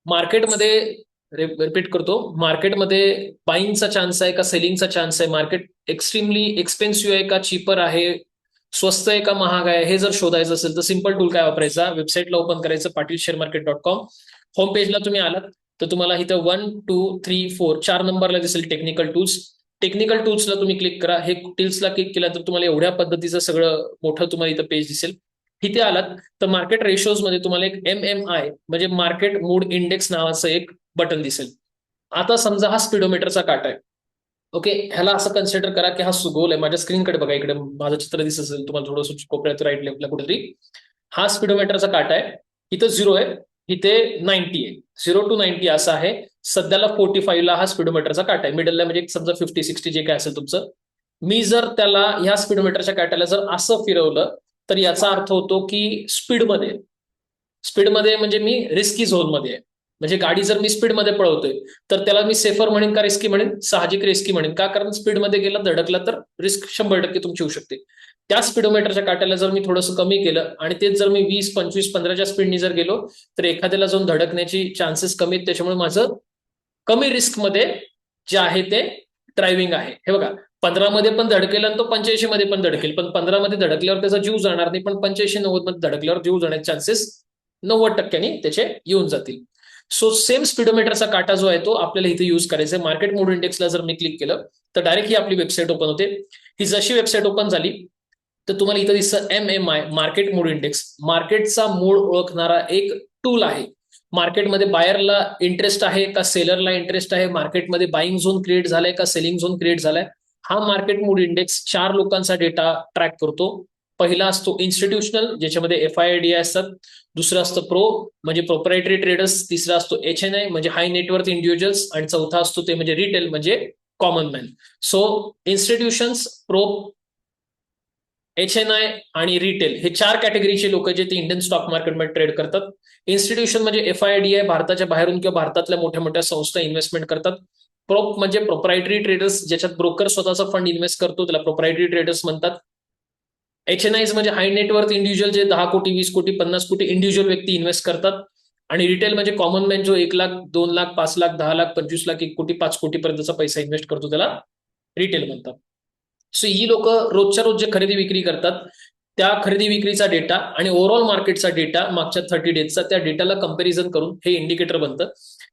मार्केटमध्ये रिपीट करतो, मार्केटमध्ये बाईंगचा चान्स आहे का सेलिंगचा चान्स आहे, मार्केट एक्स्ट्रीमली एक्सपेन्सिव्ह आहे का चिपर आहे, स्वस्त आहे का महाग आहे, हे जर शोधायचं असेल तर सिंपल टूल काय वापरायचा, वेबसाईटला ओपन करायचं patilsharemarket.com. होम पेजला तुम्ही आलात तर तुम्हाला इथं 1 2 3 4 4 नंबरला दिसेल टेक्निकल टूल्स. टेक्निकल टूल्सला तुम्ही क्लिक करा. हे टूल्सला क्लिक केलं तर तुम्हाला एवढ्या पद्धतीचं सगळं मोठं तुम्हाला इथं पेज दिसेल. इथे आलात तर मार्केट रेशोज मध्ये तुम्हाला एक MMI म्हणजे मार्केट मूड इंडेक्स नावाचं एक बटन दिसेल. आता समजा हा स्पीडोमीटरचा काटा आहे. ओके, ह्याला असं कन्सिडर करा की हा गोल आहे. माझ्या स्क्रीनकडे बघा, इकडे माझं चित्र दिसत असेल तुम्हाला थोडंसं कोपऱ्यात राईट लेफ्टला कुठेतरी. हा स्पीडोमीटरचा काटा आहे. इथं 0 आहे, इथे 90 आहे. 0 to 90 असं आहे. सध्याला 45 ला हा स्पीडोमीटरचा काटा आहे. मिडलला म्हणजे समजा 50-60 जे काय असेल तुमचं. मी जर त्याला ह्या स्पीडोमीटरच्या काट्याला जर असं फिरवलं तर याचा अर्थ होतो की स्पीडमध्ये स्पीडमध्ये म्हणजे मी रिस्की झोनमध्ये आहे. म्हणजे गाडी जर मी स्पीडमध्ये पळवतोय तर त्याला मी सेफर म्हणेन का रिस्की म्हणेन? साहजिक रिस्की म्हणेन. का? कारण स्पीडमध्ये गेला धडकला तर रिस्क 100% तुमची होऊ शकते. त्या स्पीडोमीटरच्या काट्याला जर मी थोडंसं कमी केलं आणि तेच जर मी 20 25 15च्या स्पीडनी जर गेलो तर एखाद्याला जाऊन धडकण्याची चान्सेस कमी आहेत. त्याच्यामुळे माझं कमी रिस्कमध्ये जे आहे ते ड्रायव्हिंग आहे. हे बघा, 15 मध्ये पण धडकेल आणि तो 85 मध्ये पण धडकेल, पण 15 मध्ये धडकल्यावर त्याचा जीव जाणार नाही, पण 85-90 मध्ये धडकल्यावर जीव जाण्याचे चान्सेस 90% त्याचे येऊन जातील. सो सेम स्पीडोमीटरचा काटा जो आहे तो आपल्याला इथे युज करायचा आहे. मार्केट मूड इंडेक्सला जर मी क्लिक केलं तर डायरेक्ट ही आपली वेबसाईट ओपन होते. ही जशी वेबसाईट ओपन झाली तर तुम्हाला इथं दिसतं MMI मार्केट मूड इंडेक्स. मार्केटचा मूड ओळखणारा एक टूल आहे. मार्केटमध्ये बायरला इंटरेस्ट आहे का सेलरला इंटरेस्ट आहे, मार्केटमध्ये बाईंग झोन क्रिएट झालाय का सेलिंग झोन क्रिएट झालाय, हा मार्केट मूड इंडेक्स 4 लोकांचा डेटा ट्रॅक करतो. पहिला असतो इन्स्टिट्यूशनल, ज्याच्यामध्ये FID असतात. दुसरा असतो प्रो म्हणजे प्रोप्रायटरी ट्रेडर्स. तिसरा असतो HNI म्हणजे हाय नेटवर्थ इंडिव्हिज्युअल्स. आणि चौथा असतो ते म्हणजे रिटेल म्हणजे common man. So institutions, pro, HNI आणि रिटेल हे 4 कॅटेगरीचे लोक जे ते इंडियन स्टॉक मार्केटमध्ये ट्रेड करतात. इन्स्टिट्यूशन म्हणजे FID आहे, भारताच्या बाहेरून किंवा भारतातल्या मोठ्या मोठ्या संस्था इन्व्हेस्टमेंट करतात. प्रोप म्हणजे प्रोप्रायटरी ट्रेडर्स, ज्याच्यात ब्रोकर स्वतःचा फंड इन्व्हेस्ट करतो, त्याला प्रोप्रायटरी ट्रेडर्स म्हणतात. HNI म्हणजे हाय नेटवर्थ इंडिव्हिज्युअल, जे 10 कोटी 20 कोटी 50 कोटी इंडिव्हिज्युअल व्यक्ती इन्व्हेस्ट करतात. आणि रिटेल म्हणजे कॉमन मॅन, जो 1 लाख 2 लाख 5 लाख 10 लाख 25 लाख 1 कोटी 5 कोटी पर्यंतचा पैसा इन्व्हेस्ट करतो, त्याला रिटेल म्हणतात. सो ही लोक रोजच्या रोज जे खरेदी विक्री करतात त्या खरेदी विक्रीचा डेटा आणि ओव्हरऑल मार्केटचा डेटा मागच्या 30 डेजचा, त्या डेटाला कंपॅरिझन करून हे इंडिकेटर बनतं.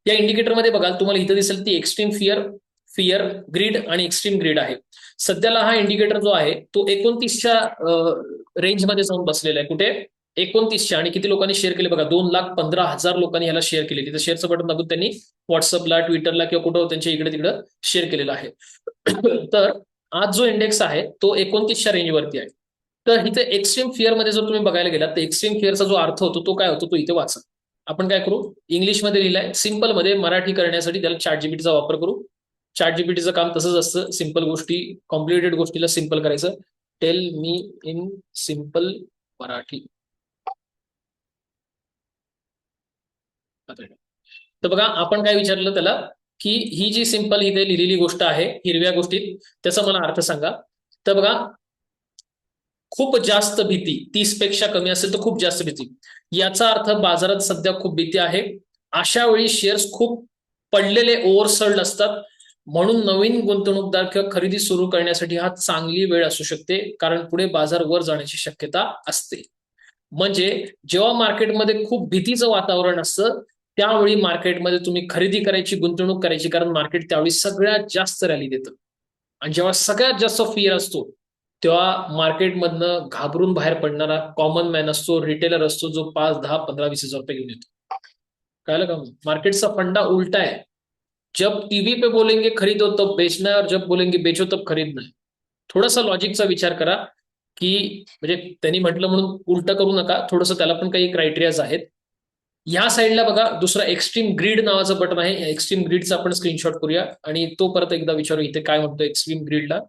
या इंडिकेटरमध्ये बघाल तुम्हाला इथं दिसेल ती एक्स्ट्रीम फिअर ग्रीड आणि एक्स्ट्रीम ग्रीड आहे. सध्याला हा इंडिकेटर जो आहे तो 29च्या रेंजमध्ये जाऊन बसलेला आहे. कुठे? 29च्या. आणि किती लोकांनी शेअर केले बघा, 2,15,000 लोकांनी ह्याला शेअर केले. तिथे शेअरचं बटन दाबून त्यांनी व्हॉट्सअपला, ट्विटरला किंवा कुठं त्यांच्या इकडे तिकडे शेअर केलेलं आहे. तर आज जो इंडेक्स आहे तो 29च्या रेंजवरती आहे. तर इथे एक्स्ट्रीम फिअर मध्ये जर तुम्ही बघायला गेलात तर एक्स्ट्रीम फिअरचा जो अर्थ होतो तो काय होतो तो इथे वाचा. आपण काय करू, इंग्लिशमध्ये लिहिलाय, सिंपल मध्ये मराठी करण्यासाठी त्याला ChatGPTचा वापर करू. ChatGPTचं काम तसंच असतं, सिंपल गोष्टी कॉम्प्लिकेटेड गोष्टीला सिंपल करायचं. Tell me in simple Marathi. तर बघा, आपण काय विचारलं त्याला की ही जी सिंपल इथे लिहिलेली गोष्ट आहे हिरव्या गोष्टीत, त्याचा मला अर्थ सांगा. तर बघा, खूप जास्त भीती, 30 पेक्षा कमी असेल तर खूप जास्त भीती, याचा अर्थ बाजारात सध्या खूप भीती आहे. अशा वेळी शेअर्स खूप पडलेले ओव्हरसोल्ड असतात. म्हणून नवीन गुंतवणूकदार किंवा खरेदी सुरू करण्यासाठी हा चांगली वेळ असू शकते, कारण पुढे बाजार वर जाण्याची शक्यता असते. म्हणजे जेव्हा मार्केटमध्ये खूप भीतीचं वातावरण असतं त्यावेळी मार्केटमध्ये तुम्ही खरेदी करायची, गुंतवणूक करायची, कारण मार्केट त्यावेळी सगळ्यात जास्त रॅली देतं. आणि जेव्हा सगळ्यात जास्त फिअर असतो तेव्हा मार्केटमधनं घाबरून बाहेर पडणारा कॉमन मॅन असतो, रिटेलर असतो, जो 5 10 15 20 हजार रुपये घेऊन येतो. कळलं का? मार्केटचा फंडा उलटा है. जब टीवी पे बोलेंगे खरीदो तब बेचना है, और जब बोलेंगे बेचो तब खरीदना है. थोडासा लॉजिकचा विचार करा की म्हणजे त्यांनी म्हटलं म्हणून उलट करू नका, थोडंसं त्याला पण काही क्रायटेरियाज आहेत. या साईडला बघा, दुसरा एक्स्ट्रीम ग्रीड नावाचं बटन आहे. एक्स्ट्रीम ग्रीडचा आपण स्क्रीनशॉट करूया आणि तो परत एकदा विचारू इथे काय म्हणतो एक्स्ट्रीम ग्रीडला.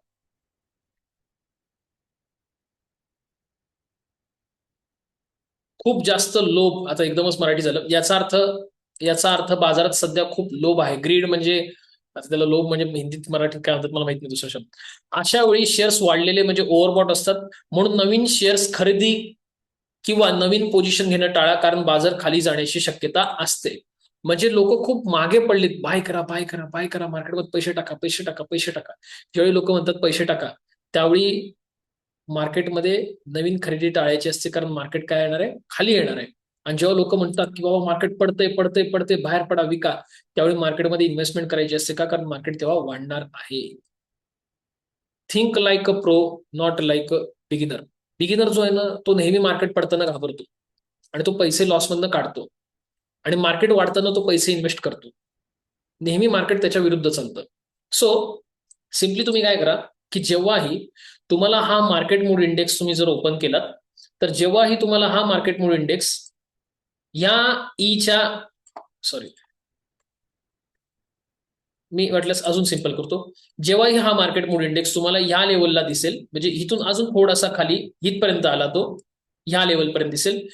खूप जास्त लोभ, आता एकदमच मराठी झालं, याचा अर्थ बाजारात सध्या खूप लोभ आहे. ग्रीड म्हणजे, आता त्याला लोभ म्हणजे हिंदीत मराठीत काय म्हणतात मला माहित नाही दुसरा शब्द. अशा वेळी शेअर्स वाढलेले म्हणजे ओव्हरबॉट असतात, म्हणून नवीन शेअर्स खरेदीची किंवा नवीन पोझिशन घेणं टाळा, कारण बाजार खाली जाण्याची शक्यता असते. म्हणजे लोक खूप मागे पडलेत, बाय करा बाय करा बाय करा, मार्केटमध्ये पैसे टाका पैसे टाका पैसे टाका. ज्यावेळी लोक म्हणतात पैसे टाका, त्यावेळी मार्केटमध्ये नवीन खरेदी टाळायची असते, कारण मार्केट काय येणार आहे, खाली येणार आहे. आणि जेव्हा लोक म्हणतात की बाबा मार्केट पडतंय पडतंय पडतंय, बाहेर पडा विका, त्यावेळी मार्केटमध्ये इन्व्हेस्टमेंट करायची असते का, कारण मार्केट तेव्हा वाढणार आहे. Think like a pro, not like a beginner. Beginner जो आहे ना, तो नेहमी मार्केट पडताना घाबरतो आणि तो पैसे लॉसमधनं काढतो, आणि मार्केट वाढताना तो पैसे इन्व्हेस्ट करतो. नेहमी मार्केट त्याच्या विरुद्ध चालतं. सो सिम्पली तुम्ही काय करा, की जेव्हाही तुम्हाला हा मार्केट मूड इंडेक्स तुम्ही जर ओपन केलात, तर जेव्हाही तुम्हाला हा मार्केट मूड इंडेक्स या ईच्या, सॉरी मी वाटल्यास अजून सिंपल करतो, जेव्हाही हा मार्केट मूड इंडेक्स तुम्हाला या लेवलला दिसेल, म्हणजे इथून अजून थोडासा खाली इथपर्यंत आला, तो ह्या लेवलपर्यंत दिसेल,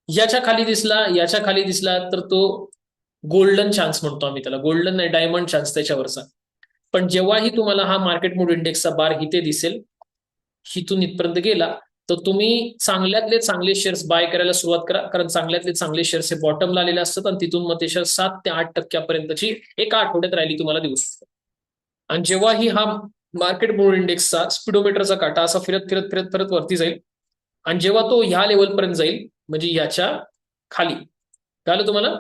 याच्या खाली दिसला, याच्या खाली दिसला, तर तो गोल्डन चान्स म्हणतो आम्ही त्याला, गोल्डन नाही डायमंड चान्स त्याच्यावरचा. पण जेव्हाही तुम्हाला हा मार्केट मूड इंडेक्सचा बार इथे दिसेल, हिथून इथपर्यंत गेला, तर तुम्ही चांगल्यातले चांगले शेअर्स बाय करायला सुरुवात करा, कारण चांगल्यातले चांगले शेअर्स हे बॉटमला आलेले असतात, आणि तिथून मग ते शेअर 7 ते 8% एका आठवड्यात रॅली तुम्हाला देऊ शकतो. आणि जेव्हाही हा मार्केट मूड इंडेक्सचा स्पीडोमीटरचा काटा असा फिरत फिरत फिरत फिरत वरती जाईल, आणि जेव्हा तो ह्या लेवलपर्यंत जाईल, म्हणजे ह्याच्या खाली, कळलं तुम्हाला,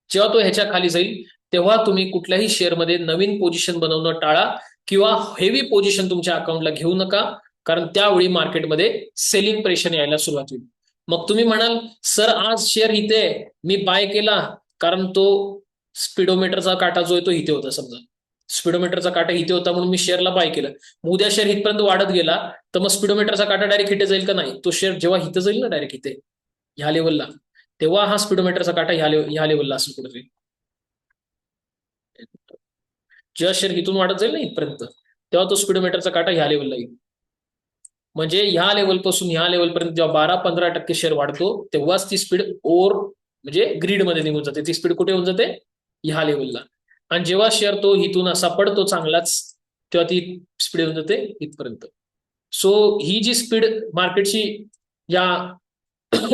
जेव्हा तो ह्याच्या खाली जाईल, तेव्हा तुम्ही कुठल्याही शेअरमध्ये नवीन पोझिशन बनवणं टाळा, किंवा हेवी पोझिशन तुमच्या अकाउंटला घेऊ नका, कारण त्यावेळी मार्केटमध्ये सेलिंग प्रेशर यायला सुरुवात होईल. मग तुम्ही म्हणाल सर आज शेअर इथे मी बाय केला, कारण तो स्पीडोमीटरचा काटा जो आहे तो इथे होता, समजा स्पीडोमीटरचा काटा इथे होता म्हणून मी शेअरला बाय केलं. मग उद्या शेअर इथपर्यंत वाढत गेला, तर मग स्पीडोमीटरचा काटा डायरेक्ट इथे जाईल का, नाही, तो शेअर जेव्हा इथं जाईल ना डायरेक्ट इथे ह्या लेवलला, तेव्हा हा स्पीडोमीटरचा काटा ह्या लेवलला असेल कुठेतरी. जेव्हा शेअर इथून वाढत जाईल ना इथपर्यंत, तेव्हा तो स्पीडोमीटरचा काटा ह्या लेवलला येईल. म्हणजे ह्या लेवलपासून ह्या लेवलपर्यंत जेव्हा 12-15% शेअर वाढतो, तेव्हाच ती स्पीड ओव्हर म्हणजे ग्रीडमध्ये निघून जाते. ती स्पीड कुठे होऊन जाते, ह्या लेवलला. आणि जेव्हा शेअर तो इथून असा पडतो चांगलाच, तेव्हा ती स्पीड होऊन जाते इथपर्यंत. सो ही जी स्पीड मार्केटची या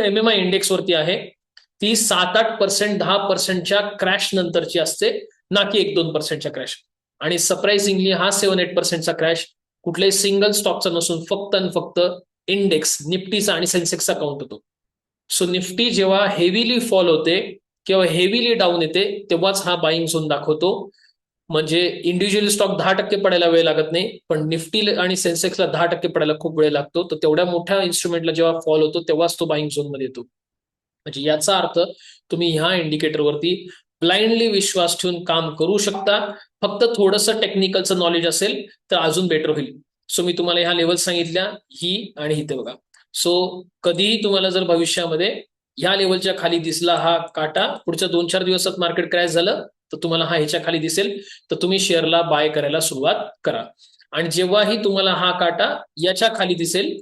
एमएमआय इंडेक्स वरती आहे, ती 7-8%, 10%च्या क्रॅश नंतरची असते, ना की 1-2%च्या क्रॅश. आणि सरप्राइझिंगली हा 7-8%चा क्रॅश कुठल्याही सिंगल स्टॉकचा नसून फक्त आणि फक्त इंडेक्स निफ्टीचा आणि सेन्सेक्सचा काउंट होतो. सो निफ्टी जेव्हा हेवीली फॉल होते किंवा हेवीली डाऊन येते, तेव्हाच हा बाईंग झोन दाखवतो. म्हणजे इंडिव्हिज्युअल स्टॉक 10% पडायला वेळ लागत नाही, पण निफ्टी आणि सेन्सेक्सला 10% पडायला खूप वेळ लागतो. तर तेवढ्या मोठ्या इन्स्ट्रुमेंटला जेव्हा फॉल होतो, तेव्हाच तो बाईंग झोन मध्ये येतो. म्हणजे याचा अर्थ तुम्ही ह्या इंडिकेटरवरती ब्लाइंडली विश्वास ठेवून काम करू शकता. फक्त थोडंसं टेक्निकलचं नॉलेज असेल तर अजून बेटर होईल. सो मी तुम्हाला ह्या लेवल सांगितल्या, ही आणि इथे बघा. सो कधीही तुम्हाला जर भविष्यामध्ये ह्या लेवलच्या खाली दिसला हा काटा, पुढच्या 2-4 दिवसात मार्केट क्रॅश झालं, तर तुम्हाला हा ह्याच्या खाली दिसेल, तर तुम्ही शेअरला बाय करायला सुरुवात करा. आणि जेव्हाही तुम्हाला हा काटा याच्या खाली दिसेल,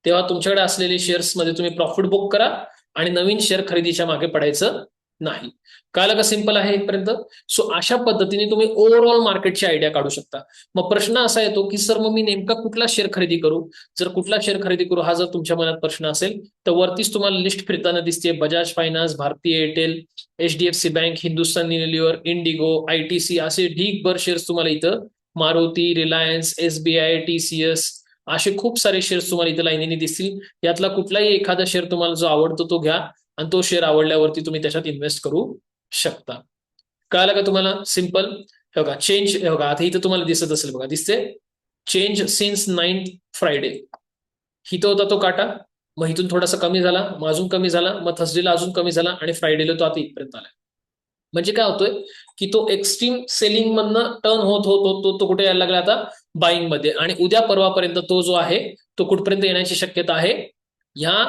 तेव्हा तुमच्याकडे असलेले शेअर्समध्ये तुम्ही प्रॉफिट बुक करा, आणि नवीन शेअर खरेदीच्या मागे पडायचं नाही. कळलं का, सिंपल आहे इथपर्यंत. सो अशा पद्धतीने तुम्ही ओव्हरऑल मार्केटची आयडिया काढू शकता. मग प्रश्न असा येतो की सर मग मी नेमका कुठला शेअर खरेदी करू, जर कुठला शेअर खरेदी करू हा जर तुमच्या मनात प्रश्न असेल, तर वरतीच तुम्हाला लिस्ट फिरताना दिसते. बजाज फायनान्स, भारतीय Airtel, HDFC bank, Hindustan Unilever, Indigo, ITC असे ढीगभर शेअर्स तुम्हाला इथं, मारुती, रिलायन्स, एसबीआय, टीसीएस, असे खूप सारे शेअर्स तुम्हाला इथं लाईनीने दिसतील. यातला कुठलाही एखादा शेअर तुम्हाला जो आवडतो तो घ्या, आणि तो शेअर आवडल्यावरती तुम्ही त्याच्यात इन्व्हेस्ट करू शकता. कळालं का तुम्हाला, सिंपल. हे बघा चेंज, हे बघा आता इथं तुम्हाला दिसत असेल, बघा दिसते चेंज सिन्स 9th फ्रायडे. इथं होता तो काटा, मग इथून थोडासा कमी झाला, मग अजून कमी झाला, मग थर्सडेला अजून कमी झाला, आणि फ्रायडेला तो आता इथपर्यंत आला. म्हणजे काय होतोय की तो एक्स्ट्रीम सेलिंग मधनं टर्न होत होत होत तो कुठे यायला लागला आता, बाईंग मध्ये. आणि उद्या परवापर्यंत तो जो आहे तो कुठपर्यंत येण्याची शक्यता आहे, ह्या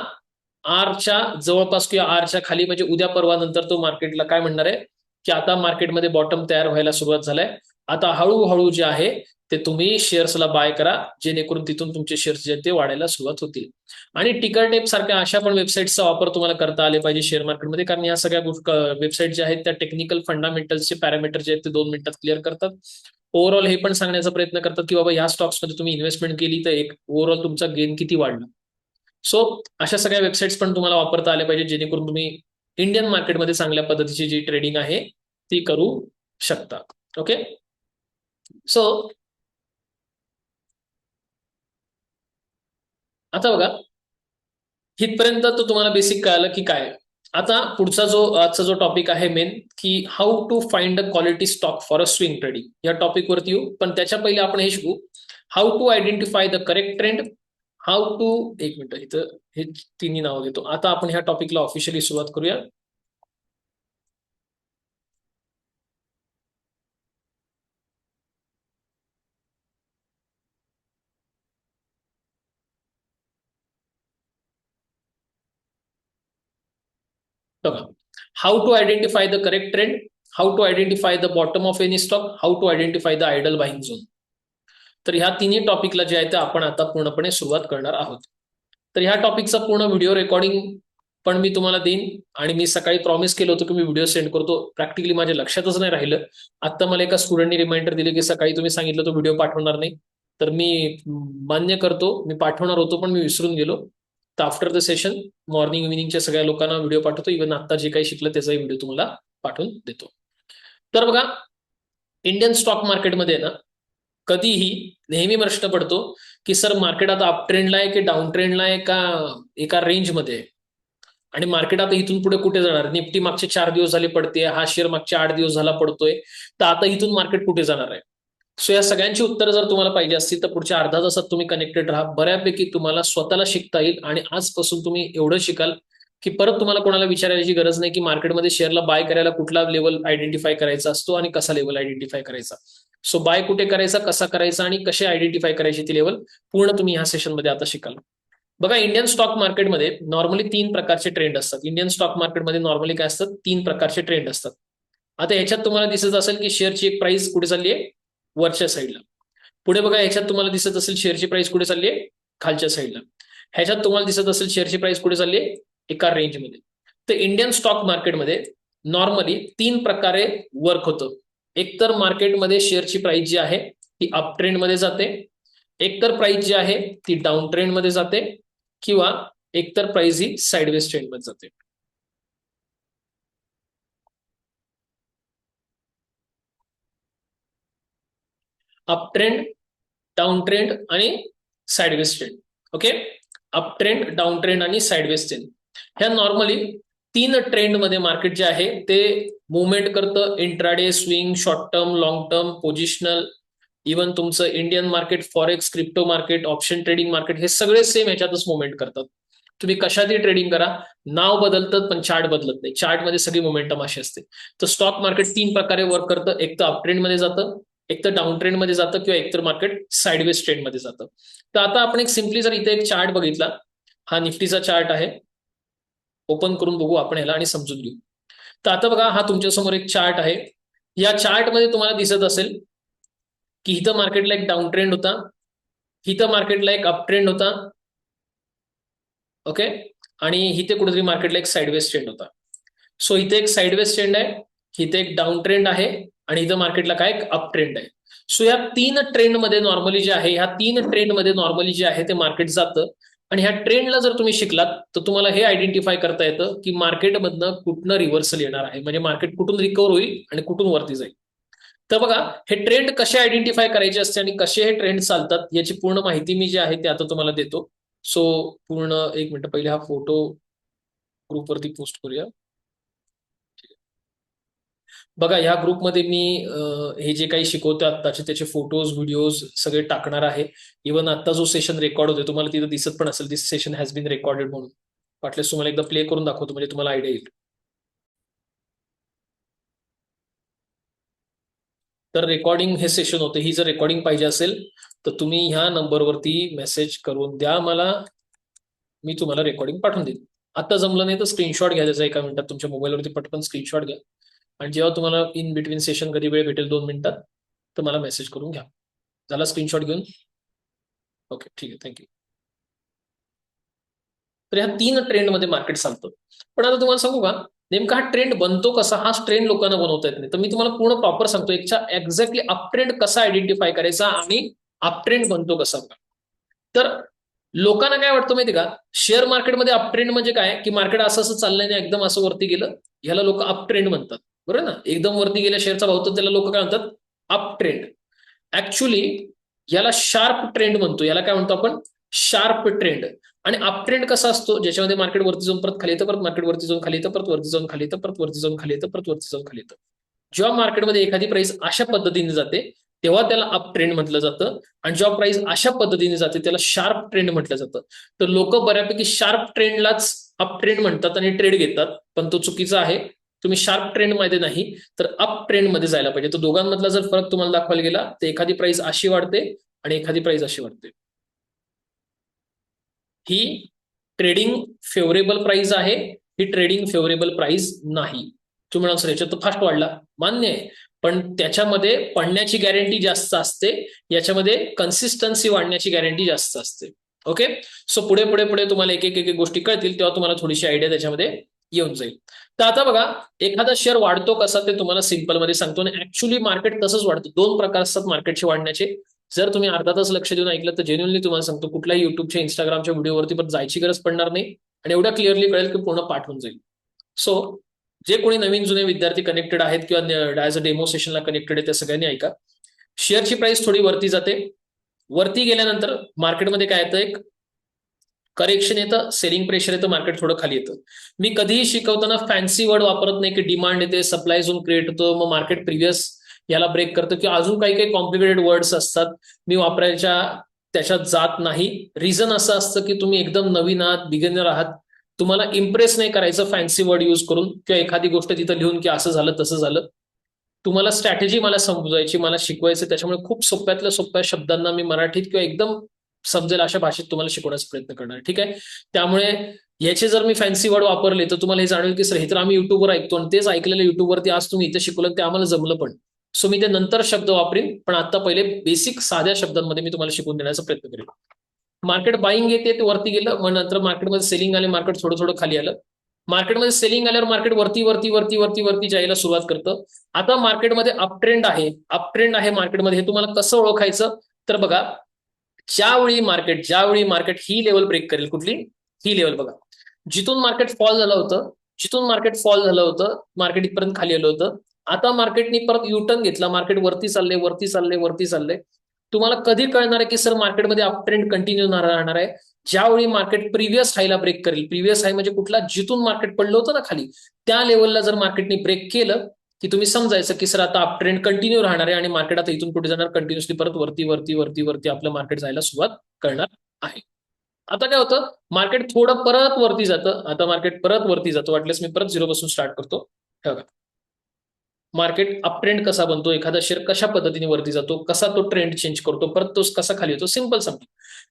आरच्या जवळपास किंवा आरच्या खाली. म्हणजे उद्या परवा नंतर तो मार्केटला काय म्हणणार आहे की आता मार्केटमध्ये बॉटम तयार व्हायला सुरुवात झालाय, आता हळूहळू जे आहे ते तुम्ही शेअर्सला बाय करा, जेणेकरून तिथून तुमचे शेअर्स जे ते वाढायला सुरुवात होतील. आणि टिकर टेप सारख्या अशा पण वेबसाईटचा वापर तुम्हाला करता आले पाहिजे शेअर मार्केटमध्ये, कारण या सगळ्या वेबसाईट ज्या आहेत त्या टेक्निकल फंडामेंटल्सचे पॅरामीटर जे आहेत ते 2 मिनिटात क्लिअर करतात. ओव्हरऑल हे पण सांगण्याचा प्रयत्न करतात की बाबा या स्टॉक्समध्ये तुम्ही इन्व्हेस्टमेंट केली तर एक ओव्हरऑल तुमचा गेन किती वाढला. सो अशा सगळ्या वेबसाईट्स पण तुम्हाला वापरता आल्या पाहिजे, जेणेकरून तुम्ही इंडियन मार्केटमध्ये चांगल्या पद्धतीची जी ट्रेडिंग आहे ती करू शकता. ओके, सो आता बघा, इथपर्यंत तो तुम्हाला बेसिक कळालं की काय. आता पुढचा जो आजचा जो टॉपिक आहे मेन, की how to find a quality stock for a swing trading, या टॉपिक वरती येऊ. पण त्याच्या पहिले आपण हे शिकू, how to identify the correct trend, how to, एक मिनिट इथं हे तिन्ही नावं घेतो. आता आपण ह्या टॉपिकला ऑफिशियली सुरुवात करूया. बघा, how to identify the correct trend, how to identify the bottom of any stock, how to identify the ideal buying zone. तर ह्या तिन्ही टॉपिकला जे आहे ते आपण आता पूर्णपणे सुरुवात करणार आहोत. तर ह्या टॉपिकचा पूर्ण व्हिडिओ रेकॉर्डिंग पण मी तुम्हाला देईन, आणि मी सकाळी प्रॉमिस केलं होतं की मी व्हिडिओ सेंड करतो. प्रॅक्टिकली माझ्या लक्षातच नाही राहिलं. आता मला एका स्टुडंटनी रिमाइंडर दिले की सकाळी तुम्ही सांगितलं तो व्हिडिओ पाठवणार नाही. तर मी मान्य करतो, मी पाठवणार होतो पण मी विसरून गेलो. तर आफ्टर द सेशन मॉर्निंग इव्हिनिंगच्या सगळ्या लोकांना व्हिडिओ पाठवतो. इव्हन आता जे काही शिकलं त्याचाही व्हिडिओ तुम्हाला पाठवून देतो. तर बघा, इंडियन स्टॉक मार्केटमध्ये ना कधीही नेहमी प्रश्न पडतो की सर मार्केट आता अप ट्रेंडला आहे की डाऊन ट्रेंडला आहे का एका रेंजमध्ये आहे, आणि मार्केट आता इथून पुढे कुठे जाणार. निफ्टी मागचे 4 दिवस झाले पडते, हा शेअर मागचे 8 दिवस झाला पडतोय, तर आता इथून मार्केट कुठे जाणार आहे. सो या सगळ्यांची उत्तरं जर तुम्हाला पाहिजे असतील तर पुढच्या अर्धा तासात तुम्ही कनेक्टेड राहा. बऱ्यापैकी तुम्हाला स्वतःला शिकता येईल, आणि आजपासून तुम्ही एवढं शिकाल की परत तुम्हाला कोणाला विचारायची गरज नाही की मार्केटमध्ये शेअरला बाय करायला कुठला लेवल आयडेंटिफाय करायचा असतो आणि कसा लेवल आयडेंटिफाय करायचा. सो बाय कुठे करायचा, कसा करायचा आणि कसे आयडेंटिफाय करायची ती लेवल पूर्ण तुम्ही ह्या सेशनमध्ये आता शिकाल. बघा, इंडियन स्टॉक मार्केटमध्ये नॉर्मली 3 प्रकारचे ट्रेंड असतात. इंडियन स्टॉक मार्केटमध्ये नॉर्मली काय असतात, 3 प्रकारचे ट्रेंड असतात. आता ह्याच्यात तुम्हाला दिसत असेल की शेअरची एक प्राइस कुठे चालली आहे, वरच्या साईडला. पुढे बघा, ह्याच्यात तुम्हाला दिसत असेल शेअरची प्राइस कुठे चालली आहे, खालच्या साईडला. ह्याच्यात तुम्हाला दिसत असेल शेअरची प्राइस कुठे चालली आहे, एका रेंजमध्ये. तर इंडियन स्टॉक मार्केटमध्ये नॉर्मली 3 प्रकारे वर्क होतं. एकतर मार्केटमध्ये शेअरची प्राइस जी आहे ती अप ट्रेंडमध्ये जाते, एकतर प्राइस जी आहे ती डाऊन ट्रेंडमध्ये जाते, किंवा एकतर प्राइस ही साइडवेज ट्रेंडमध्ये जाते. अप ट्रेंड, डाऊन ट्रेंड आणि sideways trend. Okay, up trend, down trend आणि साइडवेज ट्रेंड, ह्या नॉर्मली 3 ट्रेंडमध्ये मार्केट जे आहे ते मुवमेंट करतं. Intraday, swing, short term, long term, positional, even तुमचं Indian market, forex, crypto market, option trading market, हे सगळे सेम ह्याच्यातच मुवमेंट करतात. तुम्ही कशातही ट्रेडिंग करा, नाव बदलतात पण चार्ट बदलत नाही. चार्टमध्ये सगळी मोमेंटम अशी असते. तर स्टॉक मार्केट 3 प्रकारे वर्क करतं. एक तर अप ट्रेंडमध्ये जातं, एक तर डाऊन ट्रेंडमध्ये जातं, किंवा एकतर मार्केट साइडवेज ट्रेंडमध्ये जातं. तर आता आपण एक सिम्पली जर इथे एक चार्ट बघितला, हा निफ्टीचा चार्ट आहे, ओपन करून बघू आपण ह्याला आणि समजून घेऊ. तर आता बघा, हा तुमच्यासमोर एक चार्ट आहे. या चार्टमध्ये तुम्हाला दिसत असेल की इथं मार्केटला एक डाऊन ट्रेंड होता, इथं मार्केटला एक अप ट्रेंड होता. ओके, आणि इथे कुठेतरी मार्केटला एक साइडवेज ट्रेंड होता. सो इथे एक साइडवेज ट्रेंड आहे, इथे एक डाऊन ट्रेंड आहे, आणि इथं मार्केटला काय एक अप ट्रेंड आहे. सो या 3 ट्रेंडमध्ये नॉर्मली जे आहे, ह्या 3 ट्रेंडमध्ये नॉर्मली जे आहे ते मार्केट जातं. आणि ह्या ट्रेंडला जर तुम्ही शिकलात तर तुम्हाला हे आयडेंटिफाय करता येतं की मार्केटमधनं कुठनं रिव्हर्सल येणार आहे, म्हणजे मार्केट कुठून रिकव्हर होईल आणि कुठून वरती जाईल. तर बघा, हे ट्रेंड कसे आयडेंटिफाय करायचे असते आणि कसे हे ट्रेंड चालतात याची पूर्ण माहिती मी जी आहे ते आता तुम्हाला देतो. सो पूर्ण, एक मिनिट, पहिले हा फोटो ग्रुपवरती पोस्ट करूया. बघा, ह्या ग्रुपमध्ये मी हे जे काही शिकवतो आत्ताचे त्याचे फोटोज, व्हिडिओज सगळे टाकणार आहे. इव्हन आता जो सेशन रेकॉर्ड होतोय तुम्हाला तिथं दिसत पण असेल, दिस सेशन हॅज बीन रेकॉर्डेड म्हणून. वाटल्यास तुम्हाला एकदा प्ले करून दाखवतो म्हणजे तुम्हाला आयडिया येईल. तर रेकॉर्डिंग हे सेशन होते. ही जर रेकॉर्डिंग पाहिजे असेल तर तुम्ही ह्या नंबरवरती मेसेज करून द्या मला, मी तुम्हाला रेकॉर्डिंग पाठवून देईन. आता जमलं नाही तर स्क्रीनशॉट घ्या त्याचा, 1 मिनिटात तुमच्या मोबाईलवरती पटकन स्क्रीनशॉट घ्या, आणि जेव्हा तुम्हाला इन बिटवीन सेशन कधी वेळ भेटेल 2 मिनिटात तर मला मेसेज करून घ्या. झाला स्क्रीनशॉट घेऊन? ओके, ठीक आहे, थँक्यू. तर ह्या 3 ट्रेंडमध्ये मार्केट चालतं. पण आता तुम्हाला सांगू का, नेमका हा ट्रेंड बनतो कसा, हा ट्रेंड लोकांना बनवता येत नाही. तर मी तुम्हाला पूर्ण प्रॉपर सांगतो एक्झॅक्टली अप ट्रेंड कसा आयडेंटिफाय करायचा आणि अप ट्रेंड बनतो कसा. तर लोकांना काय वाटतं माहिती का, शेअर मार्केटमध्ये अप ट्रेंड म्हणजे काय, की मार्केट असं असं चाललंय आणि एकदम असं वरती गेलं, ह्याला लोक अप ट्रेंड म्हणतात, बरोबर ना. एकदम वरती गेल्या शेअरचा भाव, तर त्याला लोक काय म्हणतात, अप ट्रेंड. ऍक्च्युली याला शार्प ट्रेंड म्हणतो, याला काय म्हणतो आपण, शार्प ट्रेंड. आणि अप ट्रेंड कसा असतो, ज्याच्यामध्ये मार्केट वरती जाऊन परत खाली येतं, परत मार्केट वरती जाऊन खाली येतं, परत वरती जाऊन खाली येतं, परत वरती जाऊन खाली येतं, परत वरती जाऊन खाली येतं. जेव्हा मार्केटमध्ये एखादी प्राइस अशा पद्धतीने जाते तेव्हा त्याला अप ट्रेंड म्हटलं जातं, आणि जेव्हा प्राइस अशा पद्धतीने जाते त्याला शार्प ट्रेंड म्हटलं जातं. तर लोक बऱ्यापैकी शार्प ट्रेंडलाच अप ट्रेंड म्हणतात आणि ट्रेड घेतात, पण तो चुकीचा आहे. तुम्ही शार्प ट्रेंड मध्ये नाही तर अप ट्रेंड मध्ये जायला पाहिजे. तर दोघांमधला जर फरक तुम्हाला दाखवायला गेला तर एखादी प्राइस अशी वाढते आणि एखादी प्राइस अशी वाढते. ही ट्रेडिंग फेवरेबल प्राइस आहे, ही ट्रेडिंग फेवरेबल प्राइस नाही. तुम्ही म्हणाल सर याच्यात तर फास्ट वाढला, मान्य आहे, पण त्याच्यामध्ये पडण्याची गॅरंटी जास्त असते, याच्यामध्ये कन्सिस्टन्सी वाढण्याची गॅरंटी जास्त असते. ओके, सो पुढे पुढे पुढे तुम्हाला एक एक एक गोष्टी कळतील तेव्हा तुम्हाला थोडीशी आयडिया त्याच्यामध्ये येऊन जाईल. तर आता बघा, एखादा शेअर वाढतो कसा ते तुम्हाला सिंपल मध्ये सांगतो. आणि ऍक्च्युली मार्केट तसंच वाढतं. दोन प्रकार असतात मार्केटचे वाढण्याचे. जर तुम्ही अर्धा तास लक्ष देऊन ऐकलं तर जेन्युअनली तुम्हाला सांगतो, कुठल्याही युट्यूबच्या इंस्टाग्रामच्या व्हिडिओवरती पण जायची गरज पडणार नाही आणि एवढ्या क्लिअरली कळेल की पूर्ण पाठ होऊन जाईल. सो जे कोणी नवीन जुने विद्यार्थी कनेक्टेड आहेत किंवा ॲज अ डेमो सेशनला कनेक्टेड आहे त्या सगळ्यांनी ऐका. शेअरची प्राइस थोडी वरती जाते, वरती गेल्यानंतर मार्केटमध्ये काय येतं, एक करेक्शन येतं, सेलिंग प्रेशर येतं, मार्केट थोडं खाली येतं. मी कधीही शिकवताना फॅन्सी वर्ड वापरत नाही की डिमांड येते, सप्लाय झोन क्रिएट होतो, मग मार्केट प्रिव्हियस याला ब्रेक करतं, किंवा अजून काही काही कॉम्प्लिकेटेड वर्ड्स असतात, मी वापरायच्या त्याच्यात जात नाही. रिझन असं असतं की तुम्ही एकदम नवीन आहात, बिगिनर आहात, तुम्हाला इम्प्रेस नाही करायचं फॅन्सी वर्ड यूज करून किंवा एखादी गोष्ट तिथं लिहून की असं झालं तसं झालं. तुम्हाला स्ट्रॅटेजी मला समजायची, मला शिकवायचं, त्याच्यामुळे खूप सोप्यातल्या सोप्या शब्दांना मी मराठीत किंवा एकदम समजेल अशा भाषेत तुम्हाला शिकवण्याचा प्रयत्न करणार. ठीक आहे, त्यामुळे याचे जर मी फॅन्सी वर्ड वापरले तर तुम्हाला हे जाणवेल की सर हे तर आम्ही युट्यूबवर ऐकतो आणि तेच ऐकलेलं युट्यूबवरती आज तुम्ही इथं शिकवलं ते आम्हाला जमलं पण. सो मी ते नंतर शब्द वापरेन, पण आता पहिले बेसिक साध्या शब्दांमध्ये मी तुम्हाला शिकवून देण्याचा प्रयत्न करेन. मार्केट बाईंग येते, ते वरती गेलं, मग नंतर मार्केटमध्ये सेलिंग आले, मार्केट थोडं थोडं खाली आलं. मार्केटमध्ये सेलिंग आल्यावर मार्केट वरती वरती वरती वरती वरती जायला सुरुवात करतं. आता मार्केटमध्ये अप ट्रेंड आहे, अप ट्रेंड आहे मार्केटमध्ये. हे तुम्हाला कसं ओळखायचं, तर बघा, ज्यावेळी मार्केट ही लेवल ब्रेक करेल, कुठली ही लेवल बघा, जिथून मार्केट फॉल झालं होतं, मार्केट इथपर्यंत खाली आलं होतं. आता मार्केटने परत युटर्न घेतला, मार्केट वरती चालले वरती चालले वरती चालले. तुम्हाला कधी कळणार आहे की सर मार्केटमध्ये अप ट्रेंड कंटिन्यू राहणार आहे, ज्यावेळी मार्केट प्रिव्हियस हायला ब्रेक करेल. प्रिव्हियस हाय म्हणजे कुठला, जिथून मार्केट पडलं होतं ना खाली, त्या लेवलला जर मार्केटने ब्रेक केलं की तुम्ही समजायचं की सर आता अप ट्रेंड कंटिन्यू राहणार आहे आणि मार्केट आता इथून पुढे जाणार, कंटिन्युअसली परत वरती वरती वरती वरती आपलं मार्केट जायला सुरुवात करणार आहे. आता काय होतं, मार्केट थोडं परत वरती जातं. आता मार्केट परत वरती जातं, वाटल्यास मी परत झिरो पासून स्टार्ट करतो. बघा, मार्केट अप ट्रेंड कसा बनतो, एखादा शेअर कशा पद्धतीने वरती जातो, कसा तो ट्रेंड चेंज करतो, परत तो कसा खाली येतो, सिंपल सांगतो.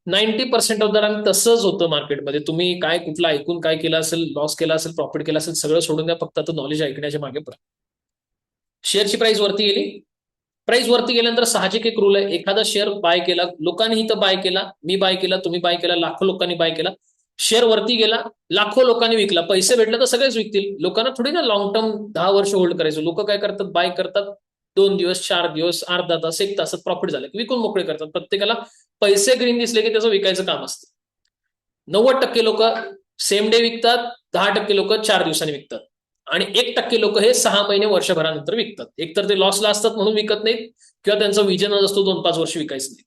90% ऑफ द टाइम तसंच होतं मार्केटमध्ये. तुम्ही काय कुठला ऐकून काय केलं असेल, लॉस केला असेल, प्रॉफिट केला असेल, सगळं सोडून द्या, फक्त आता नॉलेज ऐकण्याच्या मागे पडा. शेअरची प्राइस वरती गेली, प्राइस वरती गेल्यानंतर साहजिक एक रूल आहे, एखादा शेअर बाय केला, लोकांनी इथं बाय केला, मी बाय केला, तुम्ही बाय केला, लाखो लोकांनी बाय केला, शेअर वरती गेला, लाखो लोकांनी विकला, पैसे भेटले तर सगळेच विकतील. लोकांना थोडी ना लॉंग टर्म 10 वर्ष होल्ड करायचं. लोक काय करतात, बाय करतात, 2 दिवस 4 दिवस अर्धा तास 1 तासात प्रॉफिट झालं की विकून मोकळे करतात. प्रत्येकाला पैसे ग्रीन दिसले की त्याचं विकायचं काम असतं. 90% लोक सेम डे विकतात, 10% लोक 4 दिवसांनी विकतात, आणि 1% लोक हे 6 महिने वर्षभरानंतर विकतात. एकतर ते लॉसला असतात म्हणून विकत नाहीत, किंवा त्यांचा विजनच असतो 2-5 वर्ष विकायचं नाही.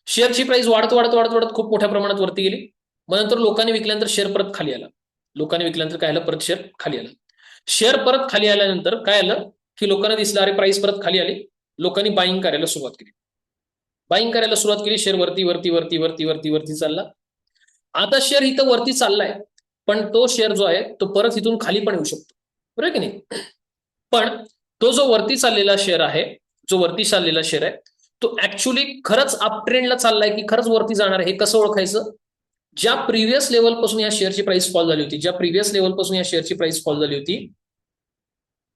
शेअरची प्राइस वाढत वाढत वाढत वाढत खूप मोठ्या प्रमाणात वरती गेली, मग नंतर लोकांनी विकल्यानंतर शेअर परत खाली आला. लोकांनी विकल्यानंतर काय आलं, परत शेअर खाली आलं. शेअर परत खाली आल्यानंतर काय आलं की लोकांना दिसलं अरे प्राइस परत खाली आली, लोकांनी बाईंग करायला सुरुवात केली. शेअर वरती वरती वरती वरती वरती वरती चालला. आता शेअर इथं वरती चाललाय, पण तो शेअर जो आहे तो परत इथून खाली पण येऊ शकतो, बरोबर की नाही. पण तो जो वरती चाललेला शेअर आहे, तो ऍक्च्युली खरंच अप ट्रेंडला चाललाय की खरंच वरती जाणार आहे, हे कसं ओळखायचं. ज्या प्रिव्हियस लेवलपासून या शेअरची प्राइस फॉल झाली होती,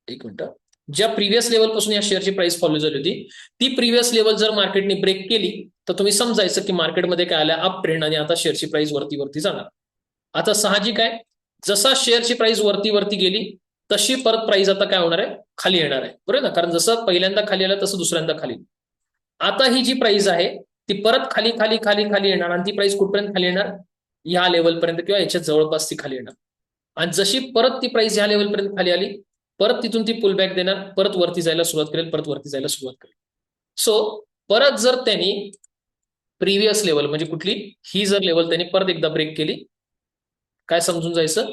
एक मिनिट, ज्या प्रिव्हियस लेवलपासून या शेअरची प्राइस फॉलो झाली होती, ती प्रिव्हियस लेवल जर मार्केटने ब्रेक केली तर तुम्ही समजायचं की मार्केटमध्ये काय आलं, अप ट्रेंड, आणि आता शेअरची प्राइस वरती वरती जाणार. आता साहजिक आहे, जसा शेअरची प्राइस वरती वरती गेली तशी परत प्राइस आता काय होणार आहे, खाली येणार आहे, बरोबर ना. कारण जसं पहिल्यांदा खाली आलं तसं दुसऱ्यांदा खाली. आता ही जी प्राइस आहे ती परत खाली खाली खाली खाली येणार आणि ती प्राइस कुठपर्यंत खाली येणार, या लेवलपर्यंत किंवा याच्या जवळपास ती खाली येणार. आणि जशी परत ती प्राइस ह्या लेवलपर्यंत खाली आली, परत तिथून ती पुल बॅक देणार, परत वरती जायला सुरुवात करेल, परत वरती जायला सुरुवात करेल. सो परत जर त्यांनी प्रिव्हियस लेवल म्हणजे कुठली, ही जर लेवल त्यांनी परत एकदा ब्रेक केली, काय समजून जायचं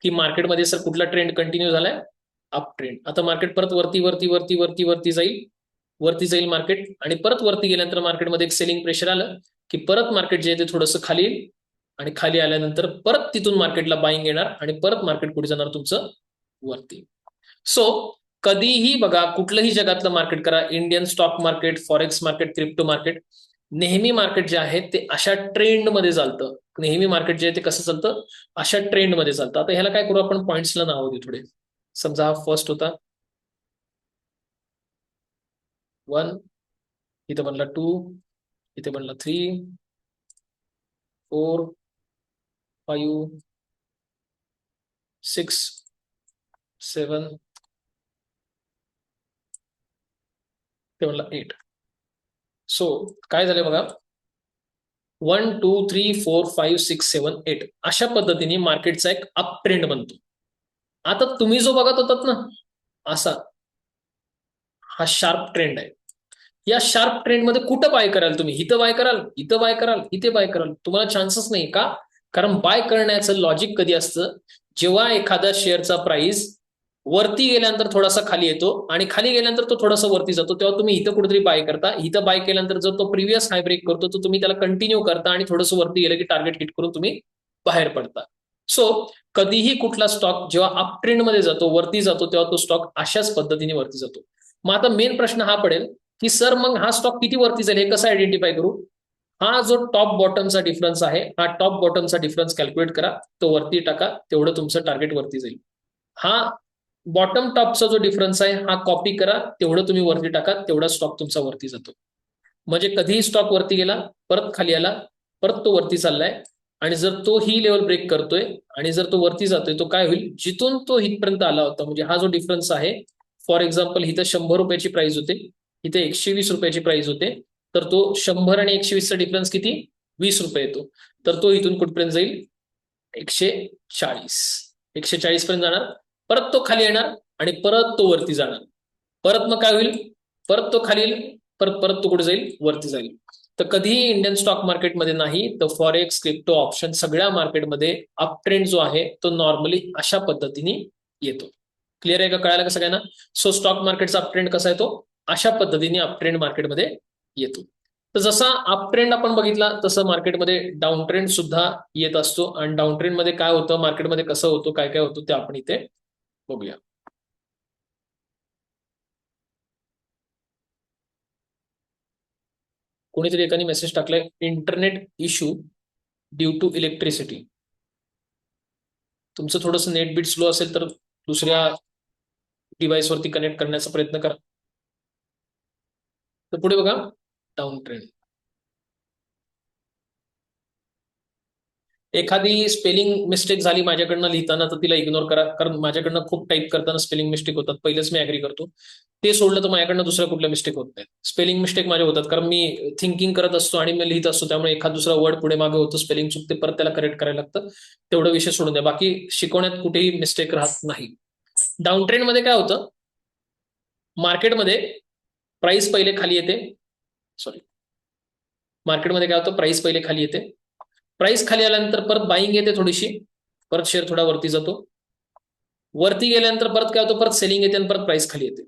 की मार्केटमध्ये सर कुठला ट्रेंड कंटिन्यू झालाय, अप ट्रेंड. आता मार्केट परत वरती वरती वरती वरती वरती जाईल, वरती जाईल मार्केट, आणि परत वरती गेल्यानंतर मार्केटमध्ये एक सेलिंग प्रेशर आलं की परत मार्केट जे आहे ते थोडंसं खाली येईल, आणि खाली आल्यानंतर परत तिथून मार्केटला बाईंग येणार आणि परत मार्केट कुठे जाणार तुमचं, वरती. सो कधीही बघा, कुठलंही जगातलं मार्केट करा, Indian stock market, forex market, crypto market, नेहमी मार्केट जे आहे ते अशा ट्रेंडमध्ये चालतं. नेहमी मार्केट जे आहे ते कसं चालतं, अशा ट्रेंडमध्ये चालतं. आता ह्याला काय करू आपण, पॉईंट्सला नाव देऊ थोडे. समजा हा फर्स्ट होता 1, इथं बनला 2, इथे बनला 3, 4, 5, 6, 7, ते बनला 8. सो काय झालं बघा, 1, 2, 3, 4, 5, 6, 7, 8 अशा पद्धतीने मार्केटचा एक अप ट्रेंड बनतो. आता तुम्ही जो बघत होतात ना असा, हा शार्प ट्रेंड आहे. या शार्प ट्रेंडमध्ये कुठं बाय कराल तुम्ही, इथं बाय कराल, इथं बाय कराल, इथे बाय कराल, तुम्हाला चान्सच नाही. का? कारण बाय करण्याचं लॉजिक कधी असतं, जेव्हा एखादा शेअरचा प्राइस वरती गेल्यानंतर थोडासा खाली येतो आणि खाली गेल्यानंतर तो थोडासा वरती जातो, तेव्हा तुम्ही इथं कुठेतरी बाय करता. इथं बाय केल्यानंतर जर तो प्रिव्हियस हाय ब्रेक करतो, तर तुम्ही त्याला कंटिन्यू करता आणि थोडंसं वरती गेलं की टार्गेट हिट करून तुम्ही बाहेर पडता. सो कधीही कुठला स्टॉक जेव्हा अप ट्रेंडमध्ये जातो, वरती जातो, तेव्हा तो स्टॉक अशाच पद्धतीने वरती जातो. मग आता मेन प्रश्न हा पडेल की सर मग हा स्टॉक किती वरती जाईल, हे कसं आयडेंटिफाय करू. हा जो टॉप बॉटमचा डिफरन्स आहे, हा टॉप बॉटमचा डिफरन्स कॅल्क्युलेट करा, तो वरती टाका, तेवढं तुमचं टार्गेट वरती जाईल. हा बॉटम टॉपचा जो डिफरन्स आहे हा कॉपी करा, तेवढं तुम्ही वरती टाका, तेवढा स्टॉक तुमचा वरती जातो. म्हणजे कधीही स्टॉक वरती गेला, परत खाली आला, परत तो वरती चाललाय, आणि जर तो ही लेवल ब्रेक करतोय आणि जर तो वरती जातोय, तो काय होईल, जिथून तो इथपर्यंत आला होता, म्हणजे हा जो डिफरन्स आहे, फॉर एक्झाम्पल इथं 100 रुपयाची प्राइस होते, इथे 120 रुपयाची प्राइस होते, तर तो 100 आणि 120चा डिफरन्स किती, 20 रुपये येतो. तर तो इथून कुठपर्यंत जाईल, 140, 140 पर्यंत जाणार, परत तो खाली येणार आणि परत तो वरती जाणार. परत मग काय होईल, परत तो खाली येईल, परत परत तो कुठे जाईल, वरती जाईल. तर कधीही इंडियन स्टॉक मार्केटमध्ये नाही, तर फॉरेक्स, क्रिप्टो, ऑप्शन सगळ्या मार्केटमध्ये अप ट्रेंड जो आहे तो नॉर्मली अशा पद्धतीने येतो. क्लिअर आहे का, कळायला का सगळ्यांना? सो स्टॉक मार्केटचा अप ट्रेंड कसा येतो, अशा पद्धतीने अप ट्रेंड मार्केटमध्ये येतो. तर जसा अप ट्रेंड आपण बघितला, तसं मार्केटमध्ये डाऊन ट्रेंड सुद्धा येत असतो. आणि डाऊन ट्रेंड मध्ये काय होतं, मार्केटमध्ये कसं होतं, काय काय होतं, ते आपण इथे बघूया. कोणीतरी एकाने मेसेज टाकलाय, internet issue due to electricity. तुमचं थोडंसं नेट बीट स्लो असेल तर दुसऱ्या डिव्हाइस वरती कनेक्ट करण्याचा प्रयत्न करा. तर पुढे बघा, डाऊन ट्रेंड. एखादी स्पेलिंग मिस्टेक झाली माझ्याकडनं लिहिताना, तर तिला इग्नोर करा, कारण माझ्याकडनं खूप टाईप करताना स्पेलिंग मिस्टेक होतात. पहिलेच मी ऍग्री करतो. ते सोडलं तर माझ्याकडनं दुसऱ्या कुठल्या मिस्टेक होत नाही. स्पेलिंग मिस्टेक माझ्या होतात, कारण मी थिंकिंग करत असतो आणि मी लिहित असतो, त्यामुळे एखाद दुसरा वर्ड पुढे मागे होतो, स्पेलिंग चुकते, परत त्याला करेक्ट करायला लागतं. तेवढं विषय सोडून द्या, बाकी शिकवण्यात कुठेही मिस्टेक राहत नाही. डाऊन ट्रेंड मध्ये काय होतं, मार्केटमध्ये प्राइस पहिले खाली येते, सॉरी, मार्केटमध्ये काय होतं, प्राइस पहिले खाली येते, प्राइस खाली आल्यानंतर परत बाईंग येते थोडीशी, परत शेअर थोडा वरती जातो, वरती गेल्यानंतर परत काय होतं, परत सेलिंग येते आणि परत प्राइस खाली येते.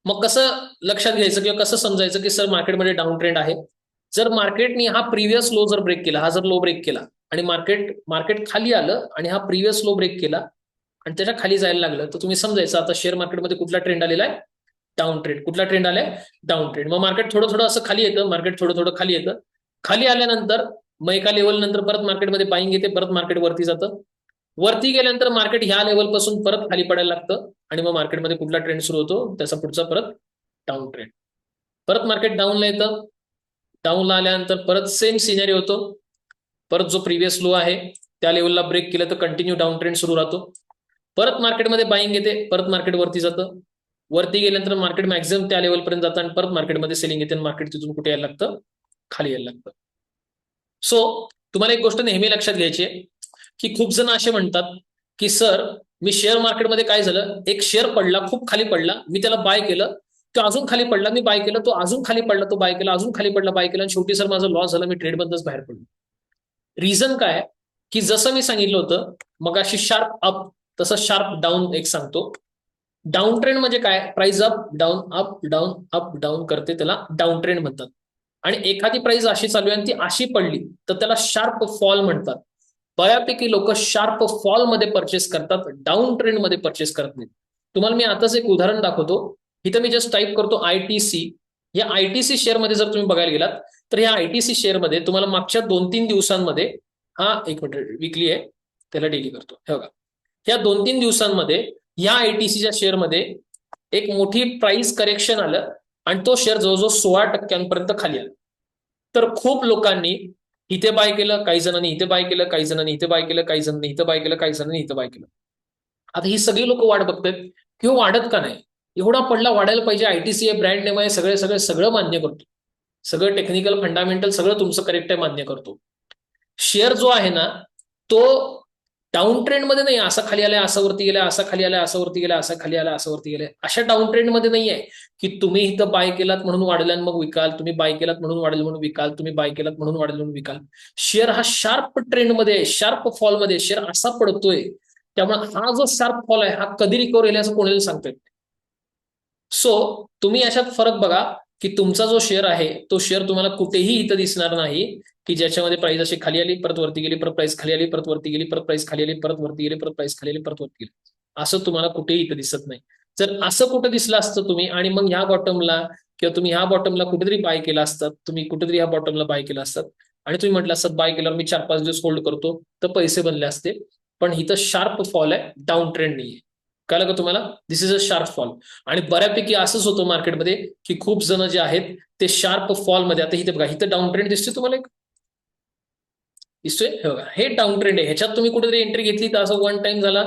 मग कसं लक्षात घ्यायचं किंवा कसं समजायचं की सर मार्केटमध्ये डाऊन ट्रेंड आहे. जर मार्केटने हा प्रिव्हियस लो जर ब्रेक केला, हा जर लो ब्रेक केला आणि मार्केट मार्केट खाली आलं आणि हा प्रिव्हियस लो ब्रेक केला आणि त्याच्या खाली जायला लागलं, तर तुम्ही समजायचं आता शेअर मार्केटमध्ये कुठला ट्रेंड आलेला आहे, डाऊन ट्रेंड. कुठला ट्रेंड आलाय, डाऊन ट्रेंड. मग मार्केट थोडं थोडं असं खाली येतं, मार्केट थोडं थोडं खाली येतं. खाली आल्यानंतर मग एका लेवल नंतर परत मार्केटमध्ये बाईंग येते, परत मार्केट वरती जातं, वरती गेल्यानंतर मार्केट ह्या लेवलपासून परत खाली पडायला लागतं आणि मग मार्केटमध्ये कुठला ट्रेंड सुरू होतो, त्याचा पुढचा परत डाऊन ट्रेंड. परत मार्केट डाऊनला येतं, डाऊनला आल्यानंतर परत सेम सिनेरी होतो, परत जो प्रिव्हियस लो आहे त्या लेवलला ब्रेक केलं तर कंटिन्यू डाऊन ट्रेंड सुरू राहतो. परत मार्केटमध्ये बाईंग येते, परत मार्केट वरती जातं, वरती गेल्यानंतर मार्केट मॅक्झिमम त्या लेवलपर्यंत जातं आणि परत मार्केटमध्ये सेलिंग येते आणि मार्केट तिथून कुठे यायला लागतं, खाली यायला लागतं. सो तुम्हाला एक गोष्ट नेहमी लक्षात घ्यायची आहे की खूप जण असे म्हणतात की सर मी शेअर मार्केटमध्ये काय झालं, एक शेअर पडला, खूप खाली पडला, मी त्याला बाय केलं, तो अजून खाली पडला, मी बाय केलं, तो अजून खाली पडला, तो बाय केला, अजून खाली पडला, बाय केला, आणि शेवटी सर माझं लॉस झालं, मी ट्रेडमधनच बाहेर पडलो. रिझन काय की जसं मी सांगितलं होतं मग अशी शार्प अप तसं शार्प डाऊन एक सांगतो. डाऊन ट्रेंड म्हणजे काय, प्राइस अप डाऊन करते, त्याला डाऊन ट्रेंड म्हणतात. आणि एखादी प्राइस अशी चालू आहे आणि ती अशी पडली तर त्याला शार्प फॉल म्हणतात. बऱ्यापैकी लोक शार्प फॉल मध्ये परचेस करतात, डाऊन ट्रेंड मध्ये परचेस करत नाहीत. तुम्हाला मी आताच एक उदाहरण दाखवतो. इथं मी जस्ट टाईप करतो आयटीसी. या आयटीसी शेअर मध्ये जर तुम्ही बघायला गेलात तर या आयटीसी शेअर मध्ये तुम्हाला मागच्या 2-3 दिवसांमध्ये, हा एक मिनिट विकली आहे त्याला डेली करतो, हे बघा, या 2-3 दिवसांमध्ये या आयटीसीच्या शेअरमध्ये एक मोठी प्राइस करेक्शन आलं आणि तो शेअर जवळजवळ 16% खाली आला. तर खूप लोकांनी इथे बाय केलं, काही जणांनी इथे बाय केलं, काही जणांनी इथे बाय केलं, काही जणांनी इथे बाय केलं, काही जणांनी इथे बाय केलं. आता ही सगळी लोक वाट बघतात की वाढत का नाही, एवढा पडला, वाढायला पाहिजे, आयटीसी आहे, ब्रँड नेम आहे, सगळं मान्य करतो, सगळं टेक्निकल फंडामेंटल सगळं तुमचं करेक्ट आहे, मान्य करतो. शेअर जो आहे ना तो डाऊन ट्रेंड मध्ये नाही, असं खाली आलाय, असं वरती गेलाय, असं खाली आलाय, असं वरती गेलाय, असं खाली आलाय, असं वरती गेलाय, अशा डाऊन ट्रेंड मध्ये नाही आहे की तुम्ही इथं बाय केलात म्हणून वाढलं आणि मग विकाल, तुम्ही बाय केलात म्हणून वाढेल म्हणून विकाल, तुम्ही बाय केलात म्हणून वाढेल म्हणून विकाल. शेअर हा शार्प ट्रेंड मध्ये आहे, शार्प फॉल मध्ये शेअर असा पडतोय. त्यामुळे हा जो शार्प फॉल आहे हा कधी रिकव्हर येईल असं कोणाला सांगता येत. सो तुम्ही अशात फरक बघा की तुमचा जो शेअर आहे तो शेअर तुम्हाला कुठेही इथं दिसणार नाही की ज्याच्यामध्ये प्राइस अशी खाली आली, परत वरती गेली, परत प्राइस खाली आली, परत वरती गेली, परत प्राइस खाली आली, परत वरती गेली, परत प्राइस खाली आली, परत वरती गेली, असं तुम्हाला कुठेही इथं दिसत नाही. जर असं कुठं दिसलं असतं तुम्ही आणि मग ह्या बॉटमला किंवा तुम्ही ह्या बॉटमला कुठेतरी बाय केला असतात, तुम्ही कुठेतरी ह्या बॉटमला बाय केला असतात आणि तुम्ही म्हटलं असतं बाय केल्यावर मी 4-5 दिवस होल्ड करतो तर पैसे बनले असते. पण इथं शार्प फॉल आहे, डाऊन ट्रेंड नाहीये. कळलं का तुम्हाला, दिस इज अ शार्प फॉल. आणि बऱ्यापैकी असंच होतं मार्केटमध्ये की खूप जण जे आहेत ते शार्प फॉल मध्ये, आता इथे बघा, इथं डाऊन ट्रेंड दिसतोय तुम्हाला, एक दिसतोय, हे डाऊन ट्रेंड आहे, ह्याच्यात तुम्ही कुठेतरी एंट्री घेतली तर असं वन टाइम झाला,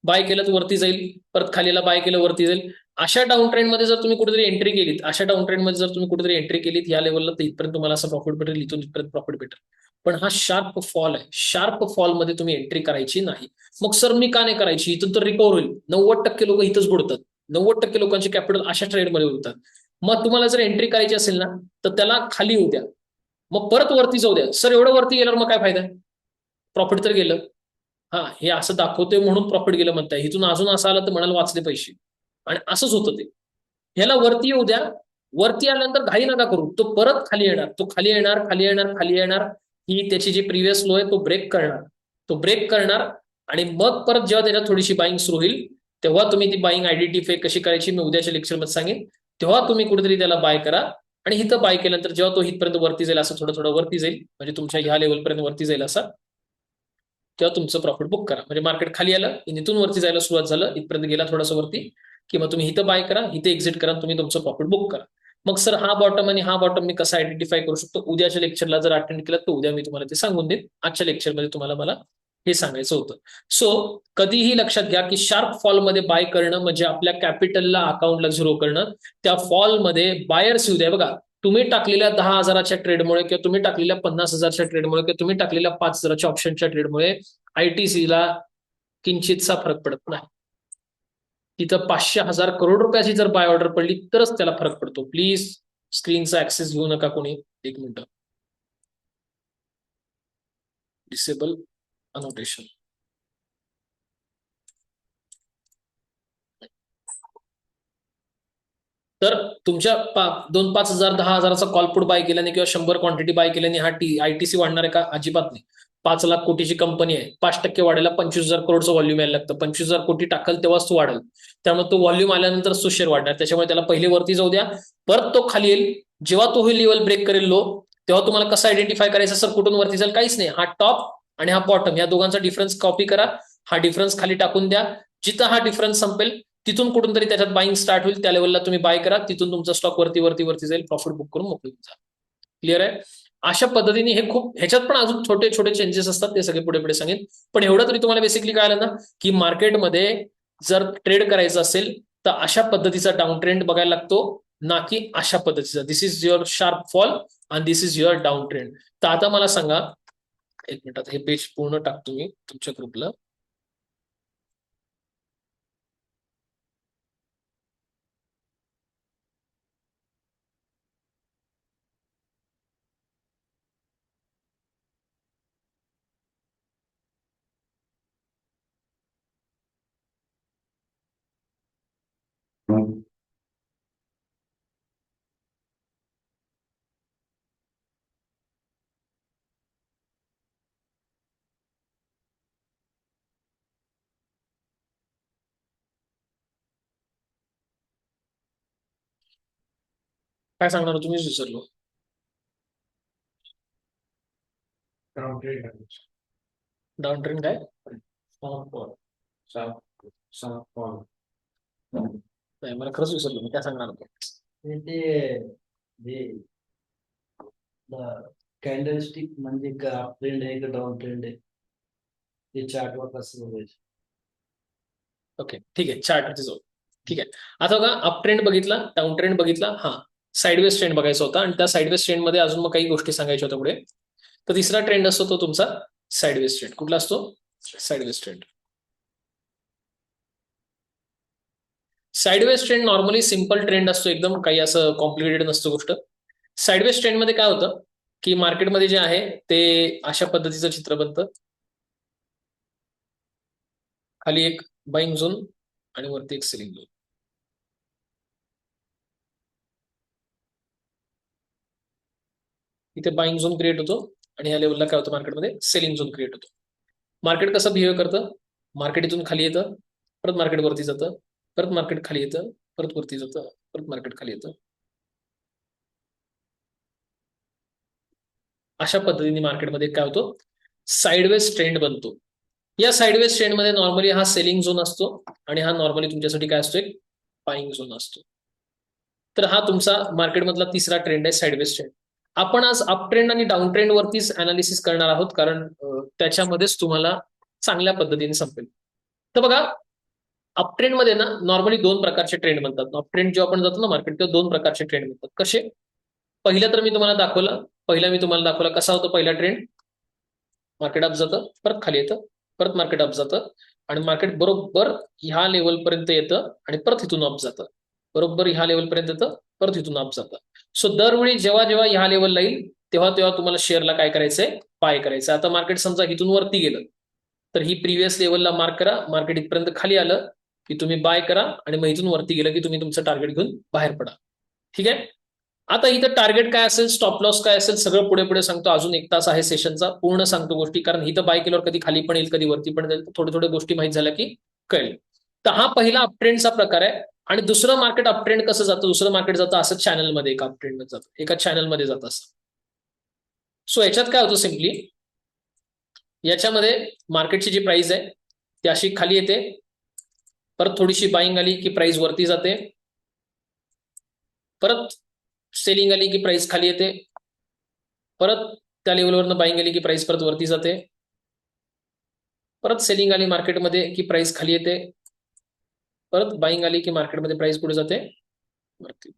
बाय केलं तर वरती जाईल, परत खालीला बाय केलं वरती जाईल. अशा डाऊन ट्रेंड मध्ये जर तुम्ही कुठेतरी एंट्री केलीत, अशा डाऊन ट्रेंड मध्ये जर तुम्ही कुठेतरी एंट्री केलीत या लेवलला, तर इथपर्यंत तुम्हाला असं प्रॉफिट भेटेल, इथून इथपर्यंत प्रॉफिट भेटेल. पण हा शार्प फॉल आहे, शार्प फॉल मध्ये तुम्ही एंट्री करायची नाही. मग सर मी का नाही करायची, इथून तर रिकव्हर होईल, 90% लोक इथंच बुडतात, 90% लोकांचे कॅपिटल अशा ट्रेडमध्ये होतात. मग तुम्हाला जर एंट्री करायची असेल ना तर त्याला खाली येऊ द्या, मग परत वरती जाऊ द्या. सर एवढं वरती गेल्यावर मग काय फायदा, प्रॉफिट तर गेलं. हा, हे असं दाखवतोय म्हणून प्रॉफिट गेलं म्हणताय, इथून अजून असं आलं तर म्हणाल वाचले पैसे, आणि असंच होतं ते. ह्याला वरती येऊ द्या, वरती आल्यानंतर घाई नका करू, तो परत खाली येणार, तो खाली येणार, खाली येणार, खाली येणार, ही त्याची जी प्रिव्हियस लो आहे तो ब्रेक करणार, तो ब्रेक करणार, आणि मग परत जेव्हा त्याच्यात थोडीशी बाईंग सुरू होईल तेव्हा तुम्ही ती बाईंग आयडेंटिफाय कशी करायची मी उद्याच्या लेक्चरमध्ये सांगेन. तेव्हा तुम्ही कुठेतरी त्याला बाय करा, आणि इथं बाय केल्यानंतर जेव्हा तो इथपर्यंत वरती जाईल, असं थोडं थोडं वरती जाईल, म्हणजे तुमच्या ह्या लेवलपर्यंत वरती जाईल असा, तेव्हा तुमचं प्रॉफिट बुक करा. म्हणजे मार्केट खाली आलं, इथून वरती जायला सुरुवात झालं, इथपर्यंत गेला थोडंसं वरती, किंवा तुम्ही इथं बाय करा, इथे एक्झिट करा, तुम्ही तुमचं प्रॉफिट बुक करा. मग सर हा बॉटम आणि हा बॉटम मी कसा आयडेंटिफाय करू शकतो, उद्याच्या लेक्चरला जर अटेंड केलं तर उद्या मी तुम्हाला ते सांगून देईन. आजच्या लेक्चरमध्ये तुम्हाला मला हे सांगायचं होतं. सो कधीही लक्षात घ्या की शार्प फॉलमध्ये बाय करणं म्हणजे आपल्या कॅपिटलला, अकाउंटला झिरो करणं. त्या फॉलमध्ये बायर्स येऊ द्या. बघा, तुम्ही टाकलेल्या 10,000च्या ट्रेडमुळे किंवा तुम्ही टाकलेल्या 50,000च्या ट्रेडमुळे किंवा तुम्ही टाकलेल्या 5,000च्या ऑप्शनच्या ट्रेडमुळे आयटीसीला किंचितसा फरक पडत नाही. तिथं 500,000 करोड रुपयाची जर बाय ऑर्डर पडली तरच त्याला फरक पडतो. प्लीज स्क्रीनचा ऍक्सेस घेऊ नका कोणी, एक मिनिट, डिसेबल अनोटेशन. तर तुमच्या 2-5 हजार 10,000चा कॉलपुट बाय केल्याने किंवा 100 क्वांटिटी बाय केल्याने हा आयटीसी वाढणार आहे का, अजिबात नाही. 5 लाख कोटीची कंपनी आहे, 5% वाढायला 25,000 करोडचं व्हॉल्यूम यायला लागतं, 25,000 कोटी टाकल तेव्हाच तो वाढेल. त्यामुळे तो व्हॉल्यूम आल्यानंतर तो शेअर वाढणार, त्याच्यामुळे त्याला पहिले वरती जाऊ द्या, परत तो खाली येईल, जेव्हा तो ही लेवल ब्रेक करेल लो, तेव्हा तुम्हाला कसं आयडेंटिफाय करायचं, सर कुठून वरती जाईल, काहीच नाही, हा टॉप आणि हा बॉटम या दोघांचा डिफरन्स कॉपी करा, हा डिफरन्स खाली टाकून द्या, जिथं हा डिफरन्स संपेल तिथून कुठून तरी त्याच्यात बाईंग स्टार्ट होईल, त्या लेवलला तुम्ही बाय करा, तिथून तुमचा स्टॉक वरती वरती वरती जाईल, प्रॉफिट बुक करून मोकळी जा. क्लिअर आहे. अशा पद्धतीने हे खूप, ह्याच्यात पण अजून छोटे छोटे चेंजेस असतात, ते सगळे पुढे पुढे सांगेन. पण एवढं तरी तुम्हाला बेसिकली काय आलं ना की मार्केटमध्ये जर ट्रेड करायचं असेल तर अशा पद्धतीचा डाऊन ट्रेंड बघायला लागतो, ना की अशा पद्धतीचा. दिस इज युअर शार्प फॉल आणि दिस इज युअर डाऊन ट्रेंड. तर आता मला सांगा, एक मिनिटात हे पेज पूर्ण टाकतो मी तुमच्या ग्रुपला. काय सांगणार तुम्हीच विसरलो. Down trend. डाऊन ट्रेंड काय? नाही, मला खरंच विसरलो, मी काय सांगणार होतो. ते कॅन्डलस्टिक म्हणजे का अप ट्रेंड आहे का डाऊन ट्रेंड आहे ते चार्टवर कसं बघायचं. ओके, ठीक आहे, चार्टवरती जाऊ. ठीक आहे, आता बघा, अप ट्रेंड बघितला, डाऊन ट्रेंड बघितला, हा साईडवेज ट्रेंड बघायचा होता. आणि त्या साईडवेज ट्रेंड मध्ये अजून मग काही गोष्टी सांगायच्या होत्या पुढे. तर तिसरा ट्रेंड असतो तो तुमचा साईडवेज ट्रेंड. कुठला असतो? Sideways trend. Sideways trend normally simple trend असतो, एकदम काही असं कॉम्प्लिकेटेड नसतं गोष्ट. साईडवेज ट्रेंड मध्ये काय होतं की मार्केटमध्ये जे आहे ते अशा पद्धतीचं चित्र बनतं. खाली एक बाईंग झोन आणि वरती एक सेलिंग झोन. इथे बाईंग झोन क्रिएट होतो आणि या लेवलला काय होतं, मार्केटमध्ये सेलिंग झोन क्रिएट होतो. मार्केट कसं बिहेव करतं? मार्केट इथून खाली येतं, परत मार्केट वरती जातं, परत मार्केट खाली येतं, परत वरती जातं, परत मार्केट खाली येतं. अशा पद्धतीने मार्केटमध्ये काय होतो, साईडवेज ट्रेंड बनतो. या साईडवेज ट्रेंडमध्ये नॉर्मली हा सेलिंग झोन असतो आणि हा नॉर्मली तुमच्यासाठी काय असतो, एक बाईंग झोन असतो. तर हा तुमचा मार्केटमधला तिसरा ट्रेंड आहे, साईडवेज ट्रेंड. आपण आज अप ट्रेंड आणि डाऊन ट्रेंड वरतीच अनालिसिस करणार आहोत, कारण त्याच्यामध्येच तुम्हाला चांगल्या पद्धतीने संपेल. तर बघा, अप ट्रेंड मध्ये ना नॉर्मली दोन प्रकारचे ट्रेंड बनतात. अप ट्रेंड जेव्हा आपण जातो ना मार्केट, तेव्हा दोन प्रकारचे ट्रेंड बनतात. कसे? पहिला तर मी तुम्हाला दाखवला, कसा होतो पहिला ट्रेंड. मार्केट अप जातं, परत खाली येतं, परत मार्केट अप जातं आणि मार्केट बरोबर ह्या लेवलपर्यंत येतं आणि परत इथून अप जातं. बरोबर ह्या लेवलपर्यंत येतं, परत इथून अप जातं. सो दरवेळी जेव्हा जेव्हा ह्या लेवलला येईल तेव्हा तेव्हा तुम्हाला शेअरला काय करायचंय, बाय करायचं. आता मार्केट समजा इथून वरती गेलं तर ही प्रिव्हियस लेवलला मार्क करा. मार्केट इथपर्यंत खाली आलं की तुम्ही बाय करा आणि मग इथून वरती गेलं की तुम्ही तुमचं टार्गेट घेऊन बाहेर पडा. ठीक आहे. आता इथं टार्गेट काय असेल, स्टॉप लॉस काय असेल, सगळं पुढे पुढे सांगतो. अजून 1 तास आहे सेशनचा, पूर्ण सांगतो गोष्टी, कारण इथं बाय केल्यावर कधी खाली पण येईल, कधी वरती पण जाईल. थोड्या थोड्या गोष्टी माहित झाल्या की कळेल. तर हा पहिला अपट्रेंडचा प्रकार आहे. आणि दुसरं मार्केट अपट्रेंड कसं जातं, दुसरं मार्केट जातं असं चॅनलमध्ये, एका अपट्रेंड मध्ये जातं, एका चॅनलमध्ये जात असं. सो याच्यात काय होतं सिम्पली, याच्यामध्ये मार्केटची जी प्राइस आहे ती अशी खाली येते, परत थोडीशी बाईंग आली की प्राइस वरती जाते, परत सेलिंग आली की प्राइस खाली येते, परत त्या लेवलवरनं बाईंग आली की प्राइस परत वरती जाते, परत सेलिंग आली मार्केटमध्ये की प्राइस खाली येते, परत बाईंग आली की मार्केटमध्ये प्राइस पुढे जाते वरती.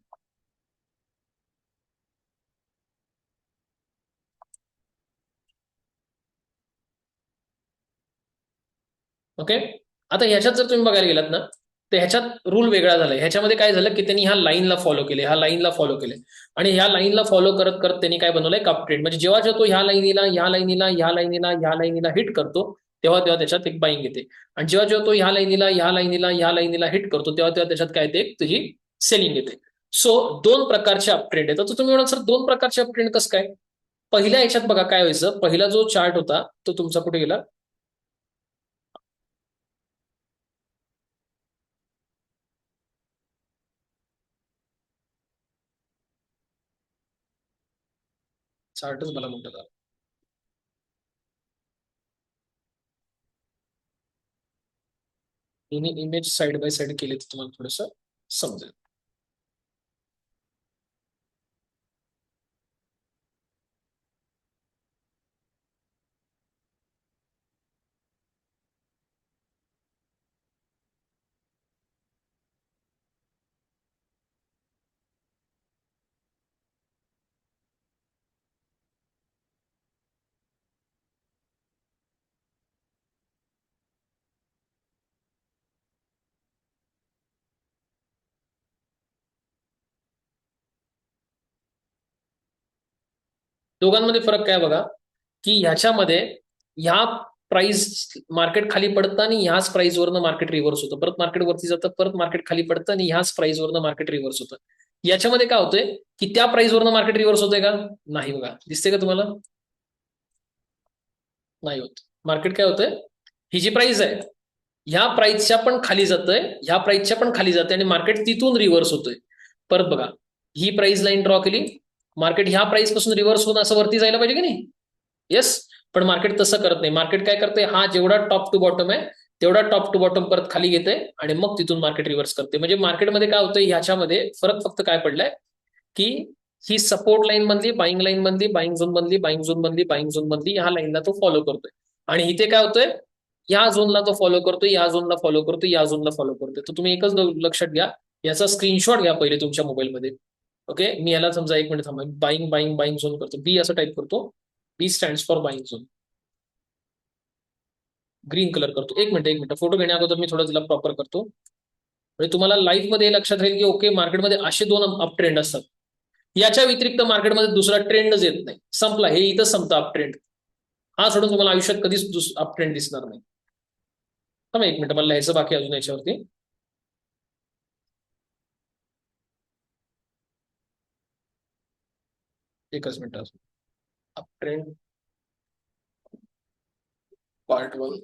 ओके. आता ह्याच्यात जर तुम्ही बघायला गेलात ना, तर ह्याच्यात रूल वेगळा झालाय. ह्याच्यामध्ये काय झालं की त्यांनी ह्या लाईनला फॉलो केले, ह्या लाईनला फॉलो केले आणि ह्या लाईनला फॉलो करत करत त्यांनी काय बनवलंय, कप ट्रेंड. म्हणजे जेव्हा जेव्हा तो ह्या लाईनीला ह्या लाईनीला ह्या लाईनीला ह्या लाईनीला हिट करतो तेव्हा तेव्हा त्याच्यात एक बाईंग येते. आणि जेव्हा जेव्हा तो ह्या लाईनीला ह्या लाईनीला ह्या लाईनीला हिट करतो तेव्हा तेव्हा त्याच्यात काय येते, तुझी सेलिंग येते. सो दोन प्रकारचे अपट्रेंड येतात. तर तुम्ही म्हणाल सर दोन प्रकारचे अपट्रेंड कसं काय? पहिल्या ह्याच्यात बघा काय व्हायचं, पहिला जो चार्ट होता तो तुमचा कुठे गेला, चार्टच मला म्हणतात. इमेज साइड बाय साइड केली तर तुम्हाला थोडस समजेल. दोघांमध्ये फरक काय बघा, की ह्याच्यामध्ये ह्या प्राइस मार्केट खाली पडतं आणि ह्याच प्राइसवरनं मार्केट रिव्हर्स होतं, परत मार्केट वरती जातं, परत मार्केट खाली पडतं आणि ह्याच प्राइसवरनं मार्केट रिव्हर्स होतं. याच्यामध्ये काय होतंय की त्या प्राइसवरनं मार्केट रिव्हर्स होतंय का? नाही बघा, दिसते का तुम्हाला? नाही होत. मार्केट काय होतंय, ही जी प्राइस आहे ह्या प्राइसच्या पण खाली जातंय, ह्या प्राइसच्या पण खाली जाते आणि मार्केट तिथून रिव्हर्स होतोय. परत बघा, ही प्राइस लाईन ड्रॉ केली, मार्केट ह्या प्राइस पासून रिव्हर्स होऊन असं वरती जायला पाहिजे की नाही? येस. पण मार्केट तसं करत नाही. मार्केट काय करते, हा जेवढा टॉप टू बॉटम आहे तेवढा टॉप टू बॉटम परत खाली घेते आणि मग तिथून मार्केट रिव्हर्स करते. म्हणजे मार्केटमध्ये काय होतंय, ह्याच्यामध्ये फरक फक्त काय पडलाय की ही सपोर्ट लाईन बनली, बाईंग लाईन बनली, बाईंग झोन बनली, बाईंग झोन बनली, बाईंग झोन बनली, ह्या लाईनला तो फॉलो करतोय. आणि इथे काय होतंय, या झोनला तो फॉलो करतोय, या झोनला फॉलो करतोय, या झोनला फॉलो करतोय. तर तुम्ही एकच लक्षात घ्या, याचा स्क्रीनशॉट घ्या पहिले तुमच्या मोबाईलमध्ये. ओके, मी याला समजा एक मिनिट थांबा, बाईंग बाईंग बाईंग झोन करतो, बी असं टाईप करतो, B stands for buying zone, green colour करतो. एक मिनिट फोटो घेण्या अगोदर मी थोडं तिला प्रॉपर करतो, म्हणजे तुम्हाला लाईव्ह मध्ये लक्षात राहील की ओके मार्केटमध्ये असे दोन अप ट्रेंड असतात. याच्या व्यतिरिक्त मार्केटमध्ये दुसरा ट्रेंडच येत नाही, संपला, हे इथं संपतं अप ट्रेंड. हा सोडून तुम्हाला आयुष्यात कधीच अप ट्रेंड दिसणार नाही. थांबा एक मिनिट, मला लिहायचं बाकी अजून याच्यावरती. एकच मिनिट अजून. Up trend part 1.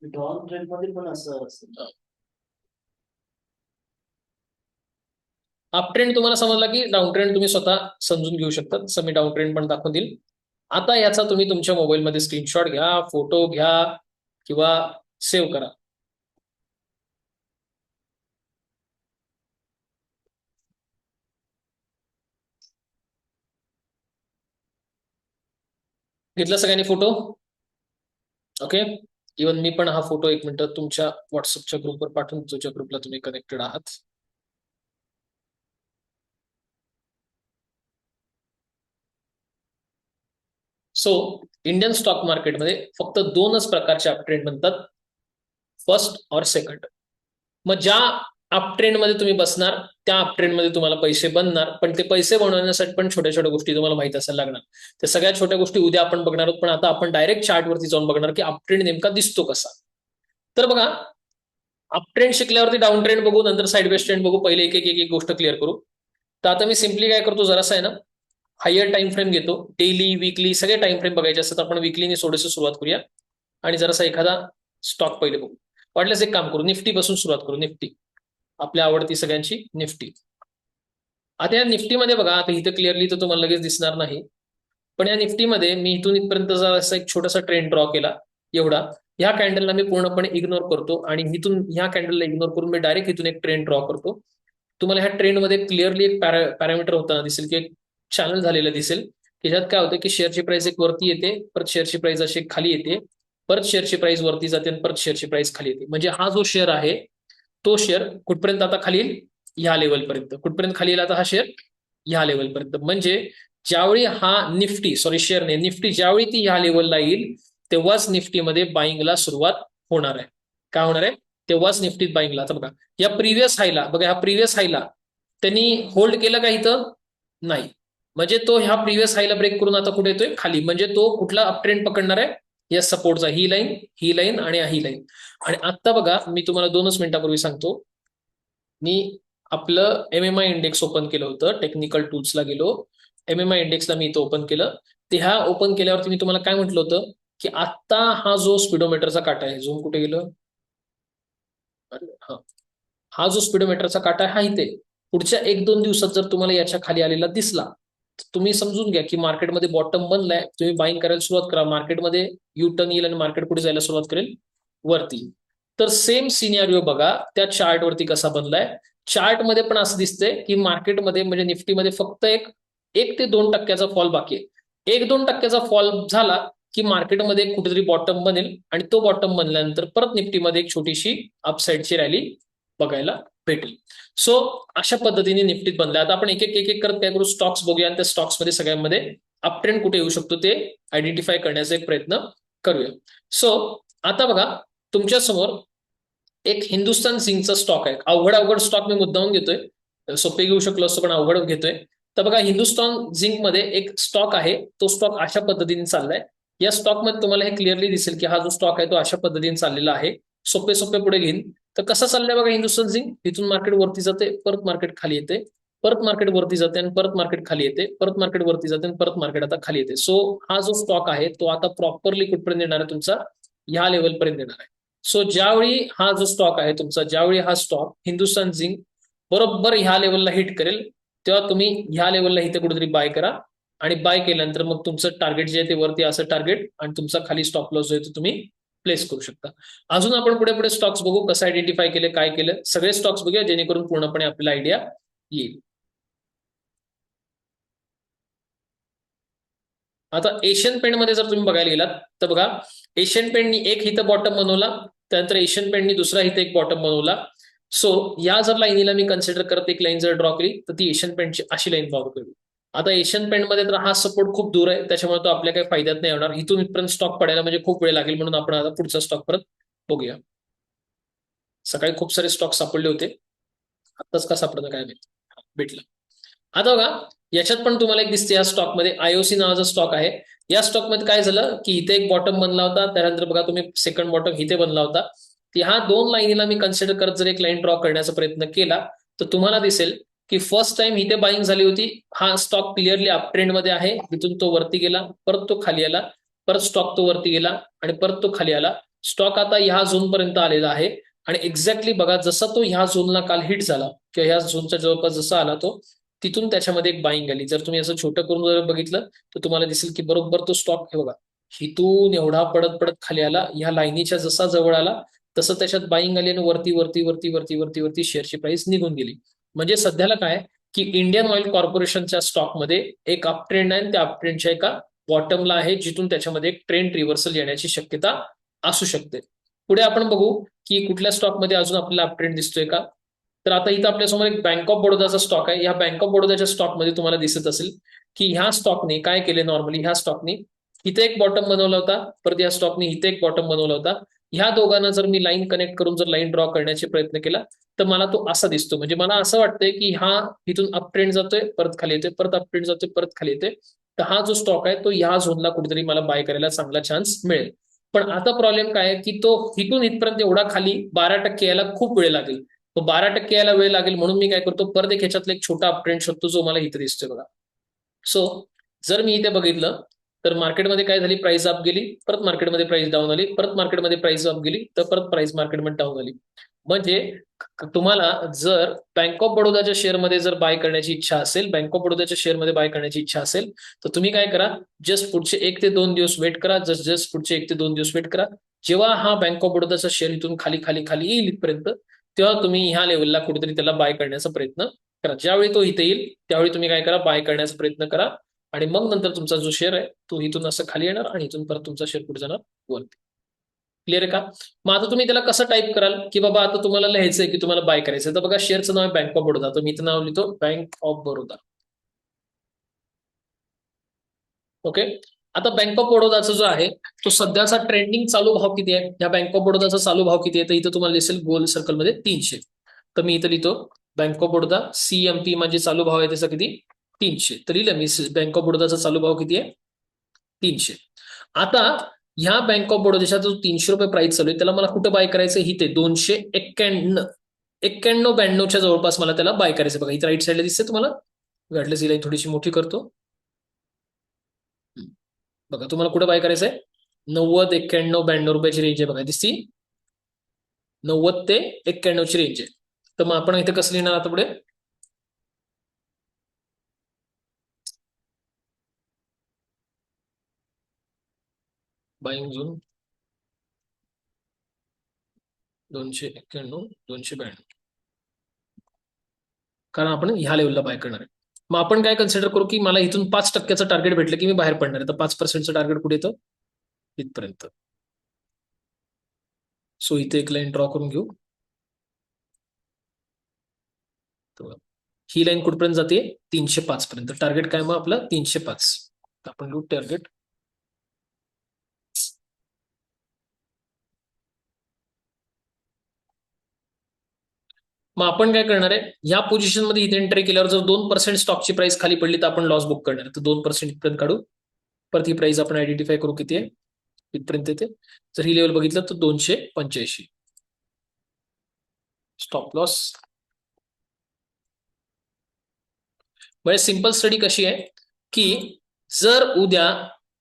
Down trend मध्ये पण असं असतं. अप ट्रेंड तुम्हाला समजला की डाऊन ट्रेंड तुम्ही स्वतः समजून घेऊ शकता, तसं मी डाऊन ट्रेंड पण दाखवून देईल. आता याचा तुम्ही तुमच्या मोबाईलमध्ये स्क्रीनशॉट घ्या, फोटो घ्या किंवा सेव्ह करा. घेतला सगळ्यांनी फोटो? ओके. इवन मी पण हा फोटो एक मिनिट तुमच्या व्हॉट्सअपच्या ग्रुपवर पाठवून, तुमच्या ग्रुपला तुम्ही कनेक्टेड आहात. सो इंडियन स्टॉक मार्केटमध्ये फक्त दोनच प्रकारचे अप ट्रेंड बनतात, फर्स्ट और सेकंड. मग ज्या अप ट्रेंड मध्ये तुम्ही बसणार त्या अप ट्रेंड मध्ये तुम्हाला पैसे बनणार, पण ते पैसे बनवण्यासाठी पण छोट्या छोट्या गोष्टी तुम्हाला माहित असायला लागणार. त्या सगळ्या छोट्या गोष्टी उद्या आपण बघणार आहोत, पण आता आपण डायरेक्ट चार्टवरती जाऊन बघणार की अप ट्रेंड नेमका दिसतो कसा. तर बघा, अप ट्रेंड शिकल्यावरती डाऊन ट्रेंड बघू, नंतर साईड बेस ट्रेंड बघू, पहिले एक एक एक गोष्ट क्लिअर करू. तर आता मी सिम्पली काय करतो, जरासा आहे ना हायर टाइम फ्रेम घेतो, डेली वीकली सगळे टाइम फ्रेम बघायचे असतात. आपण वीकलीने थोडंसं सुरुवात करूया आणि जरासा एखादा स्टॉक पहिले बघू. वाटल्यास एक काम करू, निफ्टी पासून सुरुवात करू. निफ्टी आपल्या आवडती सगळ्यांची निफ्टी. आता या निफ्टीमध्ये बघा, आता इथं क्लिअरली तर तुम्हाला लगेच दिसणार नाही, पण या निफ्टीमध्ये मी इथून इथपर्यंत असा एक छोटासा ट्रेंड ड्रॉ केला एवढा. ह्या कॅन्डलला मी पूर्णपणे इग्नोर करतो आणि इथून ह्या कॅन्डलला इग्नोर करून मी डायरेक्ट इथून एक ट्रेंड ड्रॉ करतो. तुम्हाला ह्या ट्रेंडमध्ये क्लिअरली एक पॅरामीटर होताना दिसेल की एक चॅनल झालेलं दिसेल, की ज्यात काय होतं की शेअरची प्राइस एक वरती येते, परत शेअरची प्राइस अशी खाली येते, परत शेअरची प्राइस वरती जाते आणि परत शेअरची प्राइस खाली येते. म्हणजे हा जो शेअर आहे तो शेअर कुठपर्यंत आता खाली येईल, ह्या लेवलपर्यंत. कुठपर्यंत खाली येईल आता हा शेअर, ह्या लेवलपर्यंत. म्हणजे ज्यावेळी हा निफ्टी, सॉरी शेअर नाही, निफ्टी ज्यावेळी ती ह्या लेवलला येईल तेव्हाच निफ्टीमध्ये बाईंगला सुरुवात होणार आहे. काय होणार आहे, तेव्हाच निफ्टीत बाईंगला. आता बघा या प्रिव्हियस हायला, बघा ह्या प्रिव्हियस हायला त्यांनी होल्ड केलं का इथं? नाही. म्हणजे तो ह्या प्रिव्हियस हायला ब्रेक करून आता कुठे येतोय, खाली. म्हणजे तो कुठला अप ट्रेंड पकडणार आहे, या सपोर्टचा, ही लाईन आणि ही लाईन. आणि आता बघा मी तुम्हाला 2च मिनिटापूर्वी सांगतो, मी आपलं MMI इंडेक्स ओपन केलं होतं, टेक्निकल टूल्सला गेलो, MMI इंडेक्सला मी इथं ओपन केलं. ते ह्या ओपन केल्यावरती मी तुम्हाला काय म्हटलं होतं की आता हा जो स्पीडोमीटरचा काटा आहे, झूम कुठे गेलं, हा जो स्पीडोमीटरचा काटा आहे हा इथे, पुढच्या 1-2 दिवसात जर तुम्हाला याच्या खाली आलेला दिसला तर तुम्ही समजून घ्या की मार्केटमध्ये बॉटम बनलाय, तुम्ही बाईंग करायला सुरुवात करा. मार्केटमध्ये यू टर्न येईल आणि मार्केट पुढे जायला सुरुवात करेल वरती. तर सेम सिनेरिओ बघा त्या चार्ट वरती कसा बनलाय. चार्ट मध्ये पण असं दिसतंय की मार्केटमध्ये म्हणजे निफ्टीमध्ये फक्त एक 1 ते 2% फॉल बाकी आहे. 1-2% फॉल झाला की मार्केटमध्ये कुठेतरी बॉटम बनेल आणि तो बॉटम बनल्यानंतर परत निफ्टीमध्ये एक छोटीशी अपसाईडची रॅली बघायला भेटेल. सो अशा पद्धतीने निफ्टीत बनलाय. आता आपण एक एक करत काय करू, स्टॉक्स बघूया आणि त्या स्टॉक्स मध्ये सगळ्यांमध्ये अप ट्रेंड कुठे येऊ शकतो ते आयडेंटिफाय करण्याचा एक प्रयत्न करूया. सो आता बघा तुमच्या समोर एक हिंदुस्तान झिंकचा स्टॉक आहे. अवघड स्टॉक मी मुद्दामून घेतोय, सोपे घेऊ शकलो असतो पण अवघड घेतोय. तर बघा हिंदुस्थान झिंक मध्ये एक स्टॉक आहे, तो स्टॉक अशा पद्धतीने चाललाय. या स्टॉक मध्ये तुम्हाला हे क्लिअरली दिसेल की हा जो स्टॉक आहे तो अशा पद्धतीने चाललेला आहे. सोपे सोपे पुढे घेईन. तर कसं चाललंय बघा हिंदुस्थान झिंक, इथून मार्केट वरती जाते, परत मार्केट खाली येते, परत मार्केट वरती जाते आणि परत मार्केट खाली येते, परत मार्केट वरती जाते आणि परत मार्केट आता खाली येते. सो हा जो स्टॉक आहे तो आता प्रॉपरली कुठपर्यंत येणार आहे तुमचा, ह्या लेवलपर्यंत येणार आहे. सो ज्यावेळी हा जो स्टॉक आहे तुमचा, ज्यावेळी हा स्टॉक हिंदुस्थान झिंक बरोबर ह्या लेवलला हिट करेल, तेव्हा तुम्ही ह्या लेवलला इथे कुठेतरी बाय करा. आणि बाय केल्यानंतर मग तुमचं टार्गेट जे आहे ते वरती असं टार्गेट आणि तुमचा खाली स्टॉप लॉस जो आहे तो तुम्ही प्लेस करू शकता. अजून आपण पुढे पुढे स्टॉक्स बघू, कसं आयडेंटिफाय केले, काय केलं, सगळे स्टॉक्स बघूया जेणेकरून पूर्णपणे आपल्याला आयडिया येईल. आता एशियन पेंट मध्ये जर तुम्ही बघायला गेलात तर बघा, एशियन पेंटनी एक इथं बॉटम बनवला, त्यानंतर एशियन पेंटनी दुसरा इथं एक बॉटम बनवला. सो या जर लाईनीला मी कन्सिडर करत एक लाईन जर ड्रॉ केली तर ती एशियन पेंटची अशी लाईन फॉलो करू. आता एशियन पेंट मध्ये तर हा सपोर्ट खूप दूर आहे, त्याच्यामुळे तो आपल्या काही फायद्यात नाही होणार. इथून इथपर्यंत स्टॉक पडायला म्हणजे खूप वेळ लागेल, म्हणून आपण आता पुढचा स्टॉक परत बघूया. सकाळी खूप सारे स्टॉक सापडले होते, आत्ताच का सापडलं काय माहिती, भेटलं. आता बघा याच्यात पण तुम्हाला एक दिसते, या स्टॉकमध्ये आयओसी नावाचा स्टॉक आहे. या स्टॉकमध्ये काय झालं की इथे एक बॉटम बनला होता, त्यानंतर बघा तुम्ही सेकंड बॉटम इथे बनला होता. ह्या दोन लाईनीला मी कन्सिडर करत जर एक लाईन ड्रॉ करण्याचा प्रयत्न केला तर तुम्हाला दिसेल की फर्स्ट टाइम इथे बाईंग झाली होती. हा स्टॉक क्लिअरली अप ट्रेंड मध्ये आहे, तिथून तो वरती गेला, परत तो खाली आला, परत स्टॉक तो वरती गेला आणि परत तो खाली आला. स्टॉक आता ह्या झोन पर्यंत आलेला आहे आणि एक्झॅक्टली बघा जसा तो ह्या झोनला काल हिट झाला किंवा ह्या झोनच्या जवळपास जसा आला तो, तिथून त्याच्यामध्ये एक बाईंग आली. जर तुम्ही असं छोटं करून जर बघितलं तर तुम्हाला दिसेल की बरोबर तो स्टॉक हे बघा हिथून एवढा पडत पडत खाली आला, ह्या लाईनीच्या जसा जवळ आला तसं त्याच्यात बाईंग आली आणि वरती वरती वरती वरती वरती वरती शेअरची प्राइस निघून गेली. म्हणजे सध्याला काय की इंडियन ऑइल कॉर्पोरेशनच्या स्टॉकमध्ये एक अप ट्रेंड आहे, त्या अप ट्रेंडच्या एका बॉटमला आहे, जिथून त्याच्यामध्ये एक ट्रेंड रिव्हर्सल येण्याची शक्यता असू शकते. पुढे आपण बघू की कुठल्या स्टॉकमध्ये अजून आपल्याला अप ट्रेंड दिसतोय का. तर आता इथं आपल्यासमोर एक बँक ऑफ बडोदाचा स्टॉक आहे. या बँक ऑफ बडोदाच्या स्टॉकमध्ये तुम्हाला दिसत असेल की ह्या स्टॉकने काय केले, नॉर्मली ह्या स्टॉकने इथे एक बॉटम बनवला होता, परत या स्टॉकने इथे एक बॉटम बनवला होता. ह्या दोघांना जर मी लाईन कनेक्ट करून जर लाईन ड्रॉ करण्याचा प्रयत्न केला तर मला तो असा दिसतो. म्हणजे मला असं वाटतंय की हा इथून अप ट्रेंड जातोय, परत खाली येतोय, परत अप ट्रेंड जातोय, परत खाली येतोय. तर हा जो स्टॉक आहे तो ह्या झोनला कुठेतरी मला बाय करायला चांगला चान्स मिळेल. पण आता प्रॉब्लेम काय आहे की तो इथून इथपर्यंत एवढा खाली 12% यायला खूप वेळ लागेल. तो 12% यायला वेळ लागेल, म्हणून मी काय करतो परत एक ह्याच्यातला एक छोटा अप ट्रेंड शोधतो जो मला इथे दिसतोय बघा. सो जर मी इथे बघितलं तर मार्केटमध्ये काय झाली, प्राइस अप गेली, परत मार्केटमध्ये प्राइस डाऊन आली, परत मार्केटमध्ये प्राइस अप गेली, तर परत प्राइस मार्केटमध्ये डाऊन आली. म्हणजे तुम्हाला जर बँक ऑफ बडोदाच्या शेअरमध्ये जर बाय करण्याची इच्छा असेल, बँक ऑफ बडोदाच्या शेअरमध्ये बाय करण्याची इच्छा असेल तर तुम्ही काय करा, जस्ट पुढचे 1 ते 2 दिवस वेट करा. जस्ट पुढचे 1 ते 2 दिवस वेट करा. जेव्हा हा बँक ऑफ बडोदाचा शेअर इथून खाली खाली खाली येईल इथपर्यंत, तेव्हा तुम्ही ह्या लेवलला कुठेतरी त्याला बाय करण्याचा प्रयत्न करा. ज्यावेळी तो इथे येईल त्यावेळी तुम्ही काय करा, बाय करण्याचा प्रयत्न करा. आणि मग नंतर तुमचा जो शेअर आहे तो इथून असं खाली येणार आणि इथून परत तुमचा शेअर पुढे जाणार वरती. क्लिअर आहे का. मग आता तुम्ही त्याला कसं टाईप कराल की बाबा आता तुम्हाला लिहायचंय की तुम्हाला बाय करायचंय. तर बघा शेअरचं नाव आहे बँक ऑफ बडोदा, तर मी इथं नाव लिहितो बँक ऑफ बडोदा. ओके. आता बँक ऑफ बडोदाचा जो आहे तो सध्याचा ट्रेंडिंग चालू भाव किती आहे, या बँक ऑफ बडोदाचा चालू भाव किती आहे, तर इथं तुम्हाला दिसेल गोल सर्कलमध्ये 300. तर मी इथं लिहितो बँक ऑफ बडोदा CMP, म्हणजे चालू भाव आहे त्याचा किती, 300. तर लिहिलं मी बँक ऑफ बडोदाचा चालू भाव किती आहे, 300. आता ह्या बँक ऑफ बडोदाचा जो 300 रुपये प्राइस चालू आहे त्याला मला कुठं बाय करायचं, इथे 291-92च्या जवळपास मला त्याला बाय करायचं. बघा इथे राईट साईडला दिसते तुम्हाला, वाटल्यास ही लाईन थोडीशी मोठी करतो. बघा तुम्हाला कुठं बाय करायचंय, 90-91-92 रुपयाची रेंज आहे बघा, दिसती 90 ते 91ची रेंज आहे. तर मग आपण इथे कसं लिहिणार आता पुढे, बाईंग झोन 291-292, कारण आपण ह्या लेवलला बाय करणार आहे. मग आपण काय कन्सिडर करू की मला इथून 5%चं टार्गेट भेटलं की मी बाहेर पडणार आहे. तर 5%चं टार्गेट कुठे येतं, इथपर्यंत. सो इथे एक लाईन ड्रॉ करून घेऊ. ही लाईन कुठपर्यंत जाते, 305 पर्यंत. टार्गेट काय मग आपलं 305. आपण घेऊ टार्गेट. मग आपण काय करणार आहे, या पोझिशन मध्ये इथे एंट्री केल्यावर जर 2% स्टॉकची प्राइस खाली पडली तर आपण लॉस बुक करणार, तर 2% इथपर्यंत काढू. परत ही प्राइस आपण आयडेंटिफाय करू किती आहे, इथपर्यंत येते. जर ही लेवल बघितलं तर 285. Stop loss. म्हणजे सिंपल स्टडी कशी आहे की जर उद्या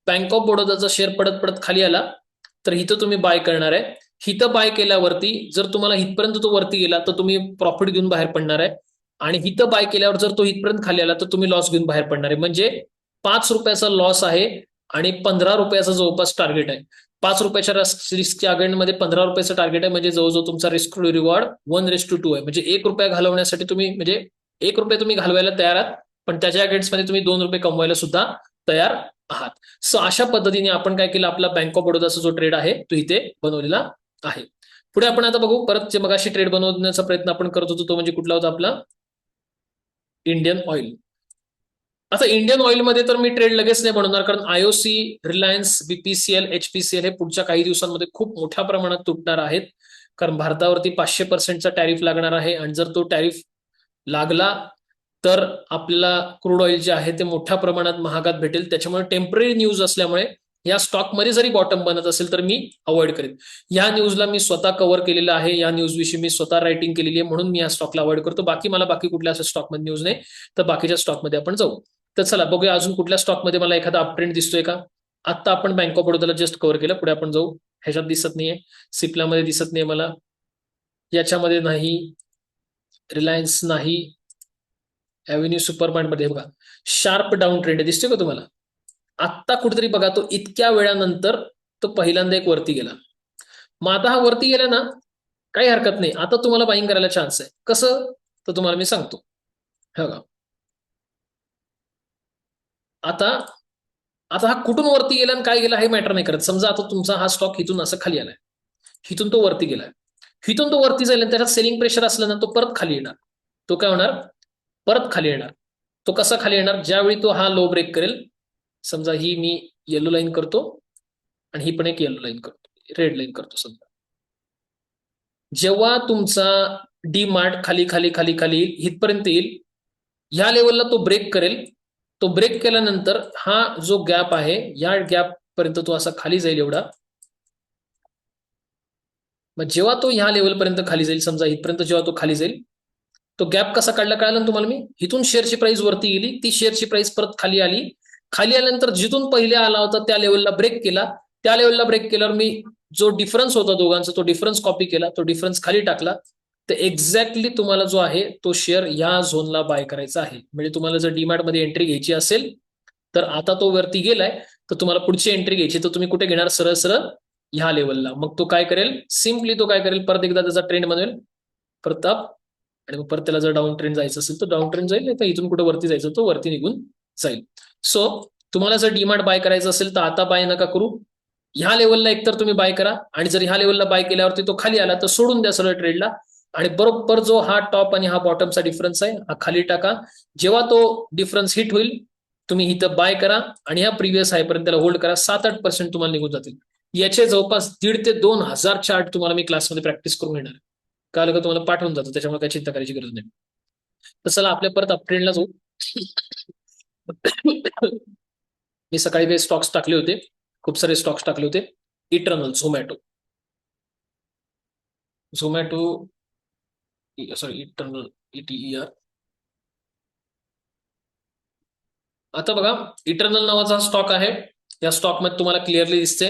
बँक ऑफ बडोदाचा शेअर पडत पडत खाली आला तर इथं तुम्ही बाय करणार आहे. हिथं बाय केल्यावरती जर तुम्हाला इथपर्यंत तो वरती गेला तर तुम्ही प्रॉफिट घेऊन बाहेर पडणार आहे, आणि हिथं बाय केल्यावर जर तो इथपर्यंत खाली आला तर तुम्ही लॉस घेऊन बाहेर पडणार आहे. म्हणजे 5 रुपयाचा लॉस आहे आणि 15 रुपयाचा जवळपास टार्गेट आहे. 5 रुपयाच्या रिस्कच्या अगेंडमध्ये 15 रुपयाचं टार्गेट आहे, म्हणजे जवळजवळ तुमचा रिस्क टू रिवॉर्ड 1:2 आहे. म्हणजे 1 रुपया घालवण्यासाठी तुम्ही, म्हणजे 1 रुपया तुम्ही घालवायला तयार आहात, पण त्याच्या अगेन्स्टमध्ये तुम्ही 2 रुपये कमवायला सुद्धा तयार आहात. सो अशा पद्धतीने आपण काय केलं, आपला बँक ऑफ बडोदाचा जो ट्रेड आहे तो इथे बनवलेला आहे. पुढे आपण आता बघू, परत जे मगाशी ट्रेड बनवण्याचा प्रयत्न आपण करत होतो तो म्हणजे कुठला होता आपला, इंडियन ऑइल. आता इंडियन ऑइलमध्ये तर मी ट्रेड लगेच नाही बनवणार, कारण आयओसी, रिलायन्स, बीपीसीएल, एचपीसीएल हे पुढच्या काही दिवसांमध्ये खूप मोठ्या प्रमाणात तुटणार आहेत, कारण भारतावरती 500%चा टॅरिफ लागणार आहे, आणि जर तो टॅरिफ लागला तर आपल्याला क्रूड ऑइल जे आहे ते मोठ्या प्रमाणात महागात भेटेल. त्याच्यामुळे टेम्पररी न्यूज असल्यामुळे या स्टॉकमध्ये जरी बॉटम बनत असेल तर मी अवॉइड करेन. या न्यूजला मी स्वतः कव्हर केलेलं आहे, या न्यूज विषयी मी स्वतः रायटिंग केलेली आहे, म्हणून मी या स्टॉकला अवॉइड करतो. बाकी मला बाकी कुठल्या असं स्टॉकमध्ये न्यूज नाही, तर बाकीच्या स्टॉकमध्ये आपण जाऊ. तर चला बघूया अजून कुठल्या स्टॉकमध्ये मला एखादा अपट्रेंड दिसतोय का. आता आपण बँक ऑफ बडोदाला जस्ट कव्हर केलं, पुढे आपण जाऊ. ह्याच्यात दिसत नाहीये, सिप्लामध्ये दिसत नाहीये मला, याच्यामध्ये नाही, रिलायन्स नाही, अव्हेन्यू सुपरमार्टमध्ये बघा शार्प डाऊन ट्रेंड दिसतोय का तुम्हाला. आत्ता कुठेतरी बघा तो इतक्या वेळानंतर तो पहिल्यांदा एक वरती गेला. मग आता हा वरती गेला ना, काही हरकत नाही, आता तुम्हाला बाईंग करायला चान्स आहे. कसं तर तुम्हाला मी सांगतो. हे बघा, आता आता हा कुठून वरती गेला आणि काय गेला हे मॅटर नाही करत. समजा आता तुमचा हा स्टॉक इथून असं खाली आलाय, इथून तो वरती गेलाय, इथून तो वरती जाईल आणि त्याच्यात सेलिंग प्रेशर असलं ना, तो परत खाली येणार. तो काय होणार, परत खाली येणार. तो कसा खाली येणार, ज्यावेळी तो हा लो ब्रेक करेल. समजा ही मी येलो लाईन करतो आणि ही पण एक येलो लाईन करतो, रेड लाईन करतो. समजा जेव्हा तुमचा डी मार्ट खाली खाली खाली खाली इथपर्यंत येईल, ह्या लेवलला तो ब्रेक करेल. तो ब्रेक केल्यानंतर हा जो गॅप आहे, या गॅप पर्यंत तो असा खाली जाईल एवढा. मग जेव्हा तो ह्या लेवलपर्यंत खाली जाईल, समजा इथपर्यंत जेव्हा तो खाली जाईल, तो गॅप कसा काढला कळालं तुम्हाला मी. इथून शेअरची प्राइस वरती गेली, ती शेअरची प्राइस परत खाली आली. खाली आल्यानंतर जिथून पहिले आला होता त्या लेवलला ब्रेक केला. त्या लेवलला ब्रेक केल्यावर मी जो डिफरन्स होता दोघांचा, तो डिफरन्स कॉपी केला, तो डिफरन्स खाली टाकला. तर एक्झॅक्टली तुम्हाला जो आहे तो शेअर या झोनला बाय करायचा आहे. म्हणजे तुम्हाला जर डीमार्ट मध्ये एंट्री घ्यायची असेल तर आता तो वरती गेलाय, तर तुम्हाला पुढची एंट्री घ्यायची, तर तुम्ही कुठे घेणार, सरळ सरळ ह्या लेवलला. मग तो काय करेल, सिम्पली तो काय करेल, परत एकदा त्याचा ट्रेंड बनवेल, परत अप, आणि मग परत त्याला जर डाऊन ट्रेंड जायचं असेल तर डाऊन ट्रेंड जाईल, तर इथून कुठे वरती जायचं तो वरती निघून जाईल. सो तुम्हाला जर डीमार्ट बाय करायचं असेल तर आता बाय नका करू. ह्या लेवलला एकतर तुम्ही बाय करा, आणि जर ह्या लेवलला बाय केल्यावरती तो खाली आला तर सोडून द्या सरळ ट्रेडला, आणि बरोबर जो हा टॉप आणि हा बॉटमचा डिफरन्स आहे हा खाली टाका. जेव्हा तो डिफरन्स हिट होईल तुम्ही इथं बाय करा, आणि ह्या प्रिव्हियस हायपर्यंत त्याला होल्ड करा. 7-8% तुम्हाला निघून जातील. याचे जवळपास 1,500 ते 2,000 चार्ट तुम्हाला मी क्लासमध्ये प्रॅक्टिस करून घेणार. कळलं का तुम्हाला, पाठवून जातो, त्याच्यामुळे काही चिंता करायची गरज नाही. तर चला आपल्या परत अपट्रेंडला जाऊ. मी सकाळी काही स्टॉक्स टाकले होते, खूप सारे स्टॉक्स टाकले होते. Eternal, Zomato, Zomato sorry eternal, ETER. आता बघा, इटर्नल नावाचा स्टॉक आहे. या स्टॉकमध्ये तुम्हाला क्लिअरली दिसते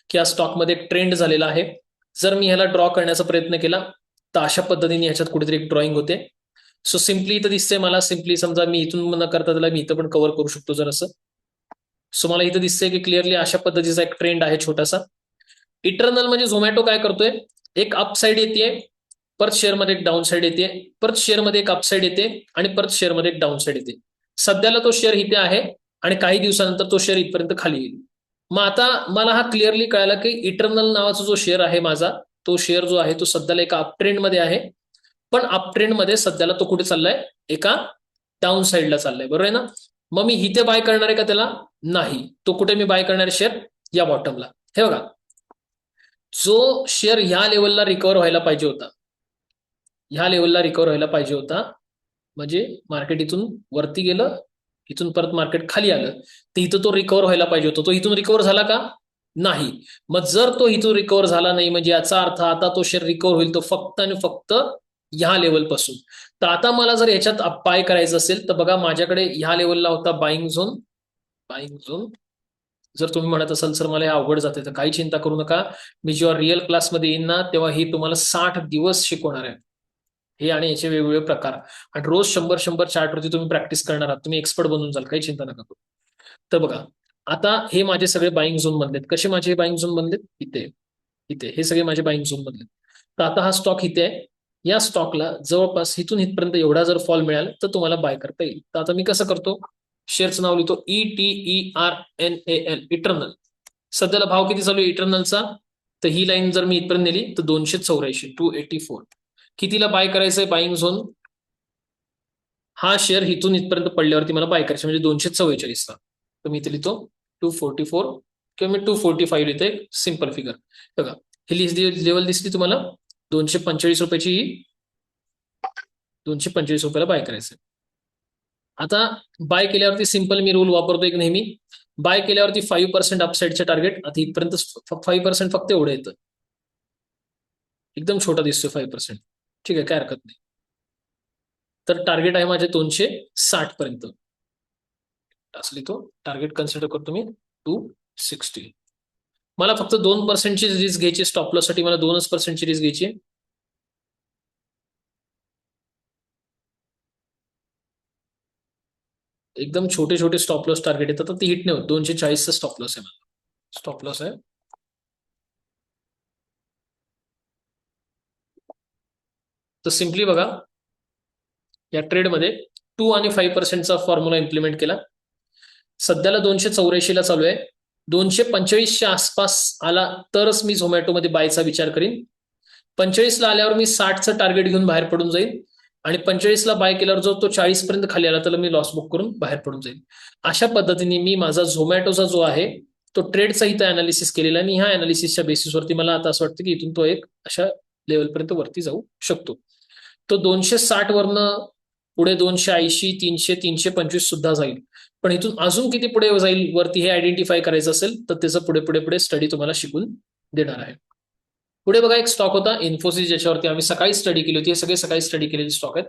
की या स्टॉकमध्ये एक ट्रेंड झालेला आहे. जर मी ह्याला ड्रॉ करण्याचा प्रयत्न केला तर अशा पद्धतीने ह्याच्यात कुठेतरी एक ड्रॉइंग होते. सो सिम्पली इथं दिसते मला, सिम्पली समजा मी इथून न करता त्याला मी इथं पण कव्हर करू शकतो जर असं. सो मला इथं दिसतंय की क्लिअरली अशा पद्धतीचा एक ट्रेंड आहे छोटासा. इटर्नल म्हणजे झोमॅटो काय करतोय, एक अपसाइड येते, परत शेअरमध्ये एक डाऊन साइड येते, परत शेअरमध्ये एक अपसाइड येते, आणि परत शेअरमध्ये एक डाऊन साइड येते. सध्याला तो शेअर इथे आहे आणि काही दिवसानंतर तो शेअर इथपर्यंत खाली येईल. मग आता मला हा क्लिअरली कळाला की इटर्नल नावाचा जो शेअर आहे माझा, तो शेअर जो आहे तो सध्याला एका अपट्रेंड मध्ये आहे. पण अपट्रेंड मध्ये सध्याला तो कुठे चाललाय, एका डाऊन साइडला चाललाय, बरोबर आहे ना. मग मी इथे बाय करणार आहे का त्याला, नाही. तो कुठे मी बाय करणार आहे शेअर, या बॉटमला. हे बघा, जो शेअर ह्या लेवलला रिकव्हर व्हायला पाहिजे होता, ह्या लेवलला रिकवर व्हायला पाहिजे होता. म्हणजे मार्केट इथून वरती गेलं, इथून परत मार्केट खाली आलं, तर इथं तो रिकवर व्हायला पाहिजे होता. तो इथून रिकवर झाला का? नाही. मग जर तो इथून रिकवर झाला नाही, म्हणजे याचा अर्थ आता तो शेअर रिकवर होईल तो फक्त आणि फक्त ह्या लेवलपासून. तर आता मला जर याच्यात बाय करायचं असेल तर बघा, माझ्याकडे ह्या लेवलला होता बाईंग झोन. बाईंग झोन जर तुम्ही म्हणत असाल सर मला हे अवघड जाते, तर काही चिंता करू नका. मी जेव्हा रिअल क्लासमध्ये येईन ना, तेव्हा ही तुम्हाला 60 दिवस शिकवणार आहे, हे आणि याचे वेगवेगळे प्रकार. आणि रोज 100 चार्टवरती तुम्ही प्रॅक्टिस करणार आहात, तुम्ही एक्सपर्ट बनून जाल, काही चिंता नका करू. तर बघा, आता हे माझे सगळे बाईंग झोन बनलेत. कसे माझे बाईंग झोन बनलेत? इथे, इथे हे सगळे माझे बाईंग झोन बनलेत. तर आता हा स्टॉक इथे आहे. या स्टॉकला जवळपास इथून इथपर्यंत एवढा जर फॉल मिळाला तर तुम्हाला बाय करता येईल. तर आता मी कसं करतो, शेअरचं नाव लिहितो ETERNAL, इटर्नल. सध्याला भाव किती चालू आहे इटर्नलचा? तर ही लाईन जर मी इथपर्यंत नेली तर 284, 284. कितीला बाय करायचंय बाईंग झोन? हा शेअर इथून इथपर्यंत पडल्यावरती मला बाय करायचं, म्हणजे 244ला. तर मी इथे लिहितो 244, किंवा मी 245 लिहिते, सिम्पल फिगर. बघा, ही लेवल दिसली तुम्हाला? 245 रुपयाची, 245 रुपयाला बाय करायचं. आता बाय केल्यावरती सिम्पल मी रूल वापरतो एक नेहमी. बाय केल्यावरती 5% अपसाईडचे टार्गेट. आता इथपर्यंत 5% फक्त एवढं येतं, एकदम छोटा दिसतोय 5%. ठीक आहे, काय हरकत नाही. तर टार्गेट आहे माझे 260 पर्यंत. असली तो टार्गेट कन्सिडर करतो मी 260. मला फक्त 2%ची रिस्क घ्यायची, स्टॉप लॉस साठी मला 2% रिस्क घ्यायची. एकदम छोटे छोटे स्टॉप लॉस टार्गेट येतात, तर ती हिट नाही होत. 240चा स्टॉप लॉस आहे मला, स्टॉप लॉस आहे. तर सिम्पली बघा, या ट्रेडमध्ये 2 आणि 5%चा फॉर्म्युला इम्प्लिमेंट केला. सध्याला 284ला चालू आहे. 245च्या आसपास आला तरच मी झोमॅटोमध्ये बायचा विचार करीन. 45ला आल्यावर मी 60चं टार्गेट घेऊन बाहेर पडून जाईल. आणि 45ला बाय केल्यावर जो तो 40 पर्यंत खाली आला तर मी लॉस बुक करून बाहेर पडून जाईल. अशा पद्धतीने मी माझा झोमॅटोचा जो आहे तो ट्रेडचा इथं अनालिसिस केलेला, आणि ह्या अनालिसिसच्या बेसिसवरती मला आता असं वाटतं की इथून तो एक अशा लेवलपर्यंत वरती जाऊ शकतो. तो 260 वरनं पुढे 280, 300, 325 सुद्धा जाईल. पण इथून अजून किती पुढे जाईल वरती हे आयडेंटिफाय करायचं असेल तर त्याचं पुढे पुढे पुढे स्टडी तुम्हाला शिकून देणार आहे. पुढे बघा, एक स्टॉक होता इन्फोसिस, ज्याच्यावरती आम्ही सकाळी स्टडी केली होती. हे सगळे सकाळी स्टडी केलेले स्टॉक आहेत.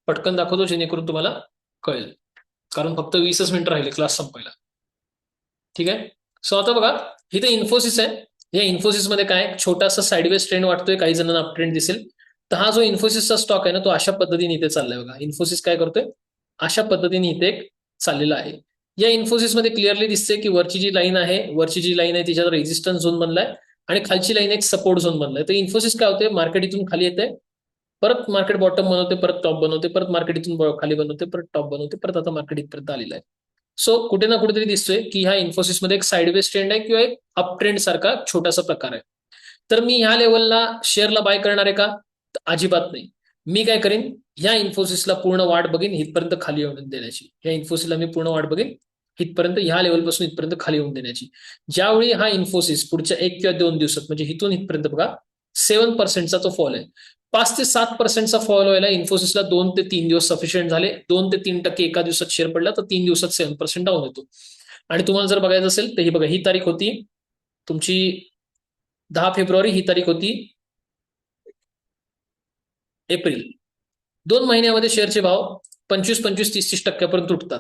पटकन दाखवतो जेणेकरून तुम्हाला कळेल, कारण फक्त 20च मिनिटं राहिले क्लास संपायला. ठीक आहे. सो आता बघा, इथे इन्फोसिस आहे. या इन्फोसिसमध्ये काय छोटासा साईडवेज ट्रेंड वाटतोय, काही जणांना अप ट्रेंड दिसेल. तर हा जो इन्फोसिसचा स्टॉक आहे ना, तो अशा पद्धतीने इथे चाललाय. बघा, इन्फोसिस काय करतोय, अशा पद्धतीने इथे चाललेला आहे. या इन्फोसिसमध्ये क्लिअरली दिसते की वरची जी लाईन आहे, तिच्यावर रेजिस्टन्स झोन बनलाय, आणि खालची लाईन एक सपोर्ट झोन बनलाय. तर इन्फोसिस काय होते, मार्केट इथून खाली येते, परत मार्केट बॉटम बनवते, परत टॉप बनवते, परत मार्केट इथून खाली बनवते, परत टॉप बनवते, परत आता मार्केट इथपर्यंत आलेलं आहे. सो कुठे ना कुठेतरी दिसतोय की ह्या इन्फोसिसमध्ये एक साईडवेज ट्रेंड आहे, किंवा एक अप ट्रेंड सारखा छोटासा प्रकार आहे. तर मी ह्या लेवलला शेअरला बाय करणार आहे का? अजिबात नाही. मी काय करीन, ह्या इन्फोसिसला पूर्ण वाट बघीन इथपर्यंत खाली येऊन देण्याची. ह्या इन्फोसिसला मी पूर्ण वाट बघीन इथपर्यंत, ह्या लेवलपासून इथपर्यंत खाली येऊन देण्याची. ज्यावेळी हा इन्फोसिस पुढच्या 1 किंवा 2 दिवसात, म्हणजे इथून इथपर्यंत बघा 7%चा तो फॉल आहे. 5 ते 7%चा फॉल व्हायला इन्फोसिसला 2 ते 3 दिवस सफिशियंट झाले. 2 ते 3% एका दिवसात शेअर पडला तर 3 दिवसात 7% डाऊन येतो. आणि तुम्हाला जर बघायचं असेल तर ही बघा, ही तारीख होती तुमची 10 फेब्रुवारी, ही तारीख होती एप्रिल. 2 महिन्यामध्ये शेअरचे भाव 25-25, 30-30% तुटतात.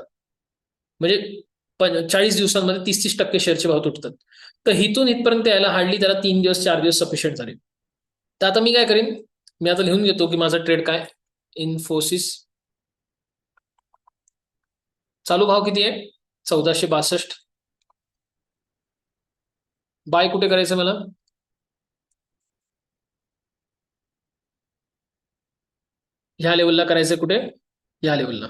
म्हणजे 40 दिवसांमध्ये 30-30% शेअरचे भाव तुटतात. तर इथून इथपर्यंत यायला हार्डली त्याला 3 दिवस 4 दिवस सफिशियंट झाले. तर आता मी काय करीन, मी आता लिहून घेतो की माझा ट्रेड काय. इन्फोसिस चालू भाव किती आहे? 1462. बाय कुठे करायचं मला? ह्या लेवलला करायचंय. कुठे? ह्या लेवलला.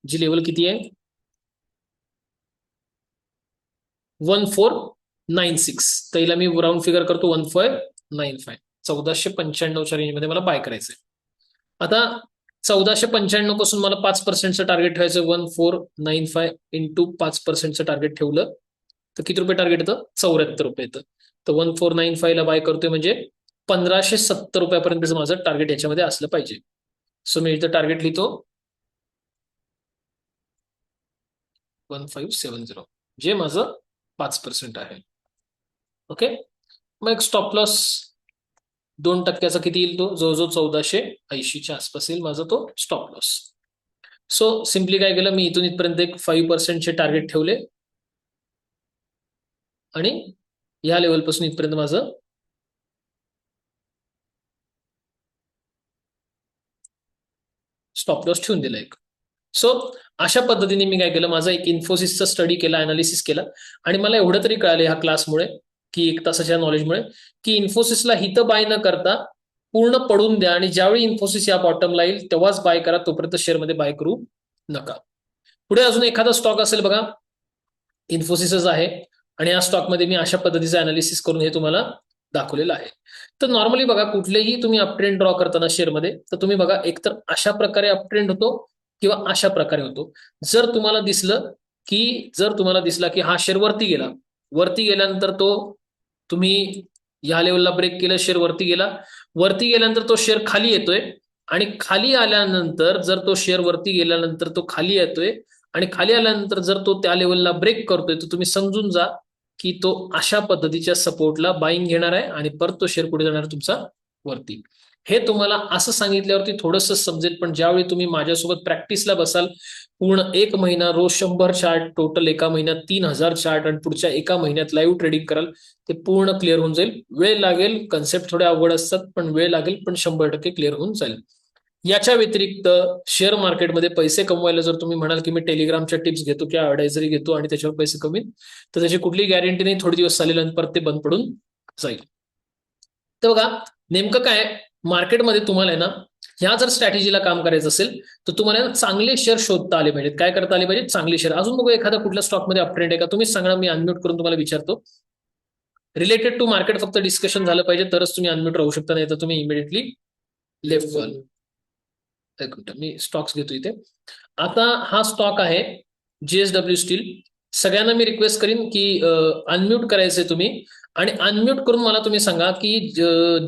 जी लेवल किती आहे? 1496. तर हिला मी राऊंड फिगर करतो 1495. 1495च्या रेंजमध्ये मला बाय करायचंय. आता 1495 पासून मला 5%चं टार्गेट ठेवायचं. 1495 इंटू 5%चं टार्गेट ठेवलं तर किती रुपये टार्गेट येतं? 74 रुपये येतं. तर 1495 ला बाय करतोय म्हणजे ₹1570 माझं टार्गेट याच्यामध्ये असलं पाहिजे. सो मी इथं टार्गेट लिहितो 1570, जे माझं 5% आहे. ओके, मग एक स्टॉप लॉस 2%चा किती येईल, तो जवळजवळ 1480च्या आसपास येईल माझा तो स्टॉप लॉस. सो सिम्पली काय केलं, मी इथून इथपर्यंत एक 5%चे टार्गेट ठेवले आणि ह्या लेवलपासून इथपर्यंत माझं स्टॉप लॉस ठेवून दिलं एक. सो अशा पद्धतीने मी काय केलं, माझा एक इन्फोसिसचा स्टडी केला, अनालिसिस केला आणि मला एवढं तरी कळालं ह्या क्लासमुळे, की 1 तासाच्या नॉलेजमुळे, की इन्फोसिसला हिथं बाय न करता पूर्ण पडून द्या आणि ज्यावेळी इन्फोसिस या बॉटमला येईल तेव्हाच बाय करा, तोपर्यंत शेअरमध्ये बाय करू नका. पुढे अजून एखादा स्टॉक असेल बघा, इन्फोसिसच आहे आणि या स्टॉकमध्ये मी अशा पद्धतीचं अनालिसिस करून हे तुम्हाला दाखवलेलं आहे. तर नॉर्मली बघा, कुठलेही तुम्ही अपट्रेंड ड्रॉ करताना शेअरमध्ये, तर तुम्ही बघा एकतर अशा प्रकारे अपट्रेंड होतो किंवा अशा प्रकारे होतो. जर तुम्हाला दिसला की हा शेअर वरती गेल्यानंतर तो तुम्ही या लेवलला ब्रेक केलं, शेअर वरती गेल्यानंतर तो शेअर खाली येतोय आणि खाली आल्यानंतर जर तो शेअर वरती गेल्यानंतर तो खाली येतोय आणि खाली आल्यानंतर जर तो त्या लेवलला ब्रेक करतोय, तर तुम्ही समजून जा की तो अशा पद्धतीच्या सपोर्टला बाईंग घेणार आहे आणि परत तो शेअर कुठे जाणार तुमचा वरती. हे तुम्हाला असं सांगितल्यावरती थोडंसं समजेल, पण ज्यावेळी तुम्ही माझ्यासोबत प्रॅक्टिसला बसाल, पूर्ण 1 महिना रोज 100 चार्ट, टोटल एका महिन्यात 3000 चार्ट आणि पुढच्या एका महिन्यात लाईव्ह ट्रेडिंग कराल, ते पूर्ण क्लिअर होऊन जाईल. वेळ लागेल, कन्सेप्ट थोडे अवघड असतात, पण वेळ लागेल, पण 100% क्लिअर होऊन जाईल. याच्या व्यतिरिक्त शेअर मार्केटमध्ये पैसे कमवायला जर तुम्ही म्हणाल की मी टेलिग्रामच्या टिप्स घेतो किंवा ॲडवायझरी घेतो आणि त्याच्यावर पैसे कमीन, तर त्याची कुठली गॅरंटी नाही, थोडे दिवस चालेल आणि परत ते बंद पडून जाईल. तर बघा, नेमकं काय मार्केटमध्ये तुम्हाला आहे ना, ह्या जर स्ट्रॅटेजीला काम करायचं असेल तर तुम्हाला चांगले शेअर शोधता आले पाहिजेत. काय करता आले पाहिजेत? चांगले शेअर. अजून बघू एखादा कुठल्या स्टॉकमध्ये अपट्रेंड आहे का, तुम्हीच सांगा, मी अनम्यूट करून तुम्हाला विचारतो. रिलेटेड टू मार्केट फक्त डिस्कशन झालं पाहिजे, तरच तुम्ही अनम्यूट राहू शकता, नाही तर तुम्ही इमिडिएटली लेफ्ट व्हाल. एक मिनिट, मी स्टॉक्स घेतो इथे. आता हा स्टॉक आहे JSW स्टील. सगळ्यांना मी रिक्वेस्ट करीन की अनम्यूट करायचंय तुम्ही आणि अनम्यूट करून मला तुम्ही सांगा की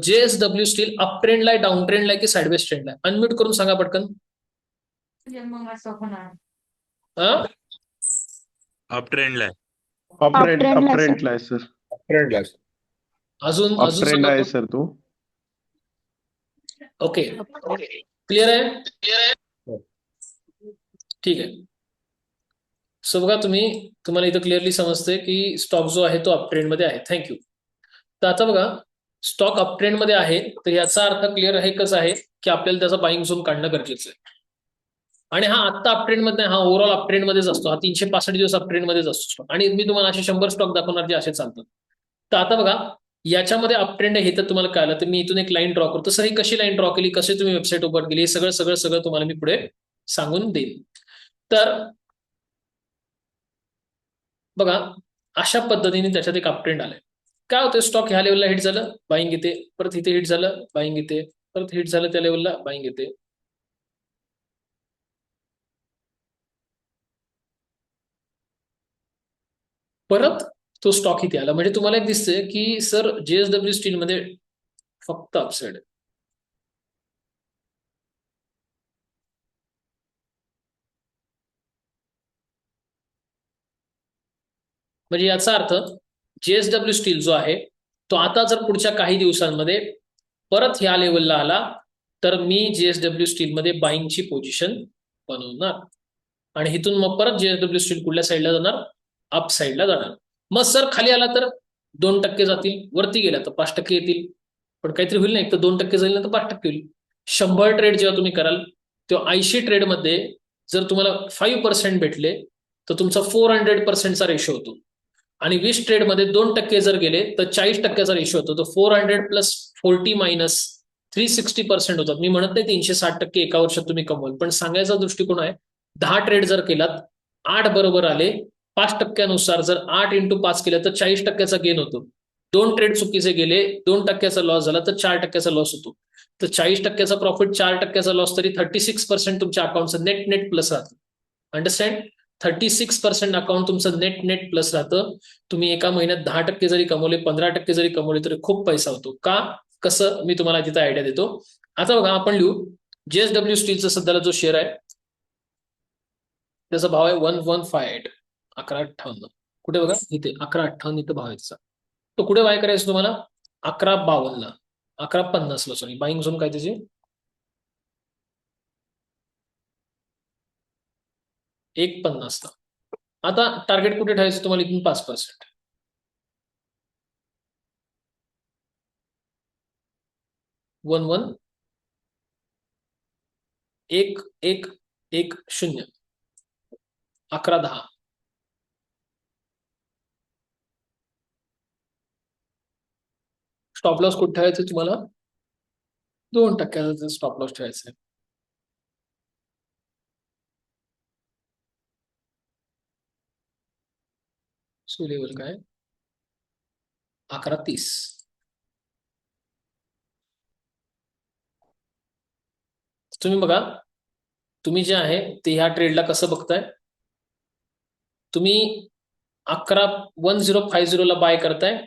JSW स्टील अप ट्रेंडला आहे, डाऊन ट्रेंडला आहे की साइडवेज ट्रेंडला आहे. अनम्यूट करून सांगा पटकन. अप ट्रेंडला आहे. अपट्रेंडला आहे सर. ट्रेंडला अजून अपट्रेंड सांगा. आहे सर तो. ओके, क्लिअर आहे? ठीक आहे. सो बघा, तुम्हाला इथं क्लिअरली समजते की स्टॉक जो आहे तो अपट्रेंड मध्ये आहे. थँक्यू. तर आता बघा, स्टॉक अपट्रेंड मध्ये आहे, तर याचा अर्थ क्लिअर एकच आहे की आपल्याला त्याचा बाईंग झोन काढणं गरजेचं आहे. आणि हा आत्ता अपट्रेंड मध्ये, हा ओव्हरऑल अपट्रेंड मध्येच असतो, हा 365 दिवस अपट्रेंड मध्येच असतो. आणि मी तुम्हाला असे 100 स्टॉक दाखवणार जे असे चालतात. तर आता बघा, याच्यामध्ये अपट्रेंड आहे हे तर तुम्हाला कळलं, तर मी इथून एक लाईन ड्रॉ करतो. सर ही कशी लाईन ड्रॉ केली, कशी तुम्ही वेबसाईट ओपन केली, हे सगळं तुम्हाला मी पुढे सांगून देईन. तर बघा, अशा पद्धतीने त्याच्यात एक अपट्रेंड आलाय. काय होतं, स्टॉक ह्या लेवलला हिट झालं, बाईंग येते, परत इथे हिट झालं, बाईंग येते, परत हिट झालं त्या लेवलला, बाईंग येते. परत तो स्टॉक इथे आला. म्हणजे तुम्हाला एक दिसतंय की सर JSW स्टील मध्ये फक्त अपसाइड आहे. म्हणजे याचा अर्थ JSW स्टील जो आहे तो आता जर पुढच्या काही दिवसांमध्ये परत ह्या लेवलला आला, तर मी JSW स्टील मध्ये बाईंगची पोझिशन बनवणार आणि इथून मग परत JSW स्टील कुठल्या साईडला जाणार, अप साईडला जाणार. मग सर खाली आला तर 2% जातील, वरती गेला तर 5% येतील, पण काहीतरी होईल ना, एक तर 2% जाईल ना तर 5% होईल. 100 ट्रेड जेव्हा तुम्ही कराल तेव्हा 80 ट्रेडमध्ये जर तुम्हाला 5% भेटले तर तुमचा 400%चा रेशो होतो. आणि 20 ट्रेडमध्ये 2% जर गेले तर 40%चा रेशो होतो. तर 400 प्लस 40 मायनस 360% होतात. मी म्हणत नाही 360% एका वर्षात तुम्ही कमवाल, पण सांगायचा दृष्टिकोन आहे 10 ट्रेड जर केलात, 8 बरोबर आले, 5%नुसार जर 8 × 5 केलं तर 40%चा गेन होतो. 2 ट्रेड चुकीचे गेले, 2%चा लॉस झाला तर 4%चा लॉस होतो. तर 40%चा प्रॉफिट, 4%चा लॉस, तरी 36% तुमच्या अकाउंटचं नेट प्लस राहतं. अंडरस्टँड? 36% अकाउंट तुमचं नेट प्लस राहतं. तुम्ही एका महिन्यात 10% जरी कमवले, 15% जरी कमवले तरी खूप पैसा होतो. का? कसं मी तुम्हाला तिथं आयडिया देतो. आता बघा आपण लिहू JSW स्टीलचा सध्याला जो शेअर आहे त्याचा भाव आहे 1158, 1158. कुठे बघा इथे 1158 इथं भाव आहे त्याचा. तो कुठे बाय करायचा तुम्हाला 1152, 1150 ला सॉरी बाईंग झोन काय त्याची 150 ला. आता टार्गेट कुठे ठेवायचं तुम्हाला इथून 5%. 11 1110 1110. स्टॉप लॉस कुठे ठेवायचं तुम्हाला 2% स्टॉप लॉस ठेवायचा आहे. सो लेवल काय 1130. तुम्ही बघा तुम्ही जे आहे ते ह्या ट्रेडला कसं बघताय. तुम्ही 1050 ला बाय करताय.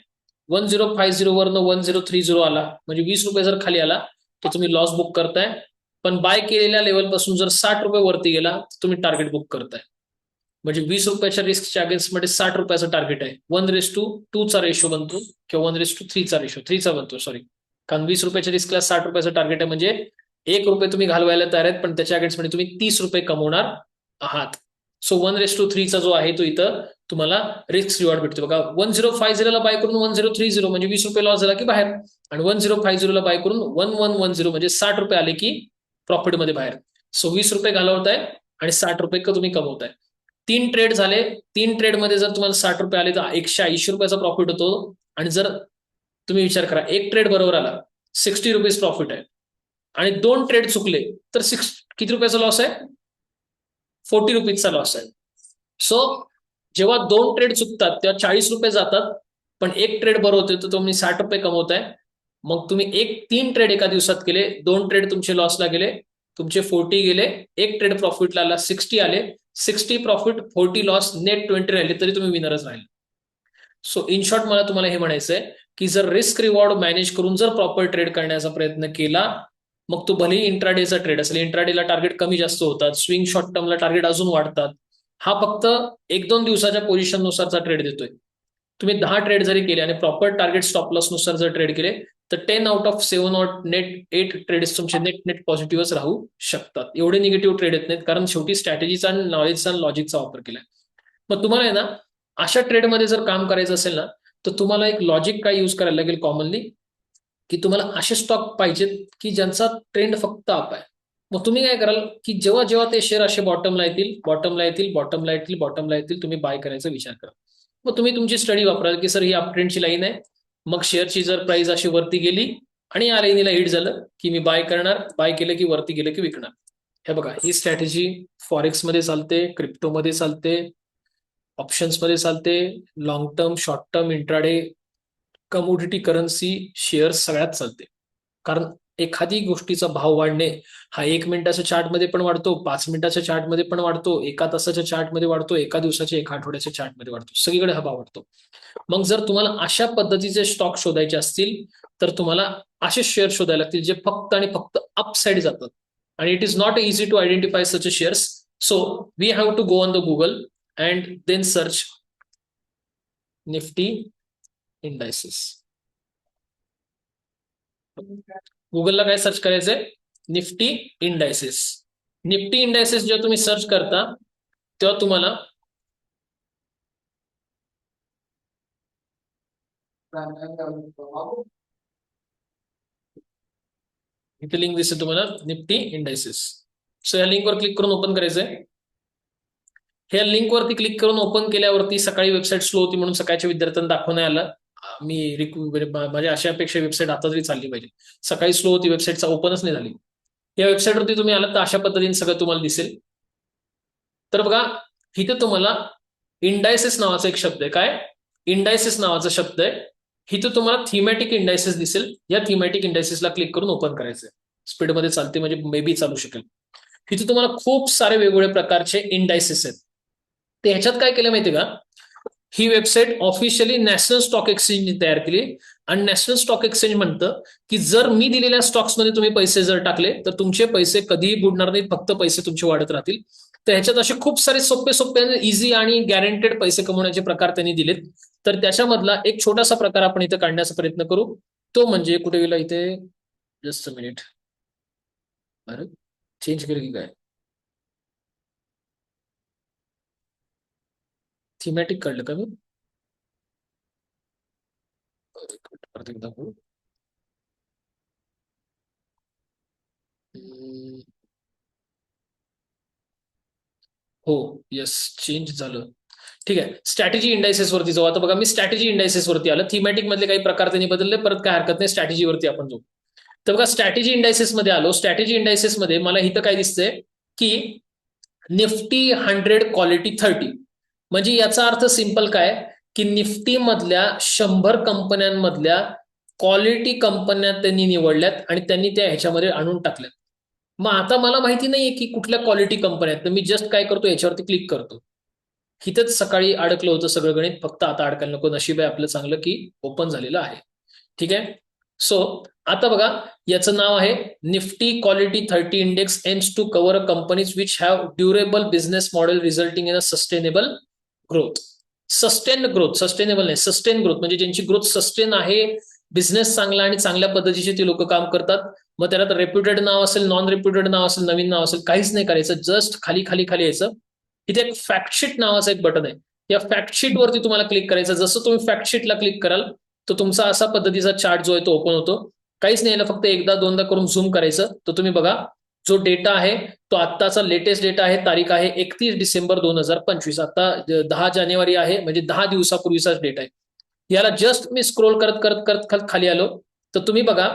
1050 वरनं 1030 आला म्हणजे 20 रुपये जर खाली आला तर तुम्ही लॉस बुक करताय. पण बाय केलेल्या लेवल पासून जर 60 रुपये वरती गेला तर तुम्ही टार्गेट बुक करताय. म्हणजे 20 रुपयाच्या रिस्कच्या अगेन्स्ट मध्ये 60 रुपयाचं टार्गेट आहे. 1:2 चा रेशो बनतो किंवा 1:3 चा रेशो 3 चा बनतो सॉरी. कारण 20 रुपयाच्या रिस्कला 60 रुपयाचं टार्गेट आहे म्हणजे 1 रुपये तुम्ही घालवायला तयार आहेत पण त्याच्या अगेन्स्ट मध्ये तुम्ही 30 रुपये कमवणार आहात. सो 1:3 चा जो आहे तो इथं तुम्हाला रिस्क रिवॉर्ड भेटतो. बघा 1050 ला बाय करून 1030 म्हणजे 20 रुपये लॉस झाला की बाहेर, आणि 1050 ला बाय करून 1110 म्हणजे 60 रुपये आले की प्रॉफिटमध्ये बाहेर. सो 20 रुपये घालवताय आणि 60 रुपये तुम्ही कमवताय. 3 ट्रेड झाले. 3 ट्रेडमध्ये जर तुम्हाला 60 रुपये आले तर 180 रुपयाचा प्रॉफिट होतो. आणि जर तुम्ही विचार करा एक ट्रेड बरोबर आला 60 रुपीज प्रॉफिट आहे आणि 2 ट्रेड चुकले तर किती रुपयाचा लॉस आहे 40 रुपीजचा लॉस आहे. सो जेव्हा 2 ट्रेड चुकतात तेव्हा 40 रुपये जातात पण एक ट्रेड बरोबर होते तर तुम्ही 60 रुपये कमवताय. मग तुम्ही 3 ट्रेड एका दिवसात केले, 2 ट्रेड तुमचे लॉसला गेले, तुमचे 40 गेले, एक ट्रेड प्रॉफिटला आला 60 आले, 60 प्रॉफिट 40 लॉस नेट 20 राहिले तरी तुम्ही विनरच राहिले. सो इन शॉर्ट मला तुम्हाला हे म्हणायचंय की जर रिस्क रिवॉर्ड मॅनेज करून जर प्रॉपर ट्रेड करण्याचा प्रयत्न केला मग तो भलेही इंट्राडेचा ट्रेड असेल, इंट्राडेला टार्गेट कमी जास्त होतात, स्विंग शॉर्ट टर्मला टार्गेट अजून वाढतात. हा फक्त 1-2 दिवसाच्या पोझिशन नुसारचा ट्रेड देतोय. तुम्ही 10 ट्रेड जरी केले आणि प्रॉपर टार्गेट स्टॉप लॉस नुसार जर ट्रेड केले तर 10 आउट ऑफ 7 और नेट 8 ट्रेड्स तुमचे नेट पॉझिटिव्हच राहू शकतात. एवढे निगेटिव्ह ट्रेड येत नाहीत कारण शेवटी स्ट्रॅटेजीचा आणि नॉलेजचा आणि लॉजिकचा वापर केलाय. मग तुम्हाला आहे ना अशा ट्रेडमध्ये जर काम करायचं असेल ना तर तुम्हाला एक लॉजिक काय यूज करायला लागेल कॉमनली की तुम्हाला असे स्टॉक पाहिजेत की ज्यांचा ट्रेंड फक्त अप आहे. मग तुम्ही काय कराल की जेव्हा जेव्हा ते शेअर असे बॉटमला येतील तुम्ही बाय करायचा विचार करा. मग तुम्ही तुमची स्टडी वापराल की सर ही अप ट्रेंडची लाईन आहे, मग शेअरची जर प्राइस अशी वरती गेली आणि या लाईनीला हिट झालं की मी बाय करणार, बाय केलं की वरती गेलं की विकणार. हे बघा ही स्ट्रॅटेजी फॉरेक्स मध्ये चालते, क्रिप्टोमध्ये चालते, ऑप्शन्स मध्ये चालते, long term, short term, intraday, commodity, currency, shares सगळ्यात चालते. कारण एखादी गोष्टीचा भाव वाढणे हा 1 मिनिटाच्या चार्टमध्ये पण वाढतो, 5 मिनिटाच्या चार्टमध्ये पण वाढतो, 1 तासाच्या चार्टमध्ये वाढतो, 1 दिवसाच्या 1 आठवड्याच्या चार्टमध्ये वाढतो, सगळीकडे हा भाव वाढतो. मग जर तुम्हाला अशा पद्धतीचे स्टॉक शोधायचे असतील तर तुम्हाला असे शेअर शोधायला लागतील जे फक्त आणि फक्त अपसाइड जातात. आणि it is not easy to identify such shares. So we have to go on the Google and then search Nifty indices. गुगलला काय सर्च करायचंय निफ्टी इंडायसेस. निफ्टी इंडायसेस जेव्हा तुम्ही सर्च करता तेव्हा तुम्हाला इथे लिंक दिसते तुम्हाला निफ्टी इंडायसेस. सो या लिंकवर क्लिक करून ओपन करायचंय. ह्या लिंकवरती क्लिक करून ओपन केल्यावरती सकाळी वेबसाईट स्लो होती म्हणून सकाळच्या विद्यार्थ्यांना दाखवण्यात आलं. माझ्या अशा अपेक्षा वेबसाईट आता तरी चालली पाहिजे. सकाळी स्लो होती, वेबसाईटचा ओपनच नाही झाली. या वेबसाईटवरती तुम्ही आलात तर अशा पद्धतीने सगळं तुम्हाला दिसेल. तर बघा इथे तुम्हाला इंडायसेस नावाचा एक शब्द आहे. काय इंडायसेस नावाचा शब्द आहे. इथे तुम्हाला थीमॅटिक इंडायसेस दिसेल. या थीमॅटिक इंडायसेसला क्लिक करून ओपन करायचंय. स्पीडमध्ये चालते म्हणजे मे बी चालू शकेल. इथे तुम्हाला खूप सारे वेगवेगळ्या प्रकारचे इंडायसेस आहेत. ते ह्याच्यात काय केलं माहितीये का, ही वेबसाईट ऑफिशियली नॅशनल स्टॉक एक्सचेंजने तयार केली आणि नॅशनल स्टॉक एक्सचेंज म्हणतं की जर मी दिलेल्या स्टॉक्समध्ये तुम्ही पैसे जर टाकले तर तुमचे पैसे कधीही बुडणार नाहीत, फक्त पैसे तुमचे वाढत राहतील. तर ह्याच्यात असे खूप सारे सोपे सोपे इझी आणि गॅरंटेड पैसे कमवण्याचे प्रकार त्यांनी दिलेत. तर त्याच्यामधला एक छोटासा प्रकार आपण इथे काढण्याचा प्रयत्न करू. तो म्हणजे कुठे गेला इथे, जस्ट अ मिनिट, अरे चेंज केलं की काय, थीमॅटिक काढलं का मी, परत एकदा करू. हो, येस, चेंज झालं. ठीक आहे, स्ट्रॅटेजी इंडायसेस वरती जाऊ. आता बघा मी स्ट्रॅटेजी इंडायसेस वरती आलं. थीमॅटिक मधले काही प्रकार त्यांनी बदलले, परत काय हरकत नाही, स्ट्रॅटेजीवरती आपण जाऊ. तर बघा स्ट्रॅटेजी इंडायसेस मध्ये आलो. स्ट्रॅटेजी इंडायसेस मध्ये मला इथं काय दिसतंय की निफ्टी 100 क्वालिटी 30, म्हणजे याचा अर्थ सिंपल काय की निफ्टी मधल्या 100 कंपन्यांमधल्या क्वालिटी कंपन्या त्यांनी निवडल्यात आणि त्यांनी त्या ह्याच्यामध्ये आणून टाकल्यात. मग आता मला माहिती नाहीये की कुठल्या क्वालिटी कंपन्या आहेत, तर मी जस्ट काय करतो, याच्यावरती क्लिक करतो. इथंच सकाळी अडकलं होतं सगळं गणित, फक्त आता अडकायला नको. नशीब आहे आपलं चांगलं की ओपन झालेलं आहे. ठीक आहे, सो आता बघा याचं नाव आहे Nifty quality 30 index aims to cover a companies which have durable business model resulting in a sustainable growth. Sustainable नाही, सस्टेन ग्रोथ, म्हणजे ज्यांची ग्रोथ सस्टेन आहे, बिझनेस चांगला आणि चांगल्या पद्धतीचे ते लोक काम करतात. मग त्याला तर रेप्युटेड नाव असेल, नॉन रेप्युटेड नाव असेल, नवीन नाव असेल, काहीच नाही करायचं, जस्ट खाली खाली खाली यायचं. इथे एक फॅक्टशीट नावाचं एक बटन आहे. या फॅक्टशीट वरती तुम्हाला क्लिक करायचं. जसं तुम्ही फॅक्टशीटला क्लिक कराल तर तुमचा असा पद्धतीचा चार्ट जो आहे तो ओपन होतो. काहीच नाही, फक्त एकदा दोनदा करून झूम करायचं. तर तुम्ही बघा जो डेटा आहे तो आत्ताचा लेटेस्ट डेटा आहे, तारीख आहे 31 डिसेंबर 2025. आता 10 जानेवारी आहे, म्हणजे 10 दिवसापूर्वीचाच डेटा आहे. याला जस्ट मी स्क्रोल करत करत करत खाली आलो तर तुम्ही बघा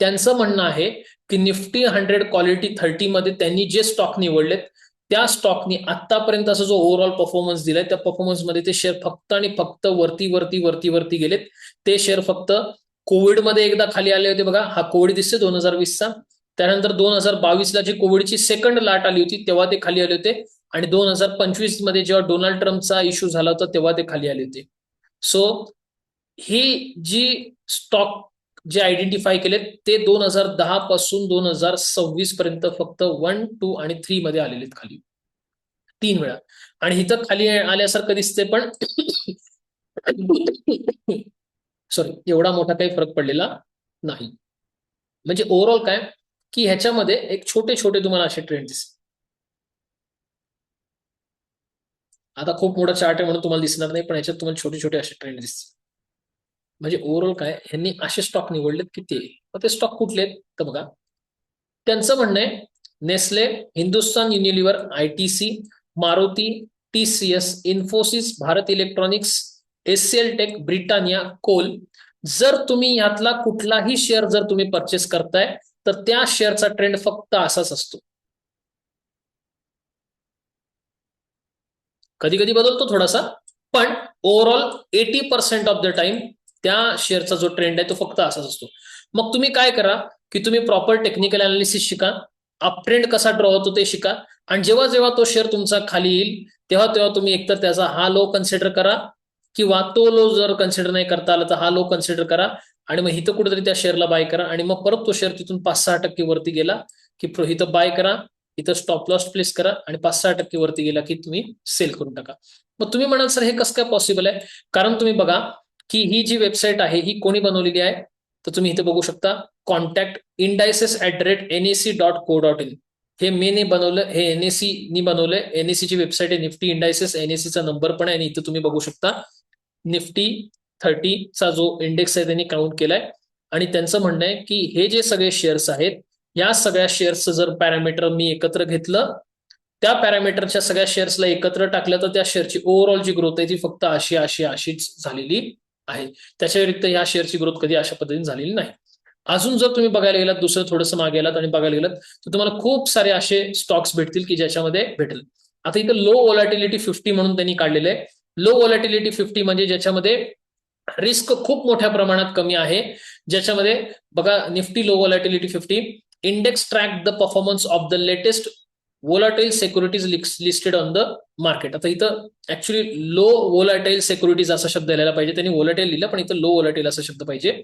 त्यांचं म्हणणं आहे की निफ्टी 100 क्वालिटी 30 मध्ये त्यांनी जे स्टॉक निवडलेत त्या स्टॉकनी आतापर्यंत असा जो ओव्हरऑल परफॉर्मन्स दिलाय, त्या परफॉर्मन्समध्ये ते शेअर फक्त आणि फक्त वरती वरती वरती वरती गेलेत. ते शेअर फक्त कोविडमध्ये एकदा खाली आले होते बघा, हा कोविड दिसते 2020चा. त्यानंतर 2022ला जी कोविडची सेकंड लाट आली होती तेव्हा ते खाली आले होते, आणि 2025 मध्ये जेव्हा डोनाल्ड ट्रम्पचा इश्यू झाला होता तेव्हा ते खाली आले होते. सो ही जी स्टॉक जे आयडेंटिफाय केलेत ते 2010 पासून 2026 पर्यंत फक्त 1, 2 आणि 3 मध्ये आलेले आहेत खाली 3 वेळा. आणि इथं खाली आल्यासारखं दिसते पण सॉरी, एवढा मोठा काही फरक पडलेला नाही. म्हणजे ओव्हरऑल काय की ह्याच्यामध्ये एक छोटे छोटे तुम्हाला असे ट्रेंड दिसतात. आता खूप मोठा चार्ट आहे म्हणून तुम्हाला दिसणार नाही, पण ह्याच्यात तुम्हाला छोटे छोटे असे ट्रेंड दिसतात. म्हणजे ओव्हरऑल काय ह्यांनी असे स्टॉक निवडलेत की ते स्टॉक कुठले आहेत तर बघा त्यांचं म्हणणं आहे Nestle, Hindustan Unilever, ITC, Maruti, TCS, Infosys, Bharat Electronics, HCL tech, Britannia, coal. जर तुम्ही यातला कुठलाही शेअर जर तुम्ही परचेस करताय तर त्या शेअरचा ट्रेंड फक्त असाच असतो. कधी कधी बदलतो थोडासा, पण ओव्हरऑल 80% ऑफ द टाइम त्या शेअरचा जो ट्रेंड आहे तो फक्त असाच असतो. मग तुम्ही काय करा की तुम्ही प्रॉपर टेक्निकल अनालिसिस शिका, अप ट्रेंड कसा ड्रॉ होतो ते शिका, आणि जेव्हा जेव्हा तो शेअर तुमचा खाली येईल तेव्हा तेव्हा तुम्ही एकतर त्याचा हा लो कन्सिडर करा, किंवा तो लो जर कन्सिडर नाही करता आला तर हा लो कन्सिडर करा, आणि मग इथं कुठेतरी त्या शेअरला बाय करा, आणि मग परत तो शेअर तिथून 5-6% वरती गेला की इथं बाय करा, इथं स्टॉप लॉस प्लेस करा, आणि 5-6% वरती गेला की तुम्ही सेल करून टाका. मग तुम्ही म्हणाल सर हे कसं काय पॉसिबल आहे, कारण तुम्ही बघा की ही जी वेबसाईट आहे ही कोणी बनवलेली आहे, तर तुम्ही इथे बघू शकता कॉन्टॅक्ट indices@nec.co.in. हे मेने बनवलं, हे एनएसी नी बनवलंय. एनएसी ची वेबसाईट आहे निफ्टी इंडायसेस, एनएसीचा नंबर पण आहे, आणि इथं तुम्ही बघू शकता निफ्टी 30चा जो इंडेक्स आहे त्यांनी काउंट केलाय, आणि त्यांचं म्हणणं आहे की हे जे सगळे शेअर्स आहेत या सगळ्या शेअर्सचं जर पॅरामीटर मी एकत्र घेतलं, त्या पॅरामीटरच्या सगळ्या शेअर्सला एकत्र टाकलं तर त्या शेअरची ओव्हरऑल जी ग्रोथ आहे ती फक्त अशीच झालेली आहे. त्याच्या व्यतिरिक्त या शेअरची ग्रोथ कधी अशा पद्धतीने झालेली नाही. अजून जर तुम्ही बघायला गेलात, दुसरं थोडंसं मागे गेलात आणि बघायला गेलात तर तुम्हाला खूप सारे असे स्टॉक्स भेटतील की ज्याच्यामध्ये भेटेल. आता इथं लो व्हॉलॅटिलिटी 50 म्हणून त्यांनी काढलेलं आहे. लो व्हॉलॅटिलिटी 50 म्हणजे ज्याच्यामध्ये रिस्क खूप मोठ्या प्रमाणात कमी आहे, ज्याच्यामध्ये बघा Nifty low volatility 50 index track the performance of the latest volatile securities listed on the market. आता इथं ऍक्च्युली लो वोलाटाईल सेक्युरिटीज असा शब्द लिहायला पाहिजे, त्यांनी वोलाटाईल लिहिलं पण इथं लो वोलाटाईल असा शब्द पाहिजे.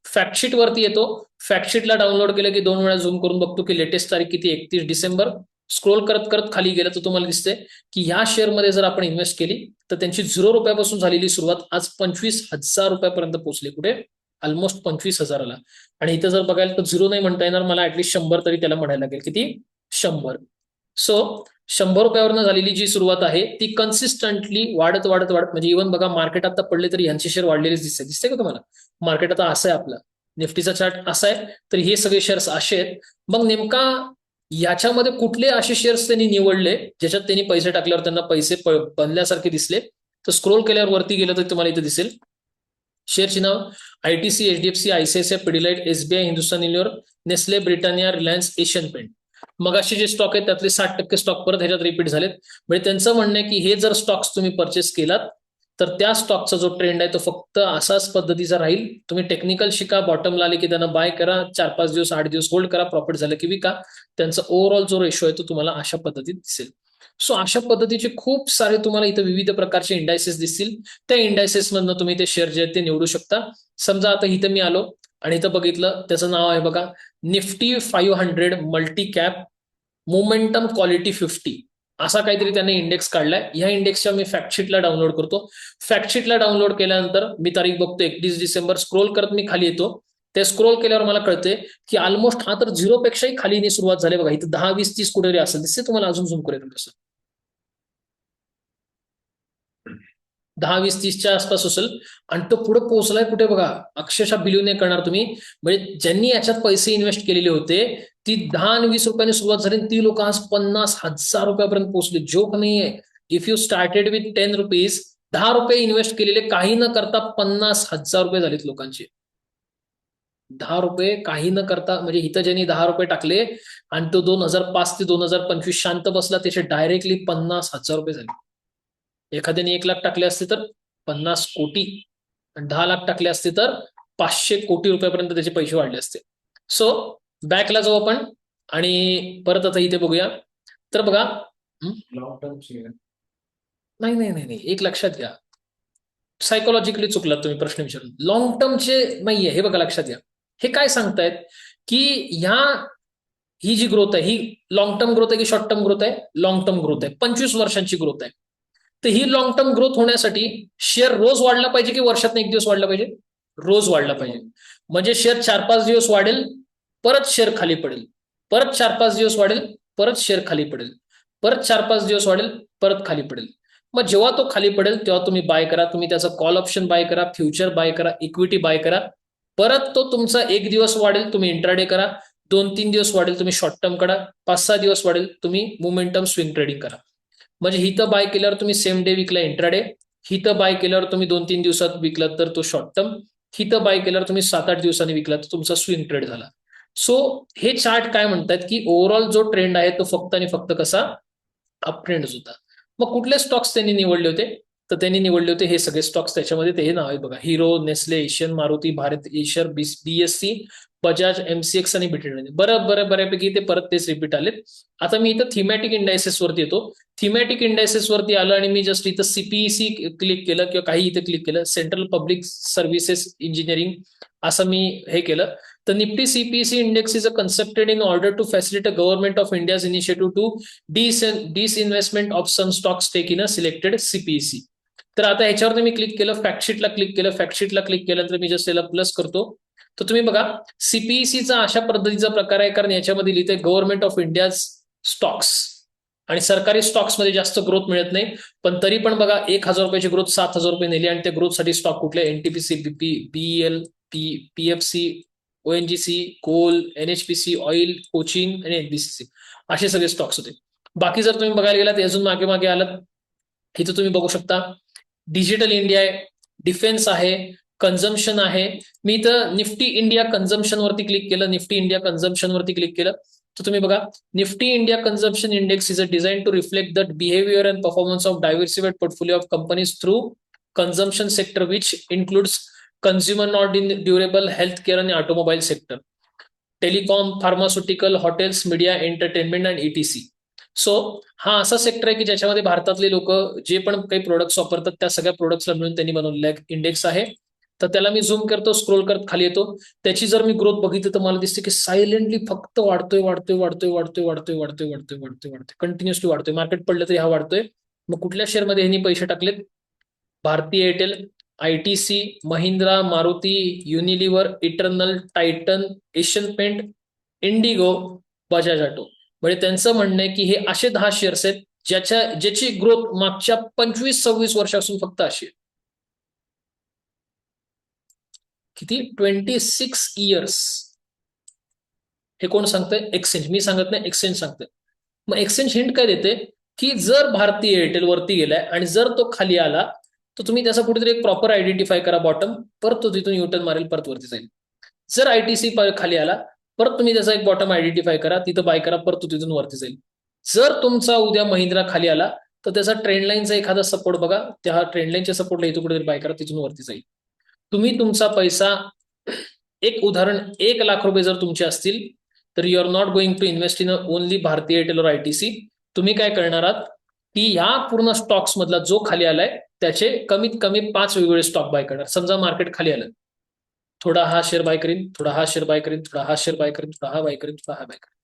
फॅक्टशीट वरती येतो, फॅक्टशीटला डाउनलोड केलं की 2 वेळा झूम करून बघतो की लेटेस्ट तारीख किती 31 डिसेंबर. स्क्रोल करत करत खाली गेलं तर तुम्हाला दिसतंय की ह्या शेअरमध्ये जर आपण इन्व्हेस्ट केली तर त्यांची 0 रुपयापासून झालेली सुरुवात आज 25,000 रुपयापर्यंत पोहोचली. कुठे? ऑलमोस्ट 25,000ला. आणि इथं जर बघायला तर 0 नाही म्हणता येणार मला, ऍटलीस्ट 100 तरी त्याला म्हणायला लागेल. किती? 100. सो 100 रुपयावरनं झालेली जी सुरुवात आहे ती कन्सिस्टंटली वाढत वाढत वाढत, म्हणजे इव्हन बघा मार्केट आता पडले तरी यांचे शेअर वाढलेलेच दिसते का तुम्हाला? मार्केट आता असं आहे, आपला निफ्टीचा चार्ट असा आहे, तर हे सगळे शेअर्स असे आहेत. मग नेमका याच्यामध्ये कुठले असे शेअर्स त्यांनी निवडले ज्याच्यात त्यांनी पैसे टाकल्यावर त्यांना पैसे बनल्यासारखे दिसले? तर स्क्रोल केल्यावर वरती गेलं तर तुम्हाला इथे दिसेल शेअरची नाव ITC, HDFC, ICICI, Pidilite, SBI, Hindustan Unilever, Nestle, Britannia, Reliance, Asian paint. मग असे जे स्टॉक आहेत त्यातले 60% स्टॉक परत ह्याच्यात रिपीट झालेत. म्हणजे त्यांचं म्हणणं आहे की हे जर स्टॉक्स तुम्ही परचेस केलात तर त्या स्टॉकचा जो ट्रेंड आहे तो फक्त असाच पद्धतीचा राहील. तुम्ही टेक्निकल शिका, बॉटमला आले की त्यांना बाय करा, 4-5 दिवस 8 दिवस होल्ड करा, प्रॉफिट झालं की विका. त्यांचा ओव्हरऑल जो रेशो आहे तो तुम्हाला अशा पद्धतीत दिसेल. सो अशा पद्धतीचे खूप सारे तुम्हाला इथं विविध प्रकारचे इंडायसेस दिसतील. त्या इंडायसेस मधनं तुम्ही ते शेअर जे आहेत ते निवडू शकता. समजा आता इथं मी आलो आणि इथं बघितलं, त्याचं नाव आहे बघा Nifty 500 multi cap momentum quality 50 असा काहीतरी त्याने इंडेक्स काढलाय. ह्या इंडेक्सच्या मी फॅक्टशीटला डाउनलोड करतो. फॅक्टशीटला डाउनलोड केल्यानंतर मी तारीख बघतो 31 डिसेंबर. स्क्रोल करत मी खाली येतो. ते स्क्रोल केल्यावर मला कळते की ऑलमोस्ट हा तर 0 पेक्षाही खाली सुरुवात झाली बघा. इथं 10, 20, 30 कुठेतरी असेल दिसते तुम्हाला, अजून झूम करेल कसं 10, 20, 30च्या आसपास असेल. आणि तो पुढे पोहोचलाय कुठे बघा, अक्षरशः बिलीव्ह नाही करणार तुम्ही. म्हणजे ज्यांनी याच्यात पैसे इन्व्हेस्ट केलेले होते ती 10 आणि 20 रुपयांनी सुरुवात झाली, ती लोक आज 50,000 रुपयापर्यंत पोहोचले. जोक नाहीये. If you started with 10 rupees, 10 रुपये इन्व्हेस्ट केलेले काही न करता 50,000 रुपये झालेत लोकांचे. 10 रुपये काही न करता, म्हणजे इथं ज्यांनी 10 रुपये टाकले आणि तो 2005 ते 2025 शांत बसला, त्याचे डायरेक्टली 50,000 रुपये झाले. एखाद्याने 1 लाख टाकले असते तर 50 कोटी, 10 लाख टाकले असते तर 500 कोटी रुपयापर्यंत त्याचे पैसे वाढले असते. सो बॅकला जाऊ आपण आणि परत आता इथे बघूया. तर बघा, लॉंग टर्म शेअर. नाही नाही नाही नाही, एक लक्षात घ्या, सायकोलॉजिकली चुकलात तुम्ही प्रश्न विचारून. लॉंग टर्मचे नाहीये हे बघा, लक्षात घ्या. हे काय सांगतायत की ही जी ग्रोथ आहे ही लॉंग टर्म ग्रोथ आहे की शॉर्ट टर्म ग्रोथ आहे? लॉंग टर्म ग्रोथ आहे, 25 वर्षांची ग्रोथ आहे. तर ही लॉंग टर्म ग्रोथ होण्यासाठी शेअर रोज वाढला पाहिजे की वर्षात 1 दिवस वाढला पाहिजे? रोज वाढला पाहिजे. म्हणजे शेअर 4-5 दिवस वाढेल, परत शेअर खाली पडेल, परत 4-5 दिवस वाढेल, परत शेअर खाली पडेल, परत 4-5 दिवस वाढेल, परत खाली पडेल. मग जेव्हा तो खाली पडेल तेव्हा तुम्ही बाय करा. तुम्ही त्याचा कॉल ऑप्शन बाय करा, फ्युचर बाय करा, इक्विटी बाय करा. परत तो तुमचा 1 दिवस वाढेल, तुम्ही इंट्राडे करा. 2-3 दिवस वाढेल, तुम्ही शॉर्ट टर्म करा. 5-6 दिवस वाढेल, तुम्ही मोमेंटम स्विंग ट्रेडिंग करा. म्हणजे हिथं बाय केल्यावर तुम्ही सेम डे विकला इंट्राडे, हिथं बाय केल्यावर तुम्ही 2-3 दिवसात विकलात तर तो शॉर्ट टर्म, हिथं बाय केल्यावर तुम्ही 7-8 दिवसांनी विकलात तर तुमचा स्विंग ट्रेड झाला. सो हे चार्ट काय म्हणतात की ओव्हरऑल जो ट्रेंड आहे तो फक्त आणि फक्त कसा? अप ट्रेंडच होता. मग कुठले स्टॉक्स त्यांनी निवडले होते? तर त्यांनी निवडले होते हे सगळे स्टॉक्स. त्याच्यामध्ये ते हे नाव आहे बघा, hero, Nestle, Asian, Maruti, Bharat एशियर, BSc, Bajaj, MCX आणि बिटेड. बऱ्यापैकी ते परत तेच रिपीट आलेत. आता मी इथं थीमॅटिक इंडायसेस वरती येतो. थीमॅटिक इंडायसेस वरती आलं आणि मी जस्ट इथं सीपीईसी क्लिक केलं किंवा काही इथं क्लिक केलं, सेंट्रल पब्लिक सर्व्हिसेस इंजिनिअरिंग असं मी हे केलं. तर Nifty CPEC index is a concepted in order to facilitate government of India's initiative to disinvestment of some stock stake in a selected CPEC. तर आता ह्याच्यावर मी क्लिक केलं, फॅक्टशीटला क्लिक केलं. फॅक्टशीटला क्लिक केल्यानंतर मी जस्ट याला प्लस करतो. तर तुम्ही बघा सीपीईसीचा अशा पद्धतीचा प्रकार आहे, कारण याच्यामध्ये लिहिते गव्हर्नमेंट ऑफ इंडियाज स्टॉक्स, आणि सरकारी स्टॉक्स मध्ये जास्त ग्रोथ मिळत नाही. पण तरी पण बघा 1,000 रुपयाची ग्रोथ 7,000 रुपये नेली. आणि त्या ग्रोथसाठी स्टॉक कुठले? NTPC, BEL, PFC, ONGC, coal, NHPC, oil, कोचिंग आणि एनबीसीसी असे सगळे स्टॉक्स होते. बाकी जर तुम्ही बघायला गेलात अजून मागे मागे आलात, इथं तुम्ही बघू शकता डिजिटल इंडिया आहे, डिफेन्स आहे, कन्झम्पशन आहे. मी इथं निफ्टी इंडिया कन्झम्पशन वरती क्लिक केलं. निफ्टी इंडिया कन्झम्पशन वरती क्लिक केलं तर तुम्ही बघा Nifty India consumption index is a design to reflect the behaviour and performance of diversified portfolio of companies through consumption sector which includes consumer not in durable, health care आणि automobile sector, telecom, pharmaceutical, hotels, media, entertainment and ETC. So हा असा sector आहे की ज्याच्यामध्ये भारतातले लोक जे पण काही प्रोडक्ट्स वापरतात त्या सगळ्या प्रोडक्ट्सला मिळून त्यांनी बनवलेला एक इंडेक्स आहे. तर त्याला मी झूम करतो, स्क्रोल करत खाली येतो. त्याची जर मी ग्रोथ बघितली तर मला दिसते की सायलेंटली फक्त वाढतोय वाढतोय वाढतोय वाढतोय वाढतोय वाढतोय वाढतोय वाढतोय वाढतोय कंटिन्युअसली वाढतोय. मार्केट पडलं तरी हा वाढतोय. मग कुठल्या शेअरमध्ये ह्यांनी पैसे टाकलेत? Bharti Airtel, ITC, Mahindra, Maruti, Unilever, Eternal, Titan, Asian paint, IndiGo, Bajaj auto. म्हणजे त्यांचं म्हणणं आहे की हे असे 10 शेअर्स आहेत ज्याची ग्रोथ मागच्या 25-26 वर्षापासून फक्त अशी आहे. किती? 26 इयर्स. हे कोण सांगतंय? एक्सचेंज. मी सांगत नाही, एक्सचेंज सांगतंय. मग एक्सचेंज हिंट काय देते की जर भारती एअरटेल वरती गेलाय आणि जर तो खाली आला तर तुम्ही त्याचा कुठेतरी एक प्रॉपर आयडेंटिफाय करा बॉटम, परत तो तिथून युटर्न मारेल, परत वरती जाईल. जर आयटीसी खाली आला परत तुम्ही त्याचा एक बॉटम आयडेंटिफाय करा, तिथं बाय करा, परत तो तिथून वरती जाईल. जर तुमचा उद्या महिंद्रा खाली आला तर त्याचा ट्रेंड लाईनचा एखादा सपोर्ट बघा, त्या ट्रेंड लाईनच्या सपोर्टला इथं कुठेतरी बाय करा, तिथून वरती जाईल. तुम्ही तुमचा पैसा, एक उदाहरण, 1 लाख रुपये जर तुमचे असतील तर you are not going to invest in only Bharti Airtel और आयटीसी. तुम्ही काय करणार आहात की या पूर्ण स्टॉक्स मधला जो खाली आलाय त्याचे कमीत कमी 5 वेगवेगळे स्टॉक बाय करणार. समजा मार्केट खाली आलं, थोडा हा शेअर बाय करीन, थोडा हा शेअर बाय करीन, थोडा हा शेअर बाय करीन, थोडा हा बाय करीन, थोडा हा बाय करीन.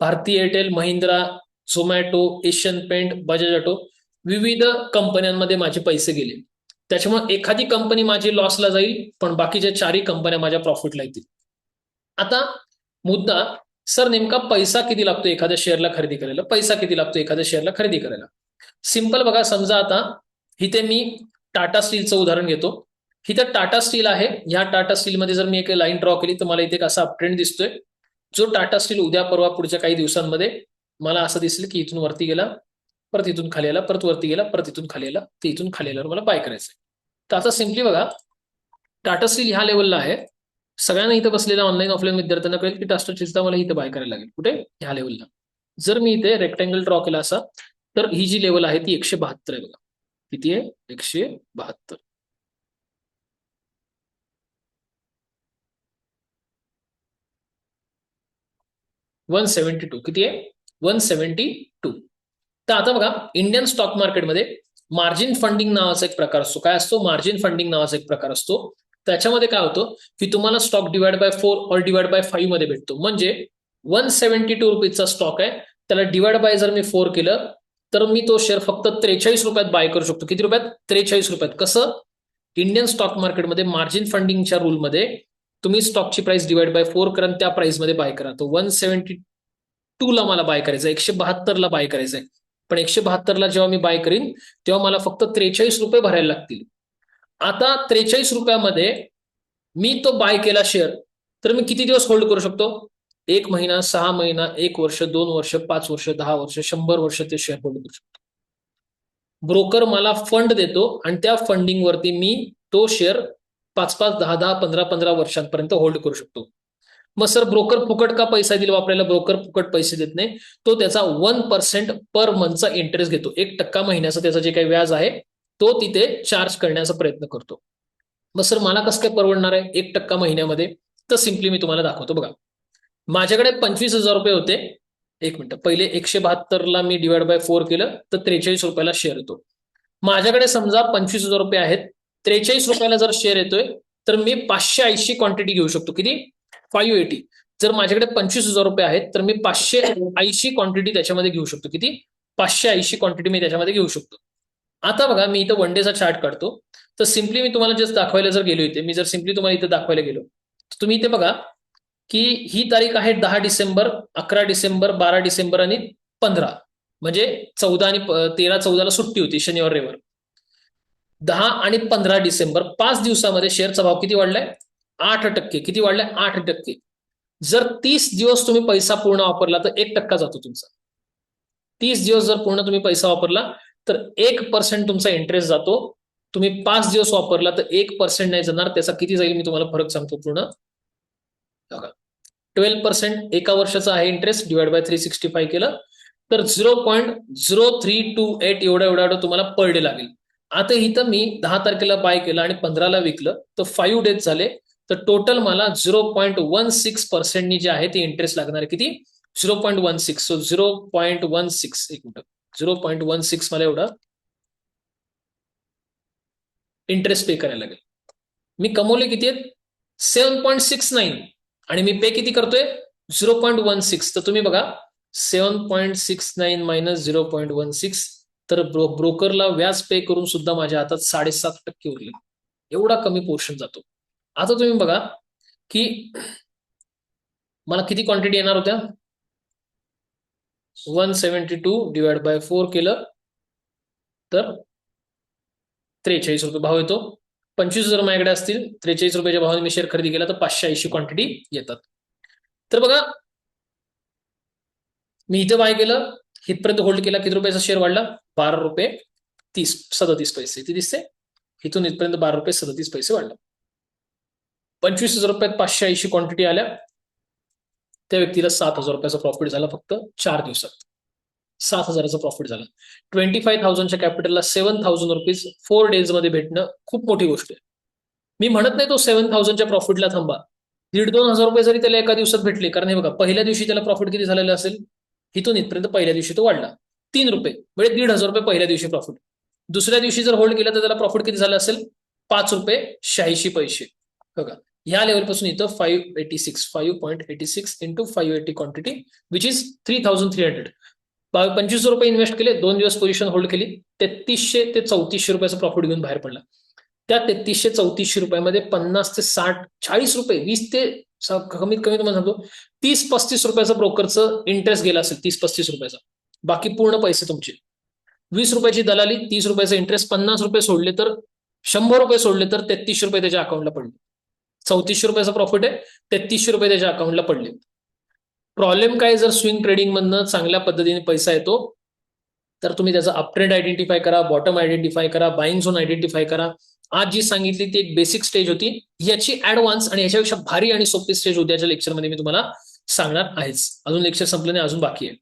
Bharti Airtel, Mahindra, Zomato, Asian paint, Bajaj auto, विविध कंपन्यांमध्ये माझे पैसे गेले. त्याच्यामुळे एखादी कंपनी माझी लॉसला जाईल पण बाकीच्या 4ही कंपन्या माझ्या प्रॉफिटला येतील. आता मुद्दा, सर नेमका पैसा किती लागतो एखाद्या शेअरला खरेदी करायला? पैसा किती लागतो एखाद्या शेअरला खरेदी करायला? सिंपल बघा, समजा आता इथे मी टाटा स्टीलचं उदाहरण घेतो. इथं टाटा स्टील आहे. ह्या टाटा स्टीलमध्ये जर मी एक लाईन ड्रॉ केली तर मला इथे एक असा अपट्रेंड दिसतोय, जो टाटा स्टील उद्या परवा पुढच्या काही दिवसांमध्ये मला असं दिसलं की इथून वरती गेला, परत इथून खाली आला, परत वरती गेला, परत इथून खाली आला, ते इथून खाली आल्यावर मला बाय करायचंय. तर आता सिम्पली बघा, टाटा स्टील ह्या लेवलला आहे. सगळ्यांना इथं बसलेल्या ऑनलाईन ऑफलाईन विद्यार्थ्यांना कळेल की टाटा स्टीलचा मला इथं बाय करायला लागेल. कुठे? ह्या लेवलला. जर मी इथे रेक्टँगल ड्रॉ केला असा तर ही जी लेवल आहे ती 172 आहे बघा. किती आहे? 172. $172. किती आहे? 172. तर आता बघा, इंडियन स्टॉक मार्केटमध्ये मार्जिन फंडिंग नावाचा एक प्रकार असतो. काय असतो? मार्जिन फंडिंग नावाचा एक प्रकार असतो. त्याच्यामध्ये काय होतं की तुम्हाला स्टॉक डिवाइड बाय 4 और डिवाइड बाय 5 मध्ये भेटतो. म्हणजे 172 रुपीजचा स्टॉक आहे, त्याला डिवाइड बाय जर मी 4 केलं तर मी तो शेअर फक्त 43 रुपयात बाय करू शकतो. किती रुपयात? 43 रुपयात. कसं? इंडियन स्टॉक मार्केटमध्ये मार्जिन फंडिंगच्या रूलमध्ये तुम्ही स्टॉकची प्राइस डिवाइड बाय 4 करा आणि त्या प्राइसमध्ये बाय करा. तो 172 ला मला बाय करायचं, 172 ला बाय करायचंय. पण 172 ला जेव्हा मी बाय करीन तेव्हा मला फक्त 43 रुपये भरायला लागतील. आता 43 रुपयामध्ये मी तो बाय केला शेअर तर मी किती दिवस होल्ड करू शकतो? 1 महिना, 6 महिना, 1 वर्ष, 2 वर्ष, 5 वर्ष, 10 वर्ष, 100 वर्ष ते शेअर होल्ड करू शकतो. ब्रोकर मला फंड देतो आणि त्या फंडिंग वरती मी तो शेअर 5-5, 10-10, 15-15 वर्षांपर्यंत होल्ड करू शकतो. मग सर ब्रोकर फुकट का पैसा दिला वापरायला? ब्रोकर फुकट पैसे देत नाही. तो त्याचा 1% पर मंथचा इंटरेस्ट घेतो. 1% महिन्याचा त्याचा जे काही व्याज आहे तो तिथे चार्ज करण्याचा प्रयत्न करतो. मग सर मला कसं काय परवडणार आहे 1% महिन्यामध्ये? तर सिम्पली मी तुम्हाला दाखवतो बघा. माझ्याकडे 25,000 रुपये होते. एक मिनिट, पहिले 172 ला मी डिवाइड बाय 4 केलं तर 43 रुपयाला शेअर येतो. माझ्याकडे समजा 25,000 रुपये आहेत, 43 रुपयाला जर शेअर येतोय तर मी 580 क्वांटिटी घेऊ शकतो. किती? 580. जर माझ्याकडे 25,000 रुपये आहेत तर मी 580 क्वांटिटी त्याच्यामध्ये घेऊ शकतो. किती? 580 क्वांटिटी मी त्याच्यामध्ये घेऊ शकतो. आता बघा, मी इथं वन डेचा चार्ट काढतो. तर सिम्पली मी तुम्हाला जस्ट दाखवायला जर गेलो इथे, मी जर सिम्पली तुम्हाला इथे दाखवायला गेलो तर तुम्ही इथे बघा की ही तारीख आहे 10 डिसेंबर, 11 डिसेंबर, 12 डिसेंबर आणि 15. म्हणजे 14 आणि 13-14ला सुट्टी होती, शनिवार रविवार. 10 आणि 15 डिसेंबर 5 दिवसामध्ये शेअरचा भाव किती वाढलाय? 8%. किती वाढलाय? 8%. जर 30 दिवस तुम्ही पैसा पूर्ण वापरला तर 1% जातो तुमचा. 30 दिवस जर पूर्ण तुम्ही पैसा वापरला तर 1% तुमचा इंटरेस्ट जातो. तुम्ही 5 दिवस वापरला तर 1% नाही जाणार. त्याचा किती जाईल मी तुम्हाला फरक सांगतो पूर्ण. 12% एका वर्षाचा आहे इंटरेस्ट, डिवाइड बाय 365 केलं तर 0.0328 एवढा तुम्हाला पर डे लागेल. आता इथं मी 10 तारखेला बाय केलं आणि 15ला विकलं तर 5 डेज झाले, तर टोटल मला 0.16% जे आहे ते इंटरेस्ट लागणार आहे. किती? 0.16. सो 0.16 एक मिनिट 0.16 मला एवढा इंटरेस्ट पे करायला लागेल. मी कमवले किती आहेत 7.69 आणि मी पे किती करतोय 0.16. तर तुम्ही बघा 7.69 मायनस 0.16 तर ब्रोकरला व्याज पे करून सुद्धा माझ्या हातात 7.5% उरले. एवढा कमी पोर्शन जातो. आता तुम्ही बघा की मला किती क्वांटिटी येणार होत्या 172 डिवाइड बाय 4 केलं तर 43 रुपये भाव येतो. 25,000 माझ्याकडे असतील 43 रुपयाच्या भावाने मी शेअर खरेदी केला तर 580 क्वांटिटी येतात. तर बघा मी इथं बाय केलं इथपर्यंत होल्ड केला किती रुपयाचा शेअर वाढला 12 रुपये 37 पैसे. ती दिसते इथून इथपर्यंत 12 रुपये 37 पैसे वाढला. 25,000 रुपयात 580 क्वांटिटी आल्या त्या व्यक्तीला 7,000 रुपयाचा प्रॉफिट झाला फक्त 4 दिवसात. 7,000चा प्रॉफिट झाला. 25,000च्या कॅपिटलला 7,000 रुपीज 4 डेज मध्ये भेटणं खूप मोठी गोष्ट आहे. मी म्हणत नाही तो 7,000च्या प्रॉफिटला थांबा. 1,500-2,000 रुपये जरी त्याला एका दिवसात भेटले कारण हे बघा पहिल्या दिवशी त्याला प्रॉफिट किती झालेलं असेल इथून इथपर्यंत पहिल्या दिवशी तो वाढला 3 रुपये म्हणजे 1,500 रुपये पहिल्या दिवशी प्रॉफिट. दुसऱ्या दिवशी जर होल्ड केलं तर त्याला प्रॉफिट किती झालं असेल 5 रुपये 86 पैसे. बघा ह्या लेवलपासून इथं 5.86 इंटू 580 क्वांटिटी विच इज 3,300. 25,000 रुपये इन्व्हेस्ट केले 2 दिवस पोझिशन होल्ड केली 3,300 ते 3,400 रुपयाचा प्रॉफिट घेऊन बाहेर पडला. त्या 3,300-3,400 रुपयामध्ये 50 ते 60 40 रुपये 20 ते कमीत कमी तुम्हाला सांगतो 30-35 रुपयाचा ब्रोकरचं इंटरेस्ट गेला असेल 30-35 रुपयाचा. बाकी पूर्ण पैसे तुमचे. 20 रुपयाची दलाली 30 रुपयाचा इंटरेस्ट 50 रुपये सोडले तर 100 रुपये सोडले तर 33 रुपये त्याच्या अकाउंटला पडले. 3,400 रुपयाचा प्रॉफिट आहे 33 रुपये त्याच्या अकाउंटला पडले. प्रॉब्लेम काय जर स्विंग ट्रेडिंग मधनं चांगल्या पद्धतीने पैसा येतो तर तुम्ही त्याचा अप ट्रेंड आयडेंटिफाय करा बॉटम आयडेंटिफाय करा बाईंग झोन आयडेंटिफाय करा. आज जी सांगितली ती एक बेसिक स्टेज होती. याची ऍडव्हान्स आणि याच्यापेक्षा भारी आणि सोपी स्टेज उद्याच्या लेक्चरमध्ये मी तुम्हाला सांगणार आहेच. अजून लेक्चर संपलं नाही अजून बाकी आहे.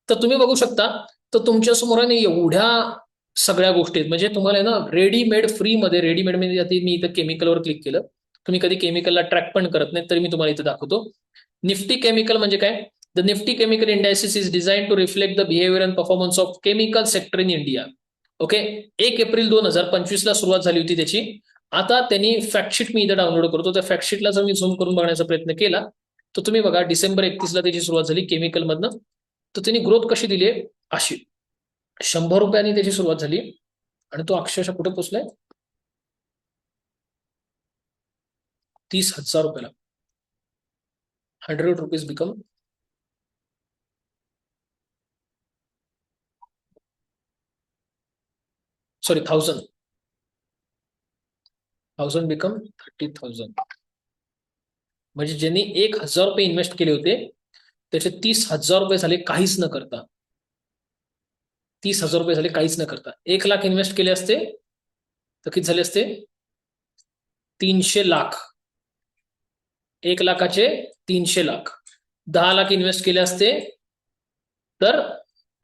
तर तुम्ही बघू शकता तर तुमच्या समोर आहे एवढ्या सगळ्या गोष्टी आहेत. म्हणजे तुम्हाला ना रेडीमेड फ्री मध्ये रेडीमेड मध्ये मी इथं केमिकलवर क्लिक केलं. तुम्ही कधी केमिकलला ट्रॅक पण करत नाही तरी मी तुम्हाला इथं दाखवतो. निफ्टी केमिकल म्हणजे काय the Nifty chemical indices is design to reflect the behaviour and performance of chemical sector in India. Okay 1 April 2025 ला सुरुवात झाली होती त्याची. आता त्यांनी फॅक्टशीट मी इथं डाउनलोड करतो. त्या फॅक्टशीटला जर मी झूम करून बघण्याचा प्रयत्न केला तर तुम्ही बघा डिसेंबर 31 ला त्याची सुरुवात झाली केमिकल मधनं. तर त्यांनी ग्रोथ कशी दिली आहे अशी 100 रुपयांनी त्याची सुरुवात झाली आणि तो अक्षरशः कुठे पोहोचलाय 30,000 रुपयाला. 100 रुपीज बिकम सॉरी 1,000 बिकम 30,000. म्हणजे ज्यांनी 1,000 रुपये इन्व्हेस्ट केले होते त्याचे 30,000 रुपये झाले काहीच न करता. 30,000 रुपये झाले काहीच न करता. 1 लाख इन्व्हेस्ट केले असते तर किती झाले असते 300 लाख. 1 लाखाचे 300 लाख. 10 लाख इन्व्हेस्ट केले असते तर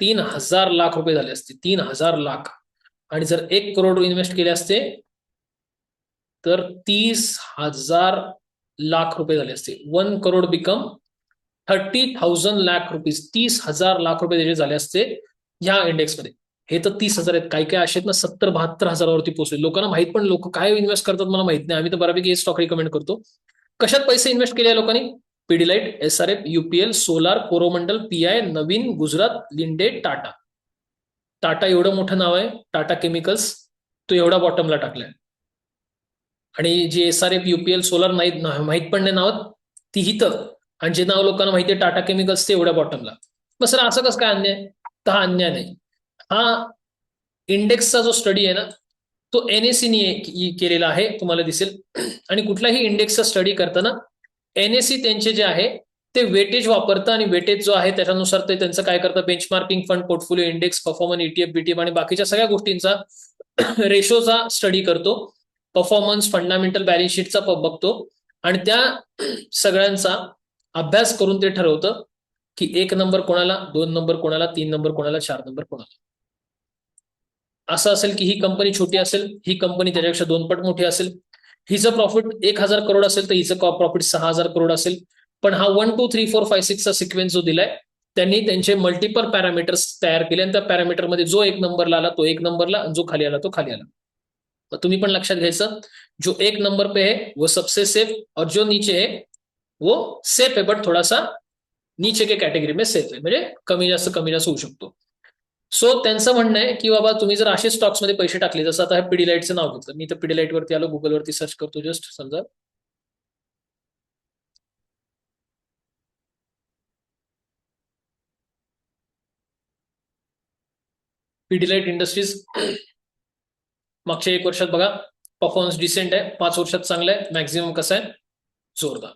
3,000 लाख रुपये झाले असते. 3,000 लाख. आणि जर 1 करोड इन्व्हेस्ट केले असते तर 30,000 लाख रुपये झाले असते. 1 करोड बिकम 30,000 लाख रुपीज. 30,000 लाख रुपये त्याचे झाले असते ह्या इंडेक्समध्ये. हे तर 30,000 आहेत. काही काही असे आहेत ना 70-72 हजारावरती पोहोचले. लोकांना माहित पण लोक काय इन्व्हेस्ट करतात मला माहित नाही. आम्ही तर बऱ्यापैकी हे स्टॉक रिकमेंड करतो. कशात पैसे इन्व्हेस्ट केले लोकांनी Pidilite SRF UPL solar Coromandel PI नवीन गुजरात लिंडे टाटा. टाटा एवढं मोठं नाव आहे टाटा केमिकल्स तो एवढा बॉटमला टाकलाय. आणि जे SRF UPL सोलार माहित पण नाही नाव ती हिथं आणि जे नाव लोकांना माहिती आहे टाटा केमिकल्स ते एवढ्या बॉटमला. मग सर असं कसं काय अन्याय तर हा अन्याय नाही. हा इंडेक्सचा जो स्टडी आहे ना तो NSE केलेला आहे तुम्हाला दिसेल. आणि कुठलाही इंडेक्सचा स्टडी करताना NSE त्यांचे जे आहे ते वेटेज वापरतं आणि वेटेज जो आहे त्याच्यानुसार ते त्यांचं काय करतं benchmarking fund portfolio index performance ETF BTF आणि बाकीच्या सगळ्या गोष्टींचा रेशोचा स्टडी करतो. परफॉर्मन्स फंडामेंटल बॅलन्स शीटचा बघतो आणि त्या सगळ्यांचा अभ्यास करून ते ठरवतं की 1 नंबर कोणाला 2 नंबर कोणाला 3 नंबर कोणाला 4 नंबर कोणाला. असं असेल की ही कंपनी छोटी असेल ही कंपनी त्याच्यापेक्षा 2 पट मोठी असेल. हिचं प्रॉफिट 1,000 करोड असेल तर हिचं प्रॉफिट 6,000 करोड असेल. पण हा 1 2 3 4 5 6 चा सिक्वेन्स जो दिलाय त्यांनी त्यांचे मल्टिपल पॅरामीटर्स तयार केले आणि त्या पॅरामीटरमध्ये जो एक नंबरला आला तो एक नंबरला, जो खाली आला तो खाली आला. तर तुम्ही पण लक्षात घ्यायचं, जो एक नंबर पे है वो सबसे सेफ और जो नीचे है वो सेफ है बट थोड़ा सा नीचे के कॅटेगरी में सेफ आहे, म्हणजे कमी जास्त होऊ शकतो. सो त्यांचं म्हणणं आहे की बाबा तुम्ही जर असे स्टॉक्स मध्ये पैसे टाकले, जसं आता हे पिडिलाइटचं नाव घेतलं मी, तर पिडिलाइट वरती आलो, गुगलवरती सर्च करतो जस्ट समजा, पिडिलाइट इंडस्ट्रीज मागच्या 1 वर्षात बघा परफॉर्मन्स डिसेंट आहे, 5 वर्षात चांगलं आहे, मॅक्झिमम कसं आहे जोरदार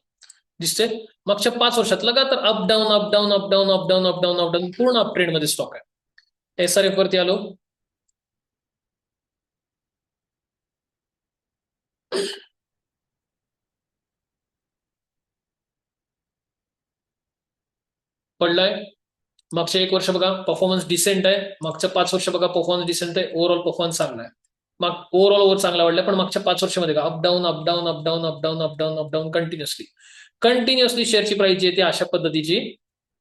दिसते. मागच्या 5 वर्षात लगातार up down up down up down up down up down up down पूर्ण अप ट्रेंड मध्ये स्टॉक आहे. SRF वरती आलो, पडलाय. मागच्या 1 वर्ष बघा परफॉर्मन्स डिसेंट आहे, मागच्या 5 वर्ष बघा परफॉर्मन्स डिसेंट आहे, ओव्हरऑल परफॉर्मन्स चांगला आहे. मग ओव्हरऑल चांगला वाढलाय, पण मागच्या 5 वर्षामध्ये का up down up down up down up down up down up down continuously शेअरची प्राइस जी आहे ती अशा पद्धतीची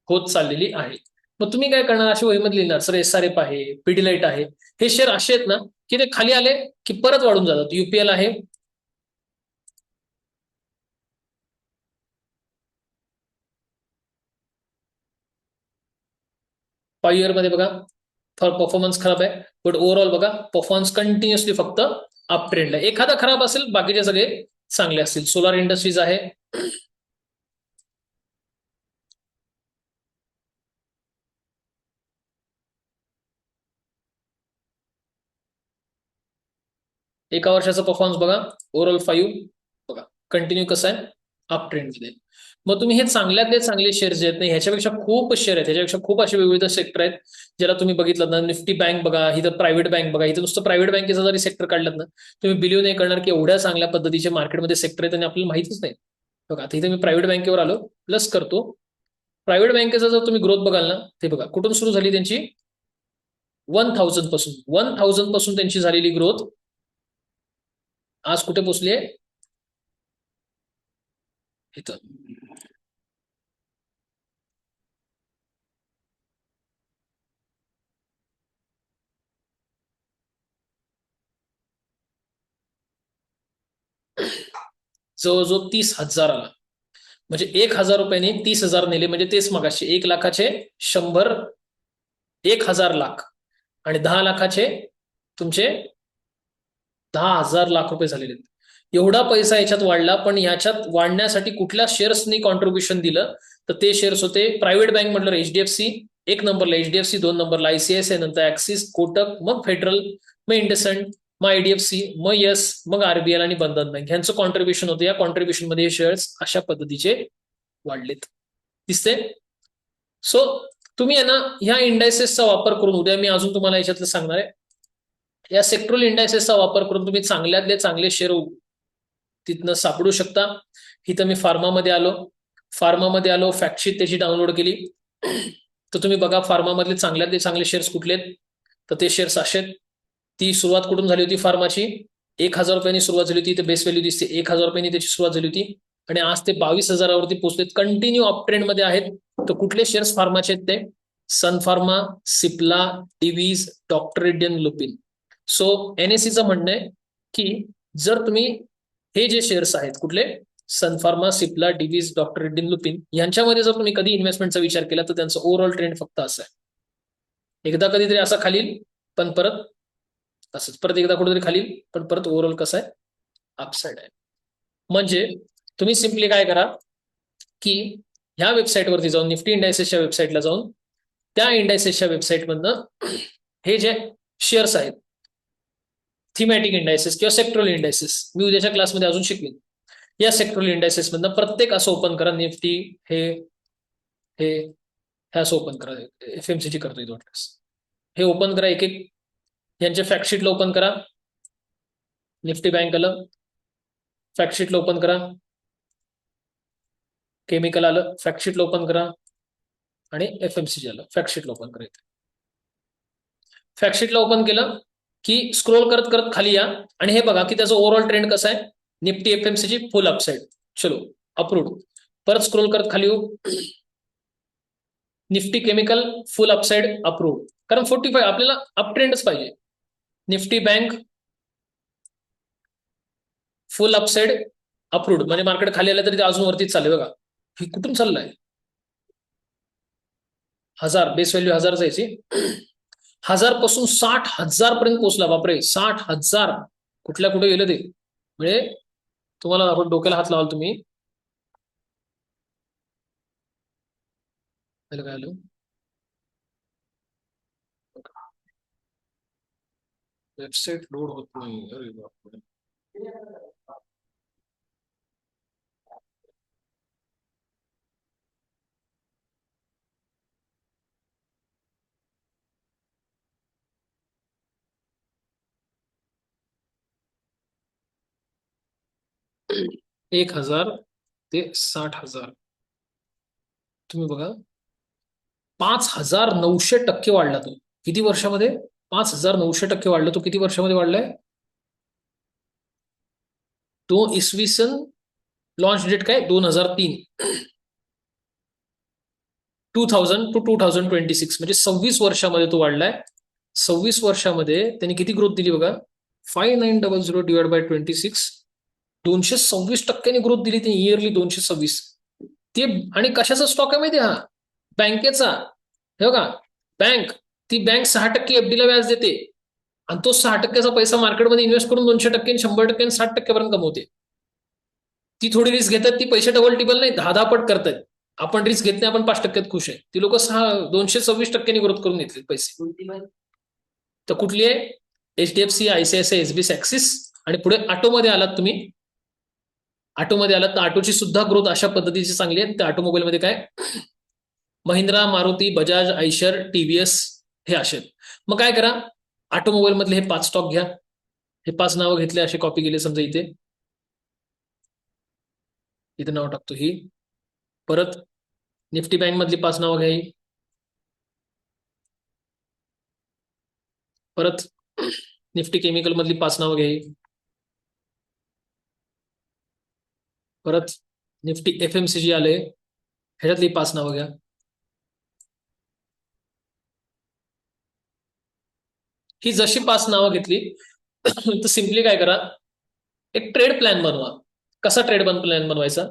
होत चाललेली आहे. मग तुम्ही काय करणार, अशी वहीमध्ये लिहिणार सर SRF आहे, पिडिलाइट आहे, हे शेअर असे आहेत ना की ते खाली आले की परत वाढून जातात. UPL आहे, फाईव्ह मध्ये बघा परफॉर्मन्स खराब आहे, बट ओव्हरऑल बघा परफॉर्मन्स कंटिन्युअसली फक्त अप ट्रेंडला. एखादा खराब असेल, बाकीचे सगळे चांगले असतील. सोलार इंडस्ट्रीज आहे, एका वर्षाचा परफॉर्मन्स बघा, ओव्हरऑल 5 बघा कंटिन्यू कसं आहे अप ट्रेंड मध्ये. मग तुम्ही हे चांगल्यातले चांगले शेअर्स जे आहेत नाही, ह्याच्यापेक्षा खूप शेअर आहेत, ह्याच्यापेक्षा खूप असे विविध सेक्टर आहेत ज्याला तुम्ही बघितलं ना. निफ्टी बँक बघा, इथं प्रायव्हेट बँक बघा, इथं नुसतं प्रायव्हेट बँकेचा जरी सेक्टर काढलात ना, तुम्ही बिलीव्ह नाही करणार की एवढ्या चांगल्या पद्धतीचे मार्केटमध्ये सेक्टर आहेत आणि आपल्याला माहितीच नाही. बघा आता इथे मी प्रायव्हेट बँकेवर आलो, प्लस करतो. प्रायव्हेट बँकेचा जर तुम्ही ग्रोथ बघाल ना, ते बघा कुठून सुरू झाली त्यांची, 1000 पासून त्यांची झालेली ग्रोथ आज कुठे पोहोचली आहे, इथं. जवळजवळ 30,000 आला, म्हणजे 1,000 रुपयांनी 30,000 नेले, म्हणजे तेच मगाशी 1 लाखाचे 100, 1,000 लाख आणि 10 लाखाचे तुमचे 10,000 लाख रुपये झालेले आहेत. एवढा पैसा याच्यात वाढला, पण याच्यात वाढण्यासाठी कुठल्या शेअर्सनी कॉन्ट्रीब्युशन दिलं, तर ते शेअर्स होते प्रायव्हेट बँक म्हटलं HDFC, 1 नंबरला HDFC, 2 नंबरला ICICI, नंतर ऍक्सिस, कोटक, मग फेडरल, मग इंडसइंड, मग IDFC, मग येस, मग RBL आणि बंधन बँक, ह्यांचं कॉन्ट्रीब्युशन होतं. या कॉन्ट्रीब्युशन मध्ये हे शेअर्स अशा पद्धतीचे वाढलेत, दिसते. सो तुम्ही आहे ना ह्या इंडायसेसचा वापर करून, उद्या मी अजून तुम्हाला याच्यातलं सांगणार आहे, या सेक्टरल इंडायसेसचा वापर करून तुम्ही चांगल्यातले चांगले शेअर तिथनं सापडू शकता. इथं मी फार्मामध्ये आलो, फॅक्टशीट त्याची डाउनलोड केली, तर तुम्ही बघा फार्मामधले चांगल्यातले चांगले शेअर्स कुठले आहेत, तर ते शेअर्स असे. ती सुरुवात कुठून झाली होती फार्माची, 1,000 रुपयांनी सुरुवात झाली होती, ते बेस व्हॅल्यू दिसते 1,000 रुपयांनी त्याची सुरुवात झाली होती, आणि आज ते 22,000 वरती पोहोचलेत, कंटिन्यू अप ट्रेंड मध्ये आहेत. तर कुठले शेअर्स फार्माचे आहेत ते, Sun Pharma, Cipla, Divi's, doctor Reddy, Lupin. So NSEचं म्हणणं आहे की जर तुम्ही हे जे शेअर्स आहेत कुठले, सन फार्मा, सिप्ला, डिव्हिज, डॉक्टर रेड्डी, लुपिन, यांच्यामध्ये जर तुम्ही कधी इन्व्हेस्टमेंटचा विचार केला, तर त्यांचं ओव्हरऑल ट्रेंड फक्त असं आहे, एकदा कधीतरी असा खाली, पण परत असंच, परत एकदा कुठेतरी खाली, पण परत ओव्हरऑल कसं आहे अपसाइड आहे. म्हणजे तुम्ही सिम्पली काय करा की ह्या वेबसाईटवरती जाऊन, निफ्टी इंडायसेसच्या वेबसाईटला जाऊन, त्या इंडायसेसच्या वेबसाईटमधनं हे जे शेअर्स आहेत, थीमॅटिक इंडायसेस किंवा सेक्टरल इंडायसेस, मी उद्याच्या क्लासमध्ये अजून शिकवेन, या सेक्टरल इंडायसेस मधनं प्रत्येक असं ओपन करा. निफ्टी हे असं ओपन करा, FMCG करतोय वाटल्यास, हे ओपन करा एक एक, यांच्या फॅक्टशीटला ओपन करा. निफ्टी बँक आलं, फॅक्टशीटला ओपन करा. केमिकल आलं, फॅक्टशीटला ओपन करा. आणि FMCG आलं, फॅक्टशीटला ओपन करायचं. फॅक्टशीटला ओपन केलं की स्क्रोल करत करत खाली या, आणि हे बघा की त्याचं ओव्हरऑल ट्रेंड कसं आहे, निफ्टी FMCG फुल अपसाइड, चलो अप्रूव्ड. परत स्क्रोल करत खाली येऊ, निफ्टी केमिकल फुल अपसाइड अप्रूव्ड, कारण 45 आपल्याला अप ट्रेंडच पाहिजे. निफ्टी बँक फुल अपसाइड अप्रूव्ड, म्हणजे मार्केट खाली आलं तरी ते अजून वरतीच चाललंय बघा. ही कुठून चाललंय? 1000 बेस व्हॅल्यू 1000 जायची, 1000 पासून 60,000 पर्यंत पोहोचला. बापरे, 60,000 कुठल्या कुठे गेलं ते, म्हणजे तुम्हाला डोक्याला हात लावाल तुम्ही. काय आलं? वेबसाईट लोड होत नाही. अरे बापरे. एक 1000 ते 60,000 तुम्ही बघा, 5,900% वाढला तो. किती वर्षामध्ये? 5,900% वाढला तो. किती वर्षामध्ये वाढलाय तो? इसवी सन लॉन्च डेट काय? 2003. 2000 टू 2026 म्हणजे 26 वर्षामध्ये तो वाढलाय. 26 वर्षामध्ये त्यांनी किती ग्रोथ दिली बघा? 5900 डिवाइड बाय 26, 226% ग्रोथ दिली त्यांनी इयरली. 226 ते. आणि कशाचा स्टॉक आहे माहिती? हा बँकेचा. हे बघा, बँक, ती बँक 6% एफडीला व्याज देते आणि तो 6%चा पैसा मार्केटमध्ये इन्व्हेस्ट करून 200%, 100%, 60% पर्यंत कमवते. ती थोडी रिस्क घेतात, ती पैसे डबल टिबल नाही 10-10 पट करतात. आपण रिस्क घेत नाही, आपण 5%त खुश आहे. ती लोक 226% ग्रोथ करून घेतले पैसे. तर कुठली आहे? HDFC, ICICI, SBI, axis. आणि पुढे ऑटोमध्ये आलात तुम्ही. ऑटोमध्ये आलात तर ऑटोची सुद्धा ग्रोथ अशा पद्धतीची चांगली आहे. त्या ऑटोमोबाईलमध्ये काय? महिंद्रा, मारुती, बजाज, आयशर, TVS हे असे. मग काय करा, ऑटोमोबाईल मधले हे 5 स्टॉक घ्या. हे 5 नावं घेतले, असे कॉपी केले समजा. इथे नाव टाकतो ही. परत निफ्टी बँक मधली 5 नावं घ्या. परत निफ्टी केमिकल मधली 5 नावं घ्या. परत निफ्टी FMCG आले, ह्याच्यातली 5 नावं घ्या. ही जशी 5 नावं घेतली तर सिम्पली काय करा, एक ट्रेड प्लॅन बनवा. कसा ट्रेड प्लॅन बनवायचा?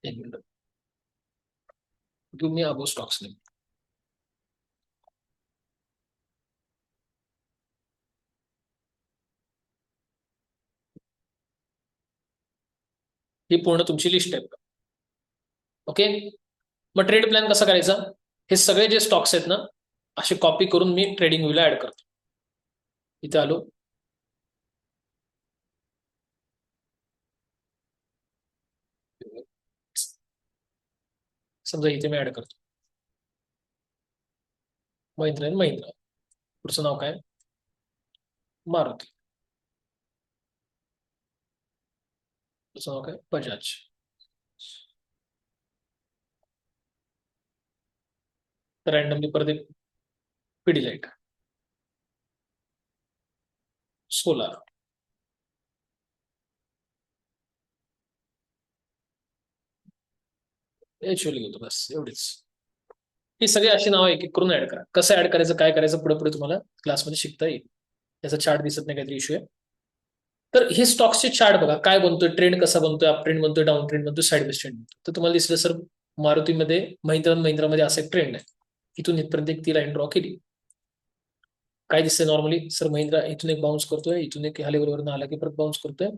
एक मिनिट, गिव्ह मी अबो स्टॉक्स नेम. ही पूर्ण तुमची लिस्ट आहे. ओके, मग ट्रेड प्लॅन कसा करायचा? हे सगळे जे स्टॉक्स आहेत ना, असे कॉपी करून मी ट्रेडिंग व्ह्यूला ऍड करतो. इथे आलो, समजा इथे मी ऍड करतो महिंद्रा अँड महिंद्रा. पुढचं नाव काय? मारुती. पुढचं नाव काय? बजाज. तर रॅन्डमली परत एक पिडीलाइट, सोलार, HUL होतो. बस एवढीच. ही सगळी अशी नावं एक एक करून ऍड करा. कसं ऍड करायचं, काय करायचं, पुढे पुढे तुम्हाला क्लासमध्ये शिकता येईल. याचा चार्ट दिसत नाही, काहीतरी इश्यू आहे. तर हे स्टॉक्सचे चार्ट बघा, काय बनतोय, ट्रेंड कसा बनतोय, अप ट्रेंड बनतोय, डाऊन ट्रेंड बनतोय, साईड बाय ट्रेंड बनतोय. तर तुम्हाला दिसलं सर, मारुतीमध्ये, महिंद्रामध्ये असा एक ट्रेंड आहे. इथून इथपर्यंत एक ती लाईन ड्रॉ केली. काय दिसतंय नॉर्मली? सर महिंद्रा इथून एक बाउन्स करतोय, इथून एक ह्या लेवलवर आला की परत बाउन्स करतोय.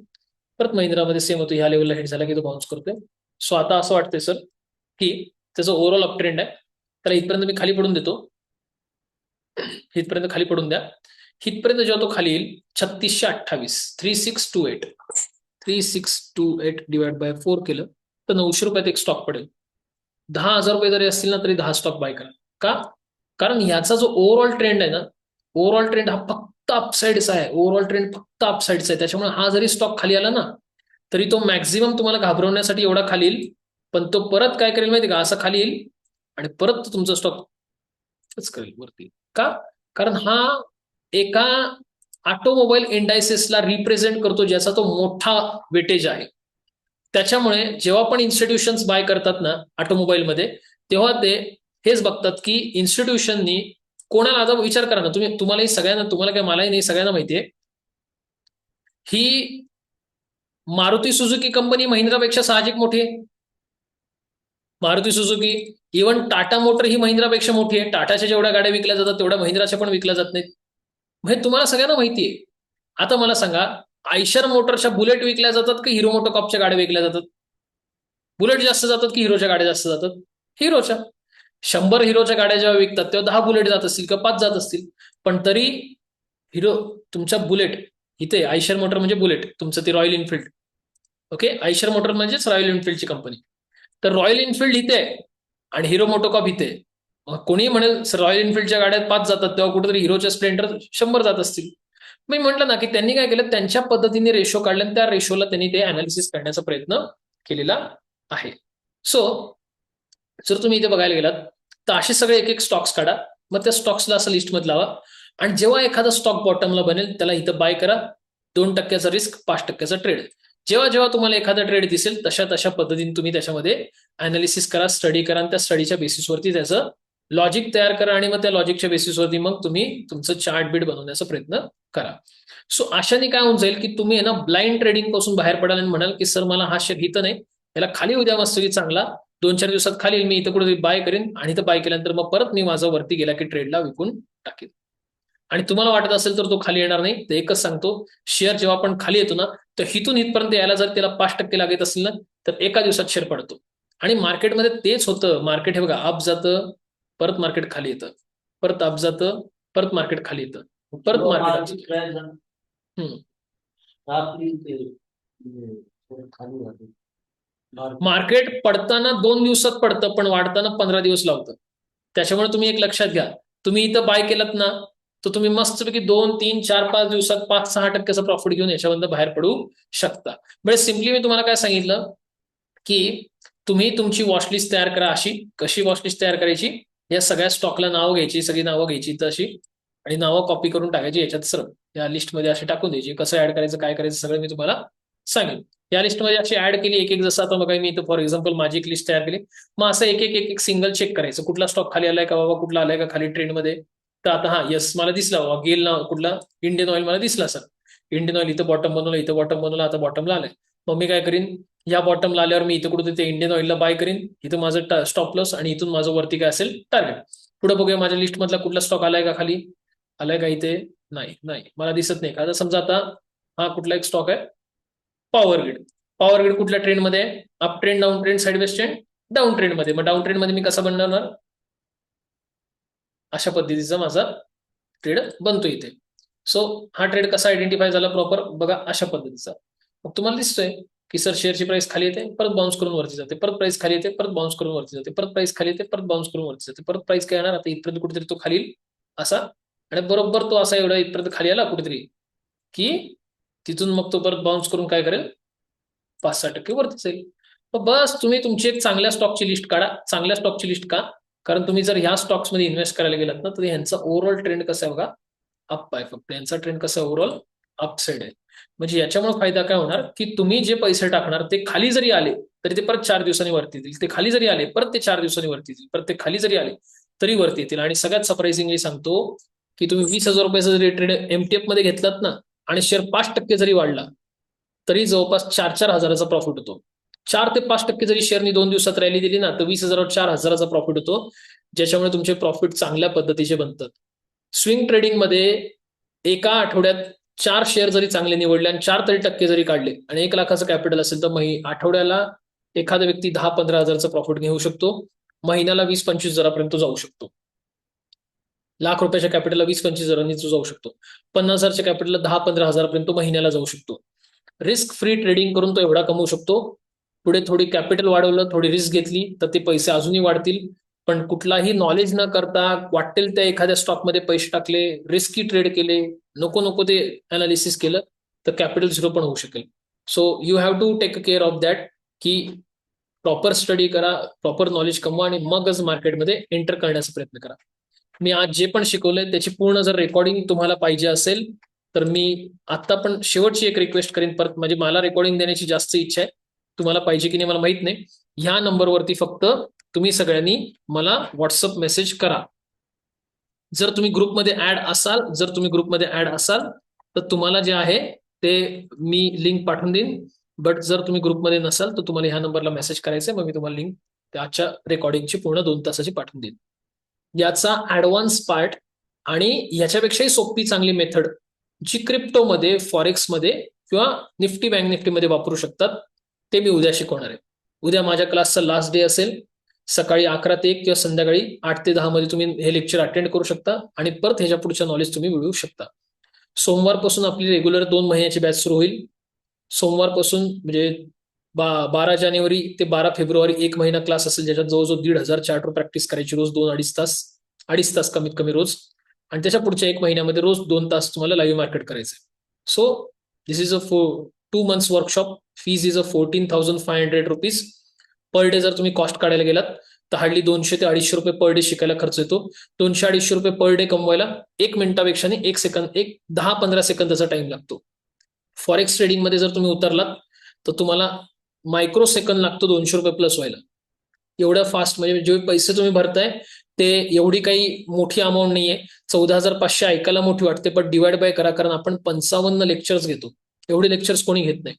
परत महिंद्रामध्ये सेम होतो, ह्या लेवलला हिट झाला की तो बाउन्स करतोय. सो आता असं वाटतंय सर की त्याचं ओव्हरऑल अप ट्रेंड आहे. त्याला इथपर्यंत मी खाली पडून देतो, इथपर्यंत खाली पडून द्या. हितपर्यंत जेव्हा तो खाली येईल 3628, 3628, 3628 डिवाइड बाय 4 केलं तर 900 रुपयात एक स्टॉक पडेल. 10,000 रुपये जरी असतील ना तरी 10 स्टॉक बाय करा. का? कारण ह्याचा जो ओव्हरऑल ट्रेंड आहे ना, ओव्हरऑल ट्रेंड हा फक्त अपसाइडचा आहे. ओव्हरऑल ट्रेंड फक्त अपसाइडचा आहे. त्याच्यामुळे हा जरी स्टॉक खाली आला ना तरी तो मॅक्झिमम तुम्हाला घाबरवण्यासाठी एवढा खाली येईल, पण तो परत काय करेल माहिती का? असा खाली येईल आणि परत तुमचा स्टॉक करेल वरती. का? कारण हा एका ऑटोमोबाईल इंडायसेसला रिप्रेझेंट करतो, ज्याचा तो मोठा वेटेज आहे. त्याच्यामुळे जेव्हा पण इन्स्टिट्यूशन्स बाय करतात ना ऑटोमोबाईलमध्ये, तेव्हा ते हेच बघतात की इन्स्टिट्यूशननी कोणाला, आता विचार करा ना तुम्ही, तुम्हालाही सगळ्यांना, तुम्हाला काय मलाही नाही, सगळ्यांना माहितीये ही मारुती सुझुकी कंपनी महिंद्रापेक्षा साहजिक मोठी आहे. Maruti Suzuki, even Tata motor ही महिंद्रापेक्षा मोठी आहे. टाटाच्या जेवढ्या गाड्या विकल्या जातात तेवढ्या महिंद्राच्या पण विकल्या जात नाहीत. म्हणजे तुम्हाला सगळ्यांना माहितीये. आता मला सांगा, आयशर मोटरच्या बुलेट विकल्या जातात की हिरो मोटोकॉपच्या गाड्या विकल्या जातात? बुलेट जास्त जातात की हिरोच्या गाड्या जास्त जातात? हिरोच्या. 100 हिरोच्या गाड्या जेव्हा विकतात तेव्हा 10 बुलेट जात असतील किंवा 5 जात असतील. पण तरी हिरो तुमच्या बुलेट इथे, आयशर मोटर म्हणजे बुलेट तुमचं, ती royal Enfield. Okay, Eicher motor म्हणजेच रॉयल एनफिल्डची कंपनी. तर रॉयल एनफिल्ड इथे आहे आणि हिरो मोटोकॉप इथे आहे. मग कोणी म्हणेल रॉयल एनफिल्डच्या गाड्यात 5 जातात तेव्हा कुठेतरी हिरोच्या स्प्लेंडर 100 जात असतील. मी म्हटलं ना की त्यांनी काय केलं, त्यांच्या पद्धतीने रेशो काढले आणि त्या रेशोला त्यांनी ते अनालिसिस करण्याचा प्रयत्न केलेला आहे. सो जर तुम्ही इथे बघायला गेलात तर असे सगळे एक एक स्टॉक्स काढा, मग त्या स्टॉक्सला असं लिस्टमध्ये लावा आणि जेव्हा एखादा स्टॉक बॉटमला बनेल त्याला इथं बाय करा. 2% रिस्क, 5% ट्रेड. जेव्हा जेव्हा तुम्हाला एखादा ट्रेड दिसेल तशा तशा पद्धतीने तुम्ही त्याच्यामध्ये अनालिसिस करा, स्टडी करा आणि त्या स्टडीच्या बेसिसवरती त्याचं लॉजिक तयार करा आणि मग त्या लॉजिकच्या बेसिसवरती मग तुम्ही तुमचं चार्ट बीट बनवण्याचा प्रयत्न करा. सो अशाने काय होऊन जाईल की तुम्ही ना ब्लाइंड ट्रेडिंग पासून बाहेर पडाल आणि म्हणाल की सर मला हा शेअर हित नाही, याला खाली उद्या मस्त की चांगला 2-4 दिवसात खाली मी इथं कुठे बाय करेन आणि इथं बाय केल्यानंतर मग परत मी माझा वरती गेला की ट्रेडला विकून टाकेन. आणि तुम्हाला वाटत असेल तर तो खाली येणार नाही. तर एकच सांगतो, शेअर जेव्हा आपण खाली येतो ना तर हिथून इथपर्यंत यायला जर त्याला 5% लागत असेल ना तर एका दिवसात शेअर पडतो. आणि मार्केटमध्ये तेच होतं. मार्केट हे बघा, अप जातं, परत मार्केट खाली येतं, परत अप जातं, परत मार्केट खाली येतं, परत मार्केट खाली जाते. मार्केट पडताना 2 दिवसात पडतं पण वाढताना 15 दिवस लावतं. त्याच्यामुळे तुम्ही एक लक्षात घ्या, तुम्ही इथं बाय केलात ना तर तुम्ही मस्तपैकी 2, 3, 4, 5 दिवसात 5-6% प्रॉफिट घेऊन याच्याबद्दल बाहेर पडू शकता. म्हणजे सिम्पली मी तुम्हाला काय सांगितलं की तुम्ही तुमची वॉचलिस्ट तयार करा. अशी कशी वॉचलिस्ट तयार करायची, या सगळ्या स्टॉकला नावं घ्यायची, सगळी नावं घ्यायची तशी आणि नावं कॉपी करून टाकायची याच्यात सरळ या लिस्टमध्ये अशी टाकून द्यायची. कसं ऍड करायचं, काय करायचं सगळं मी तुम्हाला सांगेन. या लिस्टमध्ये अशी ऍड केली एक एक, जसं आता बघा मी इथं फॉर एक्झाम्पल माझी एक लिस्ट तयार केली. मग असं एक एक एक एक सिंगल चेक करायचं, कुठला स्टॉक खाली आलाय का बाबा, कुठला आलाय का खाली ट्रेंडमध्ये. तर आता हा यस मला दिसला बाबा, गेल ना कुठला, इंडियन ऑइल मला दिसला सर. इंडियन ऑइल इथं बॉटम बनवलं, इथं बॉटम बनवलं, आता बॉटमला आलंय. मग मी काय करीन, या बॉटमला आल्यावर मी इथं कुठे ते इंडियन ऑइलला बाय करीन, इथं माझं स्टॉप लॉस आणि इथून माझं वरती काय असेल टार्गेट. पुढे बघूया माझ्या लिस्ट मधला कुठला स्टॉक आलाय का खाली, आलाय का इथे, नाही नाही मला दिसत नाही. आता समजा आता हा कुठला एक स्टॉक आहे, पॉवर ग्रिड. पॉवर ग्रिड कुठल्या ट्रेंडमध्ये आहे, up trend, down trend, sideways trend, down trend मध्ये. मग डाऊन ट्रेंड मध्ये मी कसा बनवणार, अशा पद्धतीचा माझा ट्रेड बनतो इथे. सो हा ट्रेड कसा आयडेंटिफाय झाला प्रॉपर बघा, अशा पद्धतीचा. मग तुम्हाला दिसतोय की सर शेअरची प्राइस खाली येते, परत बाउन्स करून वरती जाते, परत प्राइस खाली येते, परत बाउन्स करून वरती जाते, परत प्राइस खाली येते, परत बाउन्स करून वरती जाते, परत प्राइस काय येणार आता इथपर्यंत कुठेतरी तो खाली असा, आणि बरोबर तो असा एवढा इथपर्यंत खाली आला कुठेतरी की तिथून मग तो परत बाउन्स करून काय करेल, 5-6% वरती जाईल. मग बस तुम्ही तुमची एक चांगल्या स्टॉकची लिस्ट काढा. चांगल्या स्टॉकची लिस्ट का, कारण तुम्ही जर ह्या स्टॉक्स मध्ये इन्व्हेस्ट करायला गेलात ना तर ह्यांचा ओव्हरऑल ट्रेंड कसा आहे बघा, अप आहे. फक्त यांचा ट्रेंड कसा ओव्हरऑल अप साइड आहे. म्हणजे याच्यामुळे फायदा काय होणार की तुम्ही जे पैसे टाकणार ते खाली जरी आले तरी ते परत 4 दिवसांनी वरती येतील, ते खाली जरी आले परत ते 4 दिवसांनी वरती येतील, परत ते खाली जरी आले तरी वरती येतील. आणि सगळ्यात सरप्राइझिंगली सांगतो की तुम्ही 20,000 रुपयाचा जरी ट्रेड एमटीएफ मध्ये घेतलात ना आणि शेअर 5% जरी वाढला तरी जवळपास 4-4 हजाराचा प्रॉफिट होतो. 4 ते 5% जरी शेअरनी 2 दिवसात रॅली दिली ना तर 20,000वर 4,000चा प्रॉफिट होतो, ज्याच्यामुळे तुमचे प्रॉफिट चांगल्या पद्धतीचे बनतात. स्विंग ट्रेडिंग मध्ये एका आठवड्यात 4 शेअर जरी चांगले निवडले आणि 4% जरी काढले आणि 1 लाखाचं कॅपिटल असेल तर आठवड्याला एखादा व्यक्ती 10-15 हजारचा प्रॉफिट घेऊ शकतो, महिन्याला 20-25 हजारापर्यंत जाऊ शकतो. लाख रुपयाच्या कॅपिटलला 20-25 हजारांनी जाऊ शकतो. 50 हजारच्या कॅपिटलला 10-15 हजारापर्यंत महिन्याला जाऊ शकतो. रिस्क फ्री ट्रेडिंग करून तो एवढा कमवू शकतो. पुढे थोडी कॅपिटल वाढवलं, थोडी रिस्क घेतली तर ते पैसे अजूनही वाढतील. पण कुठलाही नॉलेज न करता वाटेल त्या एखाद्या स्टॉकमध्ये पैसे टाकले, रिस्की ट्रेड केले, नको ते अनालिसिस केलं तर कॅपिटल झिरो पण होऊ शकेल. So you have to take care of that की प्रॉपर स्टडी करा, प्रॉपर नॉलेज कमवा आणि मगच मार्केटमध्ये एंटर करण्याचा प्रयत्न करा. मी आज जे पण शिकवलंय त्याची पूर्ण जर रेकॉर्डिंग तुम्हाला पाहिजे असेल तर मी आता पण शेवटची एक रिक्वेस्ट करेन परत, म्हणजे मला रेकॉर्डिंग देण्याची जास्त इच्छा आहे. तुम्हाला पाहिजे की नाही मला माहित नाही. ह्या नंबरवरती फक्त तुम्ही सगळ्यांनी मला व्हॉट्सअप मेसेज करा. जर तुम्ही ग्रुपमध्ये ऍड असाल तर तुम्हाला जे आहे ते मी लिंक पाठवून देईन. बट जर तुम्ही ग्रुपमध्ये नसाल तर तुम्हाला ह्या नंबरला मेसेज करायचा आहे, मग मी तुम्हाला लिंक त्याच्या रेकॉर्डिंगची पूर्ण 2 तासाची पाठवून देईन. याचा ऍडव्हान्स पार्ट आणि याच्यापेक्षाही सोपी चांगली मेथड जी क्रिप्टोमध्ये, फॉरेक्समध्ये किंवा निफ्टी बँक निफ्टीमध्ये वापरू शकतात, ते मी उद्या शिकवणार आहे. उद्या माझ्या क्लासचा लास्ट डे असेल. सकाळी 11 ते 1 किंवा संध्याकाळी 8 ते 10 मध्ये तुम्ही हे लेक्चर अटेंड करू शकता आणि परत ह्याच्या पुढच्या नॉलेज तुम्ही मिळवू शकता. सोमवारपासून आपली रेग्युलर 2 महिन्याची बॅच सुरू होईल. सोमवारपासून म्हणजे 12 जानेवारी ते 12 फेब्रुवारी 1 महिना क्लास असेल, ज्याच्यात जवळजवळ 1,500 चार्टवर प्रॅक्टिस करायची रोज 2-2.5 तास कमीत कमी रोज. आणि त्याच्या पुढच्या 1 महिन्यामध्ये रोज 2 तास तुम्हाला लाईव्ह मार्केट करायचं. So this is a 2 months workshop. Fees is a 14,500 rupees per day. जर तुम्ही कॉस्ट काढायला गेलात तर हार्डली 200 ते 250 रुपये पर डे शिकायला खर्च येतो. 200-250 रुपये पर डे कमवायला 1 मिनिटापेक्षा 10-15 सेकंदाचा टाइम लागतो. फॉरेक्स ट्रेडिंगमध्ये जर तुम्ही उतरलात तर तुम्हाला मायक्रो सेकंद लागतो 200 रुपये प्लस व्हायला. एवढं फास्ट, म्हणजे जे पैसे तुम्ही भरताय ते एवढी काही मोठी अमाऊंट नाहीये. 14,500 ऐकायला मोठी वाटते, पण डिवाइड बाय करा, कारण आपण 55 लेक्चर्स घेतो. एवढे लेक्चर्स कोणी घेत नाही.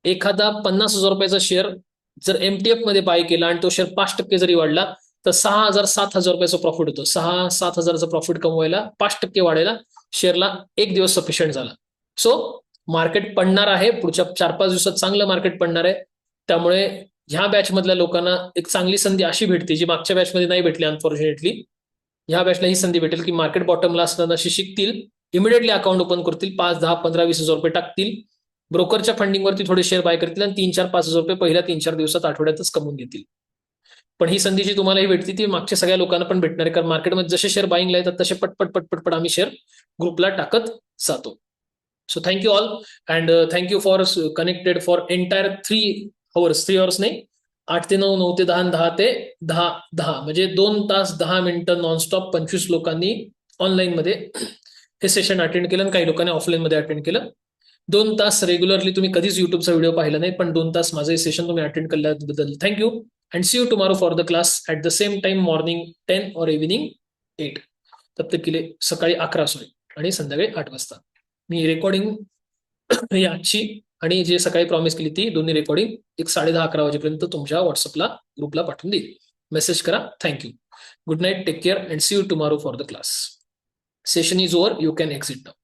एखादा 50,000 रुपयाचा शेअर जर MTF मध्ये बाय केला आणि तो शेअर 5% जरी वाढला तर 6,000-7,000 रुपयाचा प्रॉफिट होतो. 6,000-7,000चा प्रॉफिट कमवायला 5% वाढायला शेअरला 1 दिवस सफिशियंट झाला. सो मार्केट पडणार आहे, पुढच्या 4-5 दिवसात चांगलं मार्केट पडणार आहे. त्यामुळे ह्या बॅच मधल्या लोकांना एक चांगली संधी अशी भेटते जी मागच्या बॅचमध्ये नाही भेटली अनफॉर्च्युनेटली. ह्या बॅचला ही संधी भेटेल की मार्केट बॉटमला असताना अशी शिकतील, इमिडिएटली अकाउंट ओपन करतील, 5, 10, 15, 20,000 रुपये टाकतील, ब्रोकरच्या फंडिंगवरती थोडे शेअर बाय करतील आणि 3-4-5,000 रुपये पहिल्या 3-4 दिवसात, आठवड्यातच कमवून घेतील. पण ही संधी जी तुम्हालाही भेटते ती मागच्या सगळ्या लोकांना पण भेटणार आहे, कारण मार्केटमध्ये जसे शेअर बाईंगला येतात तसे पटपट आम्ही शेअर ग्रुपला टाकत जातो. So thank you all and thank you for connected for entire 3 hours नाही, 8 ते 9, 9 ते 10, 10 ते 10, म्हणजे 2 तास 10 मिनिटं नॉनस्टॉप 25 लोकांनी ऑनलाईन मध्ये हे सेशन अटेंड केलं आणि काही लोकांनी ऑफलाईन मध्ये अटेंड केलं. 2 तास रेग्युलरली तुम्ही कधीच युट्यूबचा व्हिडिओ पाहिला नाही, पण 2 तास माझं हे सेशन तुम्ही अटेंड केल्याबद्दल thank you. And see you tomorrow for the class at the same time, morning 10 और इव्हिनिंग 8. तब तक के लिए सकाळी 11 आणि संध्याकाळी 8 वाजता. मी रेकॉर्डिंग ही आजची आणि जे सकाळी प्रॉमिस केली ती दोन्ही रेकॉर्डिंग 10:30-11 वाजेपर्यंत तुमच्या व्हॉट्सअपला ग्रुपला पाठवून देईल. मेसेज करा. Thank you. Good night, take care and see you tomorrow for the class. Session is over. You can exit now.